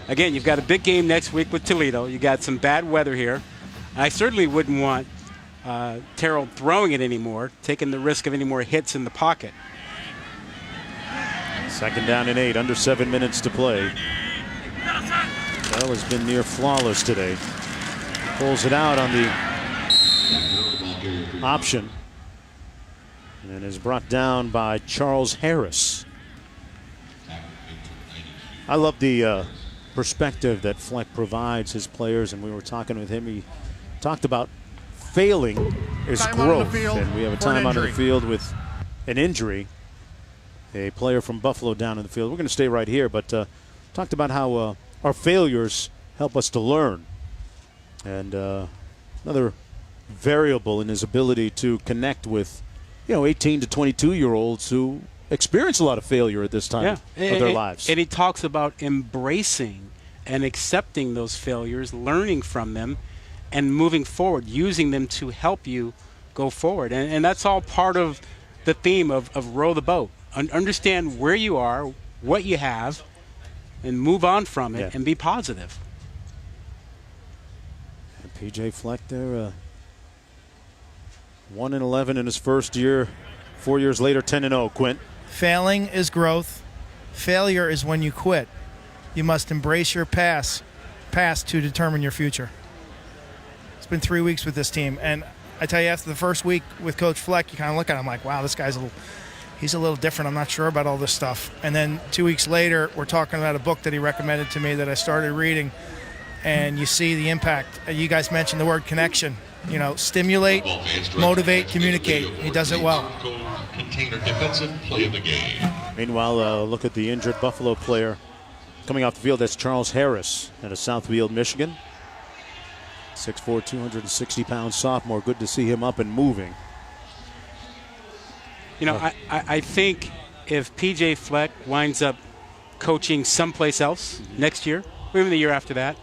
Again, you've got a big game next week with Toledo. You got some bad weather here. I certainly wouldn't want Terrell throwing it anymore, taking the risk of any more hits in the pocket.
2nd down and 8, under 7 minutes to play. Bell has been near flawless today. Pulls it out on the option and is brought down by Charles Harris. I love the perspective that Fleck provides his players, and we were talking with him. He talked about failing is growth, and we have a time out of the field with an injury. A player from Buffalo down in the field. We're going to stay right here, but talked about how our failures help us to learn. And another variable in his ability to connect with, 18 to 22-year-olds who experience a lot of failure at this time of their lives.
And he talks about embracing and accepting those failures, learning from them, and moving forward, using them to help you go forward. And that's all part of the theme of row the boat. Understand where you are, what you have, and move on from it and be positive.
And P.J. Fleck there, 1-11 in his first year. 4 years later, 10-0. Quint.
Failing is growth. Failure is when you quit. You must embrace your past to determine your future. It's been 3 weeks with this team, and I tell you, after the first week with Coach Fleck, you kind of look at him like, wow, this guy's he's a little different. I'm not sure about all this stuff. And then 2 weeks later, we're talking about a book that he recommended to me that I started reading, and you see the impact. You guys mentioned the word connection. You know, stimulate, motivate, communicate. He does it well.
Container defensive play of the game.
Meanwhile, look at the injured Buffalo player coming off the field. That's Charles Harris out of Southfield, Michigan. 6'4", 260-pound sophomore. Good to see him up and moving.
You know, I think if P.J. Fleck winds up coaching someplace else next year, or even the year after that,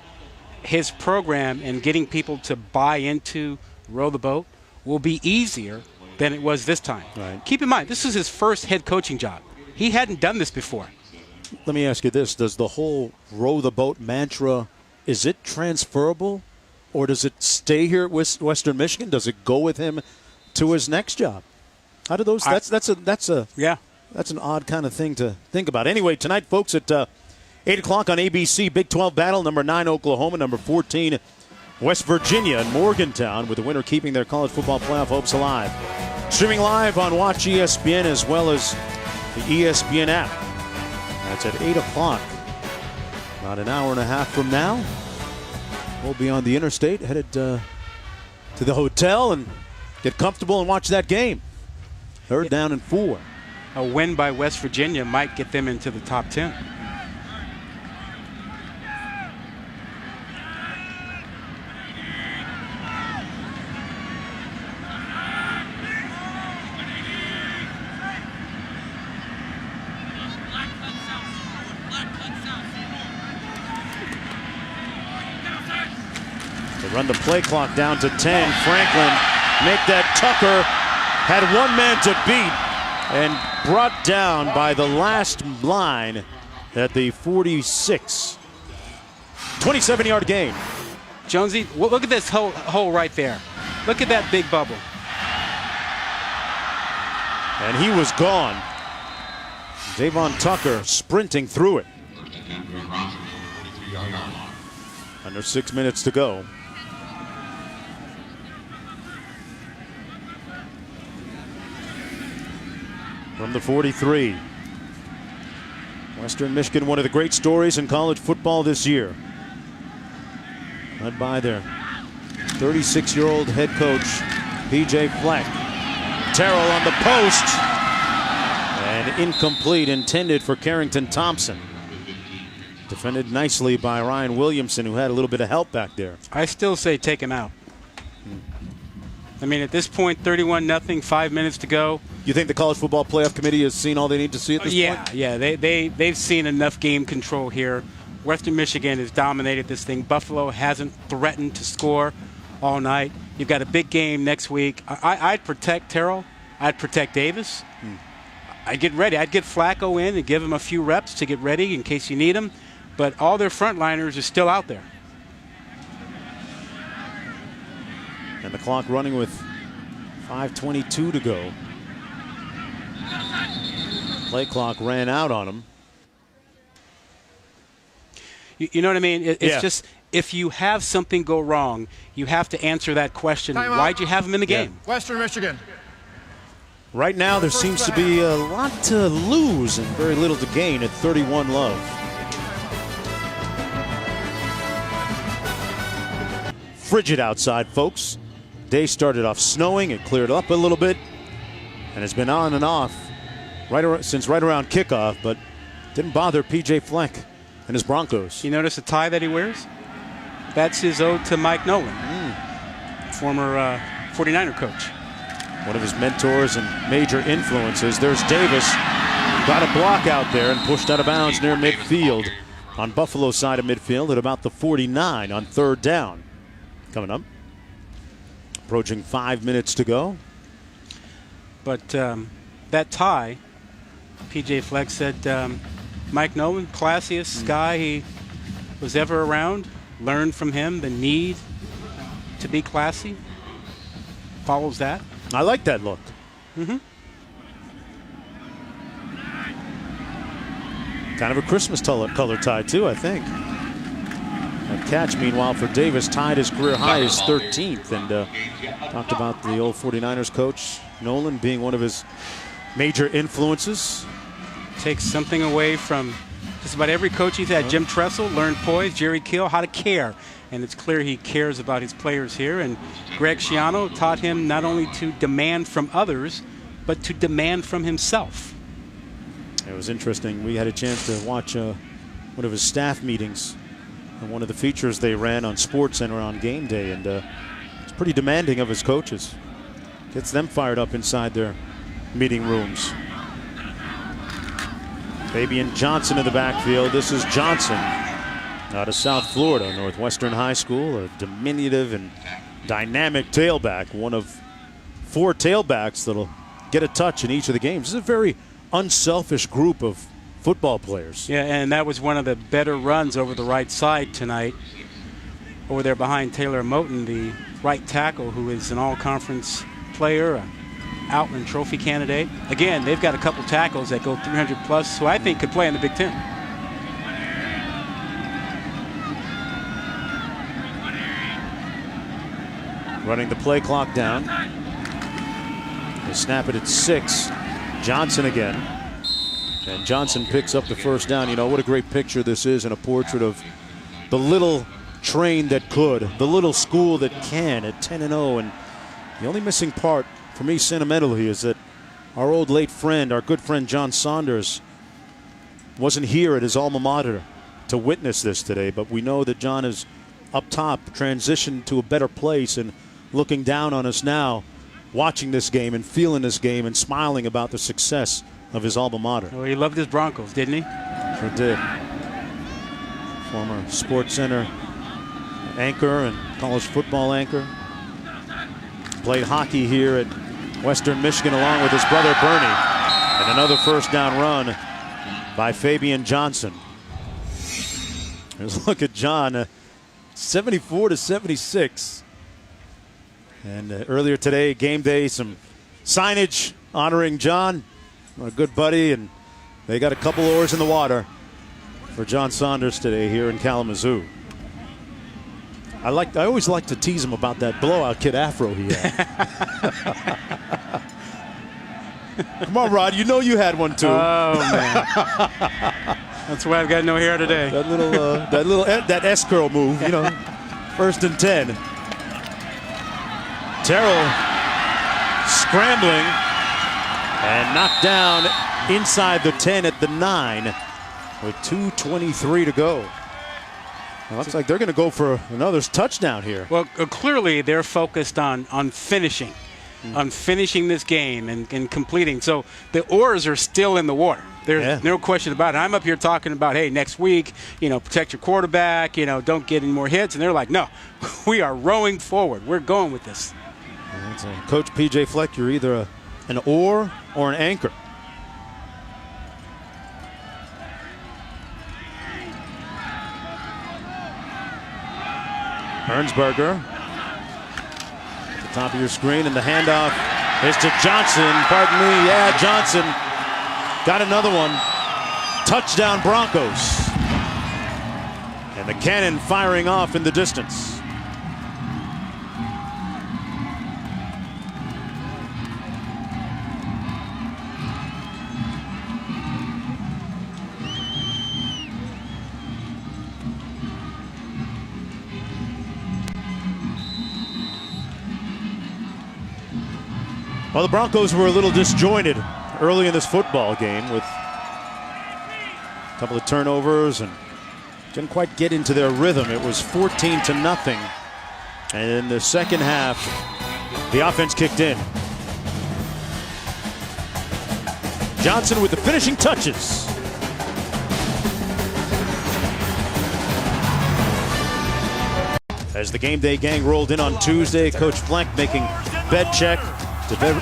his program and getting people to buy into row the boat will be easier than it was this time.
Right.
Keep in mind, this is his first head coaching job. He hadn't done this before.
Let me ask you this. Does the whole row the boat mantra, is it transferable? Or does it stay here at Western Michigan? Does it go with him to his next job? How do those? That's an odd kind of thing to think about. Anyway, tonight, folks, at 8 o'clock on ABC, Big 12 battle. Number 9 Oklahoma, number 14 West Virginia and Morgantown, with the winner keeping their college football playoff hopes alive. Streaming live on Watch ESPN as well as the ESPN app. That's at 8 o'clock. About an hour and a half from now. We'll be on the interstate, headed to the hotel and get comfortable and watch that game. 3rd down and 4.
A win by West Virginia might get them into the top 10.
Run the play clock down to 10. Franklin make that Tucker. Had one man to beat and brought down by the last line at the 46. 27-yard gain.
Jonesy, look at this hole right there. Look at that big bubble.
And he was gone. Davon Tucker sprinting through it. Under 6 minutes to go. From the 43. Western Michigan, one of the great stories in college football this year. Led by their 36-year-old head coach, P.J. Fleck. Terrell on the post. And incomplete, intended for Carrington Thompson. Defended nicely by Ryan Williamson, who had a little bit of help back there.
I still say take him out. I mean, at this point, 31-0, 5 minutes to go.
You think the College Football Playoff Committee has seen all they need to see at this point?
Yeah, they've seen enough game control here. Western Michigan has dominated this thing. Buffalo hasn't threatened to score all night. You've got a big game next week. I'd protect Terrell. I'd protect Davis. I'd get ready. I'd get Flacco in and give him a few reps to get ready in case you need him. But all their frontliners are still out there.
And the clock running with 5:22 to go. Play clock ran out on him.
You know what I mean? It's just, if you have something go wrong, you have to answer that question. Why'd you have him in the game?
Western Michigan.
Right now, there seems to be a lot to lose and very little to gain at 31 love. Frigid outside, folks. Day started off snowing. It cleared up a little bit, and it's been on and off since right around kickoff, but didn't bother P.J. Fleck and his Broncos.
You notice the tie that he wears? That's his ode to Mike Nolan, former 49er coach.
One of his mentors and major influences. There's Davis. Got a block out there and pushed out of bounds near midfield on Buffalo's side of midfield at about the 49 on 3rd down. Coming up. Approaching 5 minutes to go.
But that tie, PJ Fleck said, Mike Nolan, classiest guy he was ever around. Learned from him the need to be classy. Follows that.
I like that look.
Mm-hmm.
Kind of a Christmas color tie, too, I think. That catch, meanwhile, for Davis tied his career high, his 13th. And talked about the old 49ers coach, Nolan, being one of his major influences.
Takes something away from just about every coach he's had. Jim Tressel learned poise, Jerry Kill, how to care. And it's clear he cares about his players here. And Greg Schiano taught him not only to demand from others, but to demand from himself.
It was interesting. We had a chance to watch one of his staff meetings and one of the features they ran on SportsCenter on game day. And it's pretty demanding of his coaches. Gets them fired up inside their meeting rooms. Fabian Johnson in the backfield. This is Johnson out of South Florida, Northwestern High School, a diminutive and dynamic tailback, one of 4 tailbacks that'll get a touch in each of the games. This is a very unselfish group of football players.
Yeah, and that was one of the better runs over the right side tonight. Over there behind Taylor Moton, the right tackle, who is an all-conference player, an Outland Trophy candidate. Again, they've got a couple tackles that go 300 plus, who I think could play in the Big Ten.
Running the play clock down. They snap it at 6. Johnson again. And Johnson picks up the first down. You know, what a great picture this is, and a portrait of the little train that could, the little school that can at 10-0. And the only missing part for me sentimentally is that our old late friend, our good friend John Saunders, wasn't here at his alma mater to witness this today. But we know that John is up top, transitioned to a better place, and looking down on us now, watching this game and feeling this game and smiling about the success of his alma mater.
Well, he loved his Broncos, didn't he?
Sure did. Former SportsCenter anchor and college football anchor. Played hockey here at Western Michigan along with his brother Bernie. And another first down run by Fabian Johnson. Here's a look at John, 74-76. And earlier today, game day, some signage honoring John, a good buddy, and they got a couple oars in the water for John Saunders today here in Kalamazoo. I always like to tease him about that blowout kid afro he had. Come on, Rod, you know you had one too.
Oh man, that's why I've got no hair today.
That S curl move, you know, 1st and 10. Terrell scrambling and knocked down inside the 10 at the 9 with 2:23 to go. It looks like they're going to go for another touchdown here.
Well, clearly they're focused on finishing, on finishing this game and completing. So the oars are still in the water. There's no question about it. I'm up here talking about, hey, next week, protect your quarterback, don't get any more hits. And they're like, no, we are rowing forward. We're going with this.
Coach PJ Fleck, you're either an oar or an anchor. Hernsberger at the top of your screen, and the handoff is to Johnson. Pardon me. Yeah, Johnson got another one. Touchdown Broncos. And the cannon firing off in the distance. Well, the Broncos were a little disjointed early in this football game with a couple of turnovers and didn't quite get into their rhythm. It was 14-0. And in the second half, the offense kicked in. Johnson with the finishing touches. As the game day gang rolled in on Tuesday, Coach Fleck making bed check,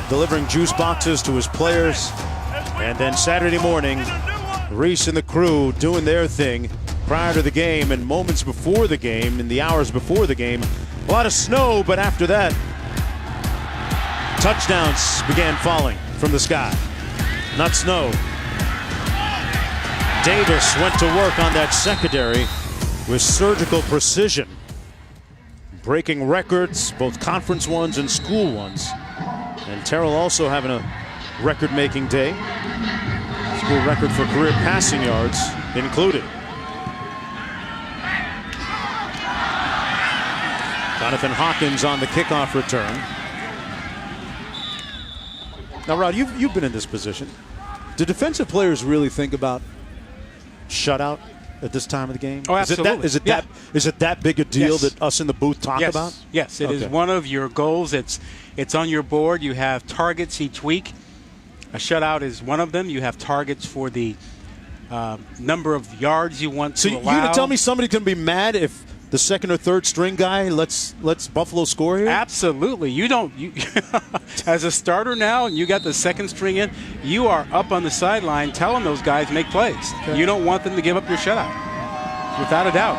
delivering juice boxes to his players. And then Saturday morning, Reese and the crew doing their thing prior to the game and moments before the game, in the hours before the game. A lot of snow, but after that, touchdowns began falling from the sky. Not snow. Davis went to work on that secondary with surgical precision, breaking records, both conference ones and school ones. And Terrell also having a record-making day. School record for career passing yards included. Jonathan Hawkins on the kickoff return. Now, Rod, you've been in this position. Do defensive players really think about shutout at this time of the game?
Oh, absolutely.
Is it that big a deal that us in the booth talk about?
Yes, it is one of your goals. It's on your board. You have targets each week. A shutout is one of them. You have targets for the number of yards you want to allow.
So you're going to tell me somebody's going to be mad if the second or third string guy lets Buffalo score here?
Absolutely. You as a starter now, and you got the second string in, you are up on the sideline telling those guys make plays. Okay. You don't want them to give up your shutout, without a doubt.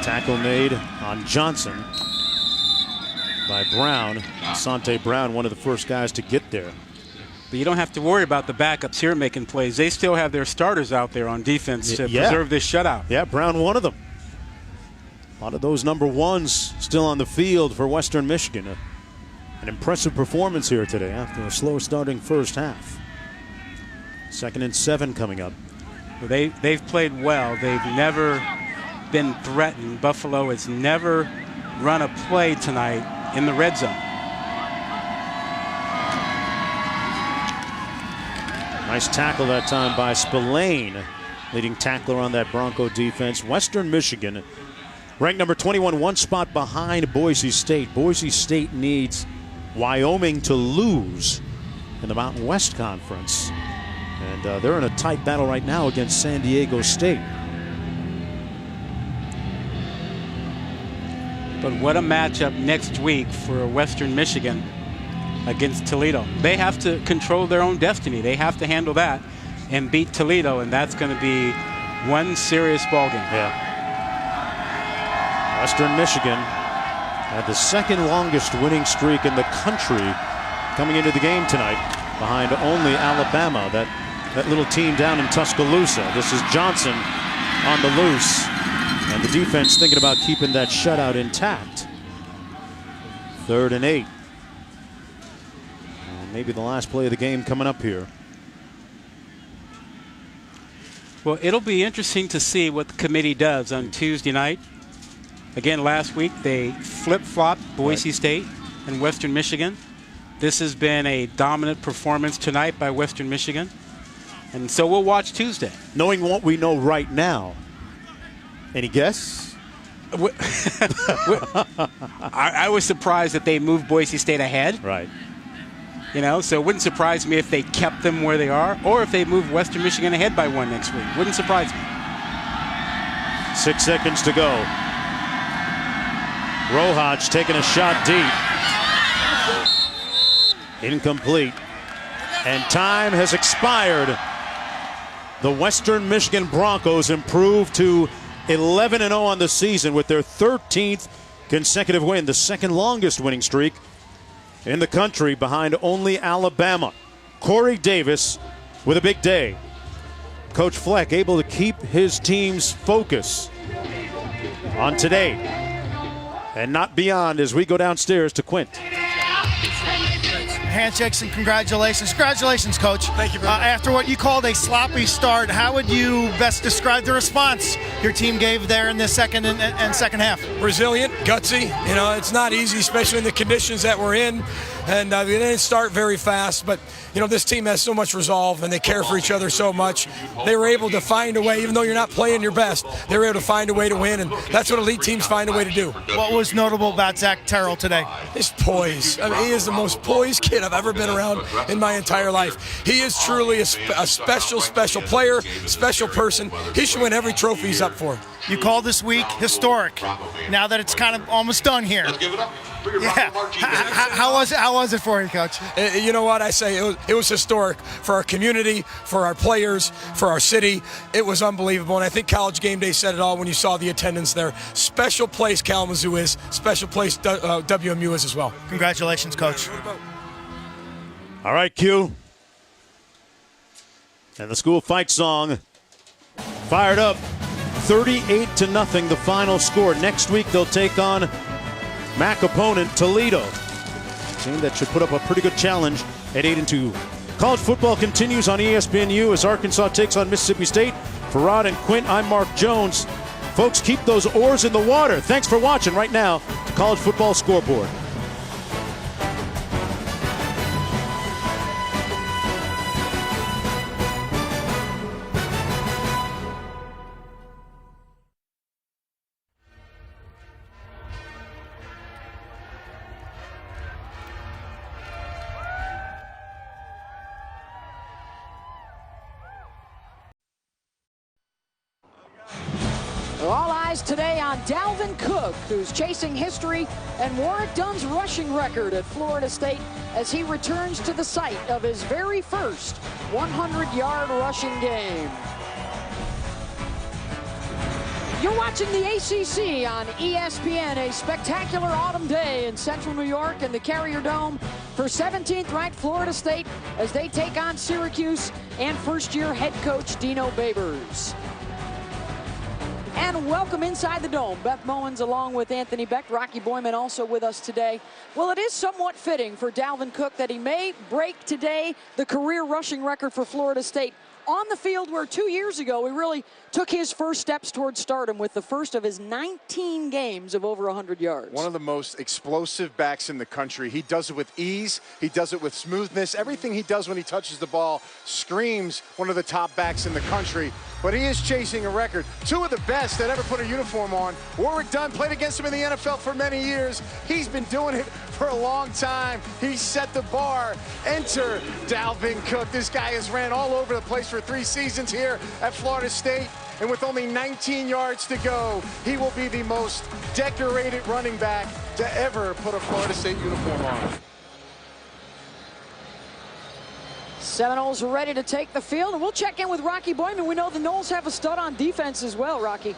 Tackle made on Johnson by Brown. Sante Brown, one of the first guys to get there.
But you don't have to worry about the backups here making plays. They still have their starters out there on defense to preserve this shutout.
Yeah, Brown, one of them. A lot of those number ones still on the field for Western Michigan. An impressive performance here today after a slow starting first half. 2nd and 7 coming up.
Well, they've played well. They've never been threatened. Buffalo has never run a play tonight in the red zone.
Nice tackle that time by Spillane, leading tackler on that Bronco defense. Western Michigan ranked number 21, one spot behind Boise State. Boise State needs Wyoming to lose in the Mountain West Conference. And they're in a tight battle right now against San Diego State.
But what a matchup next week for Western Michigan against Toledo. They have to control their own destiny. They have to handle that and beat Toledo, and that's going to be one serious ballgame.
Yeah. Western Michigan had the second longest winning streak in the country coming into the game tonight, behind only Alabama, that little team down in Tuscaloosa. This is Johnson on the loose, and the defense thinking about keeping that shutout intact. 3rd and 8. Maybe the last play of the game coming up here.
Well, it'll be interesting to see what the committee does on Tuesday night. Again, last week they flip-flopped Boise State and Western Michigan. This has been a dominant performance tonight by Western Michigan. And so we'll watch Tuesday.
Knowing what we know right now, any guess?
I was surprised that they moved Boise State ahead.
Right.
You know, so it wouldn't surprise me if they kept them where they are, or if they moved Western Michigan ahead by 1 next week. Wouldn't surprise me.
6 seconds to go. Rohach taking a shot deep. Incomplete. And time has expired. The Western Michigan Broncos improved to 11-0 on the season with their 13th consecutive win, the second longest winning streak in the country, behind only Alabama. Corey Davis with a big day. Coach Fleck able to keep his team's focus on today and not beyond as we go downstairs to Quint.
Handshakes and congratulations. Congratulations, Coach.
Thank you very much.
After what you called a sloppy start, how would you best describe the response your team gave there in the second and second half?
Resilient, gutsy. You know, it's not easy, especially in the conditions that we're in. And they didn't start very fast, but this team has so much resolve and they care for each other so much. They were able to find a way, even though you're not playing your best, they were able to find a way to win, and that's what elite teams find a way to do.
What was notable about Zach Terrell today?
His poise. I mean, he is the most poised kid I've ever been around in my entire life. He is truly a special player, special person. He should win every trophy he's up for.
You call this week historic, now that it's kind of almost done here.
Let's give it up for your
Yeah. How was it for you, Coach?
You know what I say? It was historic for our community, for our players, for our city. It was unbelievable, and I think College Game Day said it all when you saw the attendance there. Special place Kalamazoo is, special place WMU is as well.
Congratulations, Coach.
All right, Q. And the school fight song fired up. 38-0, the final score. Next week they'll take on MAC opponent Toledo. A team that should put up a pretty good challenge at 8-2. College football continues on ESPNU as Arkansas takes on Mississippi State. For Rod and Quint, I'm Mark Jones. Folks, keep those oars in the water. Thanks for watching. Right now, the College Football Scoreboard.
All eyes today on Dalvin Cook, who's chasing history and Warwick Dunn's rushing record at Florida State as he returns to the site of his very first 100-yard rushing game. You're watching the ACC on ESPN, a spectacular autumn day in Central New York in the Carrier Dome for 17th-ranked Florida State as they take on Syracuse and first-year head coach Dino Babers. And welcome inside the Dome. Beth Mowins along with Anthony Beck, Rocky Boyman also with us today. Well, it is somewhat fitting for Dalvin Cook that he may break today the career rushing record for Florida State on the field where 2 years ago he really took his first steps towards stardom with the first of his 19 games of over 100 yards.
One of the most explosive backs in the country. He does it with ease. He does it with smoothness. Everything he does when he touches the ball screams one of the top backs in the country. But he is chasing a record. Two of the best that ever put a uniform on. Warwick Dunn played against him in the NFL for many years. He's been doing it for a long time. He set the bar. Enter Dalvin Cook. This guy has ran all over the place for 3 seasons here at Florida State. And with only 19 yards to go, he will be the most decorated running back to ever put a Florida State uniform on.
Seminoles are ready to take the field, and we'll check in with Rocky Boyman. We know the Noles have a stud on defense as well, Rocky.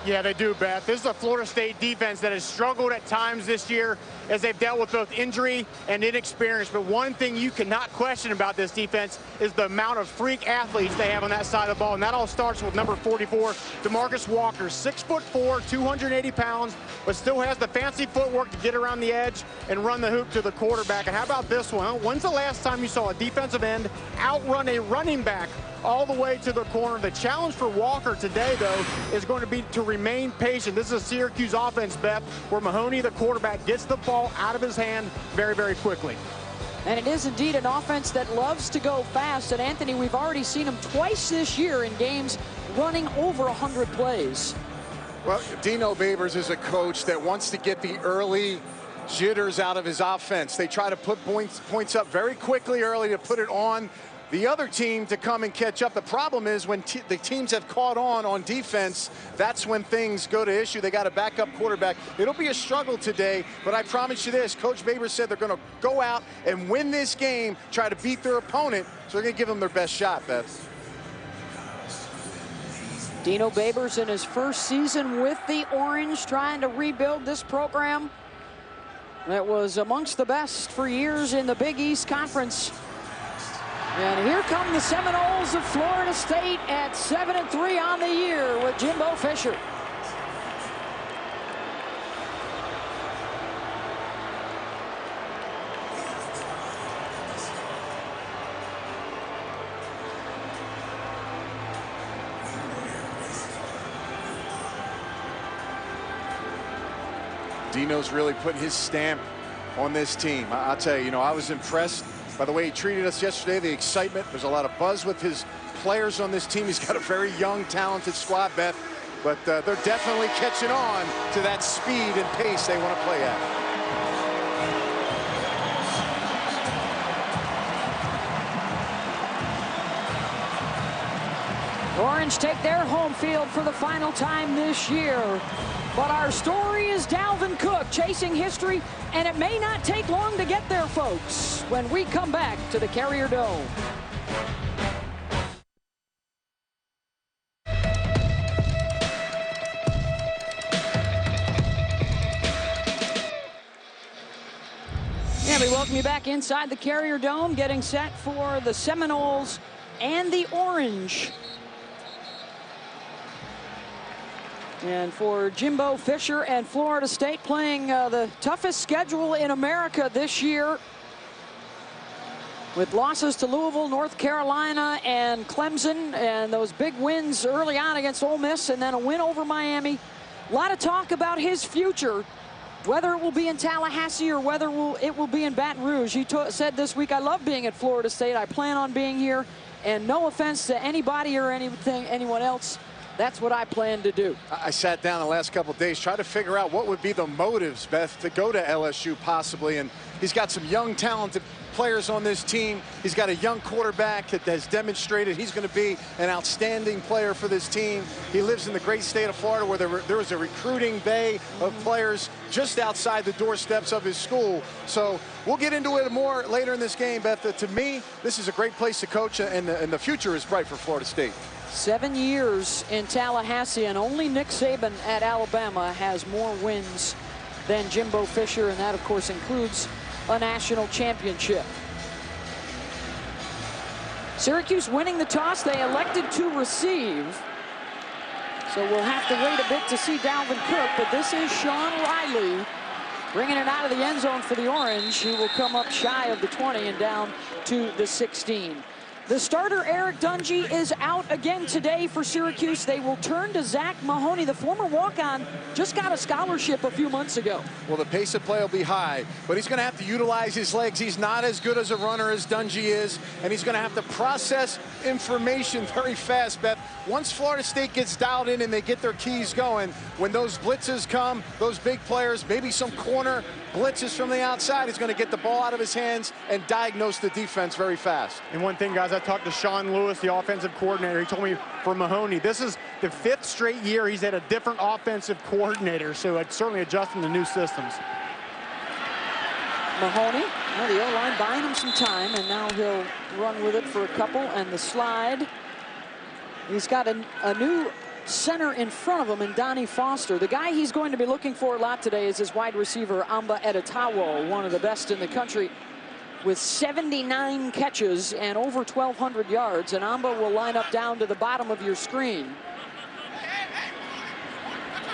Yeah, they do, Beth. This is a Florida State defense that has struggled at times this year as they've dealt with both injury and inexperience. But one thing you cannot question about this defense is the amount of freak athletes they have on that side of the ball. And that all starts with number 44, DeMarcus Walker, 6'4", 280 pounds, but still has the fancy footwork to get around the edge and run the hoop to the quarterback. And how about this one? When's the last time you saw a defensive end outrun a running back all the way to the corner? The challenge for Walker today, though, is going to be to remain patient. This is a Syracuse offense, Beth, where Mahoney, the quarterback, gets the ball out of his hand very, very quickly.
And it is indeed an offense that loves to go fast. And Anthony, we've already seen him twice this year in games running over 100 plays.
Well, Dino Babers is a coach that wants to get the early jitters out of his offense. They try to put points up very quickly early to put it on the other team to come and catch up. The problem is when the teams have caught on defense, that's when things go to issue. They got a backup quarterback. It'll be a struggle today, but I promise you this, Coach Babers said they're going to go out and win this game, try to beat their opponent, so they're going to give them their best shot, Beth.
Dino Babers in his first season with the Orange, trying to rebuild this program that was amongst the best for years in the Big East Conference. And here come the Seminoles of Florida State at 7-3 on the year with Jimbo Fisher.
Dino's really putting his stamp on this team. I'll tell you, I was impressed by the way he treated us yesterday, the excitement. There's a lot of buzz with his players on this team. He's got a very young, talented squad, Beth, but they're definitely catching on to that speed and pace they want to play at.
Orange take their home field for the final time this year. But our story is Dalvin Cook chasing history, and it may not take long to get there, folks, when we come back to the Carrier Dome. Yeah, we welcome you back inside the Carrier Dome, getting set for the Seminoles and the Orange. And for Jimbo Fisher and Florida State, playing the toughest schedule in America this year, with losses to Louisville, North Carolina, and Clemson, and those big wins early on against Ole Miss, and then a win over Miami. A lot of talk about his future, whether it will be in Tallahassee or whether it will be in Baton Rouge. He said this week, "I love being at Florida State. I plan on being here, and no offense to anybody or anyone else, that's what I plan to do."
I sat down the last couple of days, tried to figure out what would be the motives, Beth, to go to LSU possibly. And he's got some young, talented players on this team. He's got a young quarterback that has demonstrated he's going to be an outstanding player for this team. He lives in the great state of Florida, where there was a recruiting bay of players just outside the doorsteps of his school. So we'll get into it more later in this game, Beth. To me, this is a great place to coach, and the future is bright for Florida State.
7 years in Tallahassee, and only Nick Saban at Alabama has more wins than Jimbo Fisher, and that, of course, includes a national championship. Syracuse winning the toss. They elected to receive. So we'll have to wait a bit to see Dalvin Cook, but this is Sean Riley bringing it out of the end zone for the Orange. He will come up shy of the 20 and down to the 16. The starter, Eric Dungy, is out again today for Syracuse. They will turn to Zach Mahoney, the former walk-on, just got a scholarship a few months ago.
Well, the pace of play will be high, but he's going to have to utilize his legs. He's not as good as a runner as Dungy is, and he's going to have to process information very fast, Beth. Once Florida State gets dialed in and they get their keys going, when those blitzes come, those big players, maybe some corner blitzes from the outside, he's going to get the ball out of his hands and diagnose the defense very fast.
And one thing, guys, I talked to Sean Lewis, the offensive coordinator. He told me for Mahoney, this is the 5th straight year he's had a different offensive coordinator, so it's certainly adjusting to new systems.
Mahoney, well, the O-line buying him some time, and now he'll run with it for a couple, and the slide. He's got a new center in front of him in Donnie Foster. The guy he's going to be looking for a lot today is his wide receiver, Amba Edetawo, one of the best in the country, with 79 catches and over 1,200 yards. And Amba will line up down to the bottom of your screen.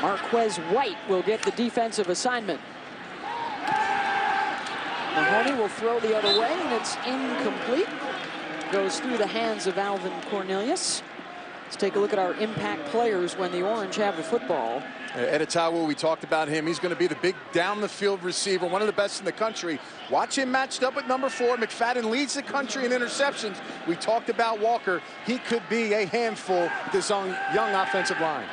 Marquez White will get the defensive assignment. Mahoney will throw the other way, and it's incomplete. Goes through the hands of Alvin Cornelius. Let's take a look at our impact players when the Orange have the football.
Edetawo, we talked about him. He's going to be the big down-the-field receiver, one of the best in the country. Watch him matched up at number 4. McFadden leads the country in interceptions. We talked about Walker. He could be a handful with this young offensive line.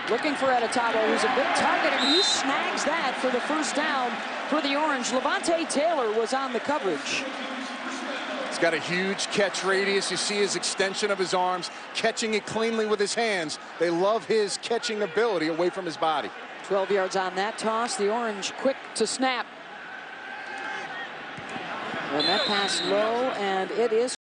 Looking for Edetawo, who's a big target, and he snags that for the first down for the Orange. Levante Taylor was on the coverage.
He's got a huge catch radius. You see his extension of his arms, catching it cleanly with his hands. They love his catching ability away from his body.
12 yards on that toss. The Orange quick to snap. And that pass low, and it is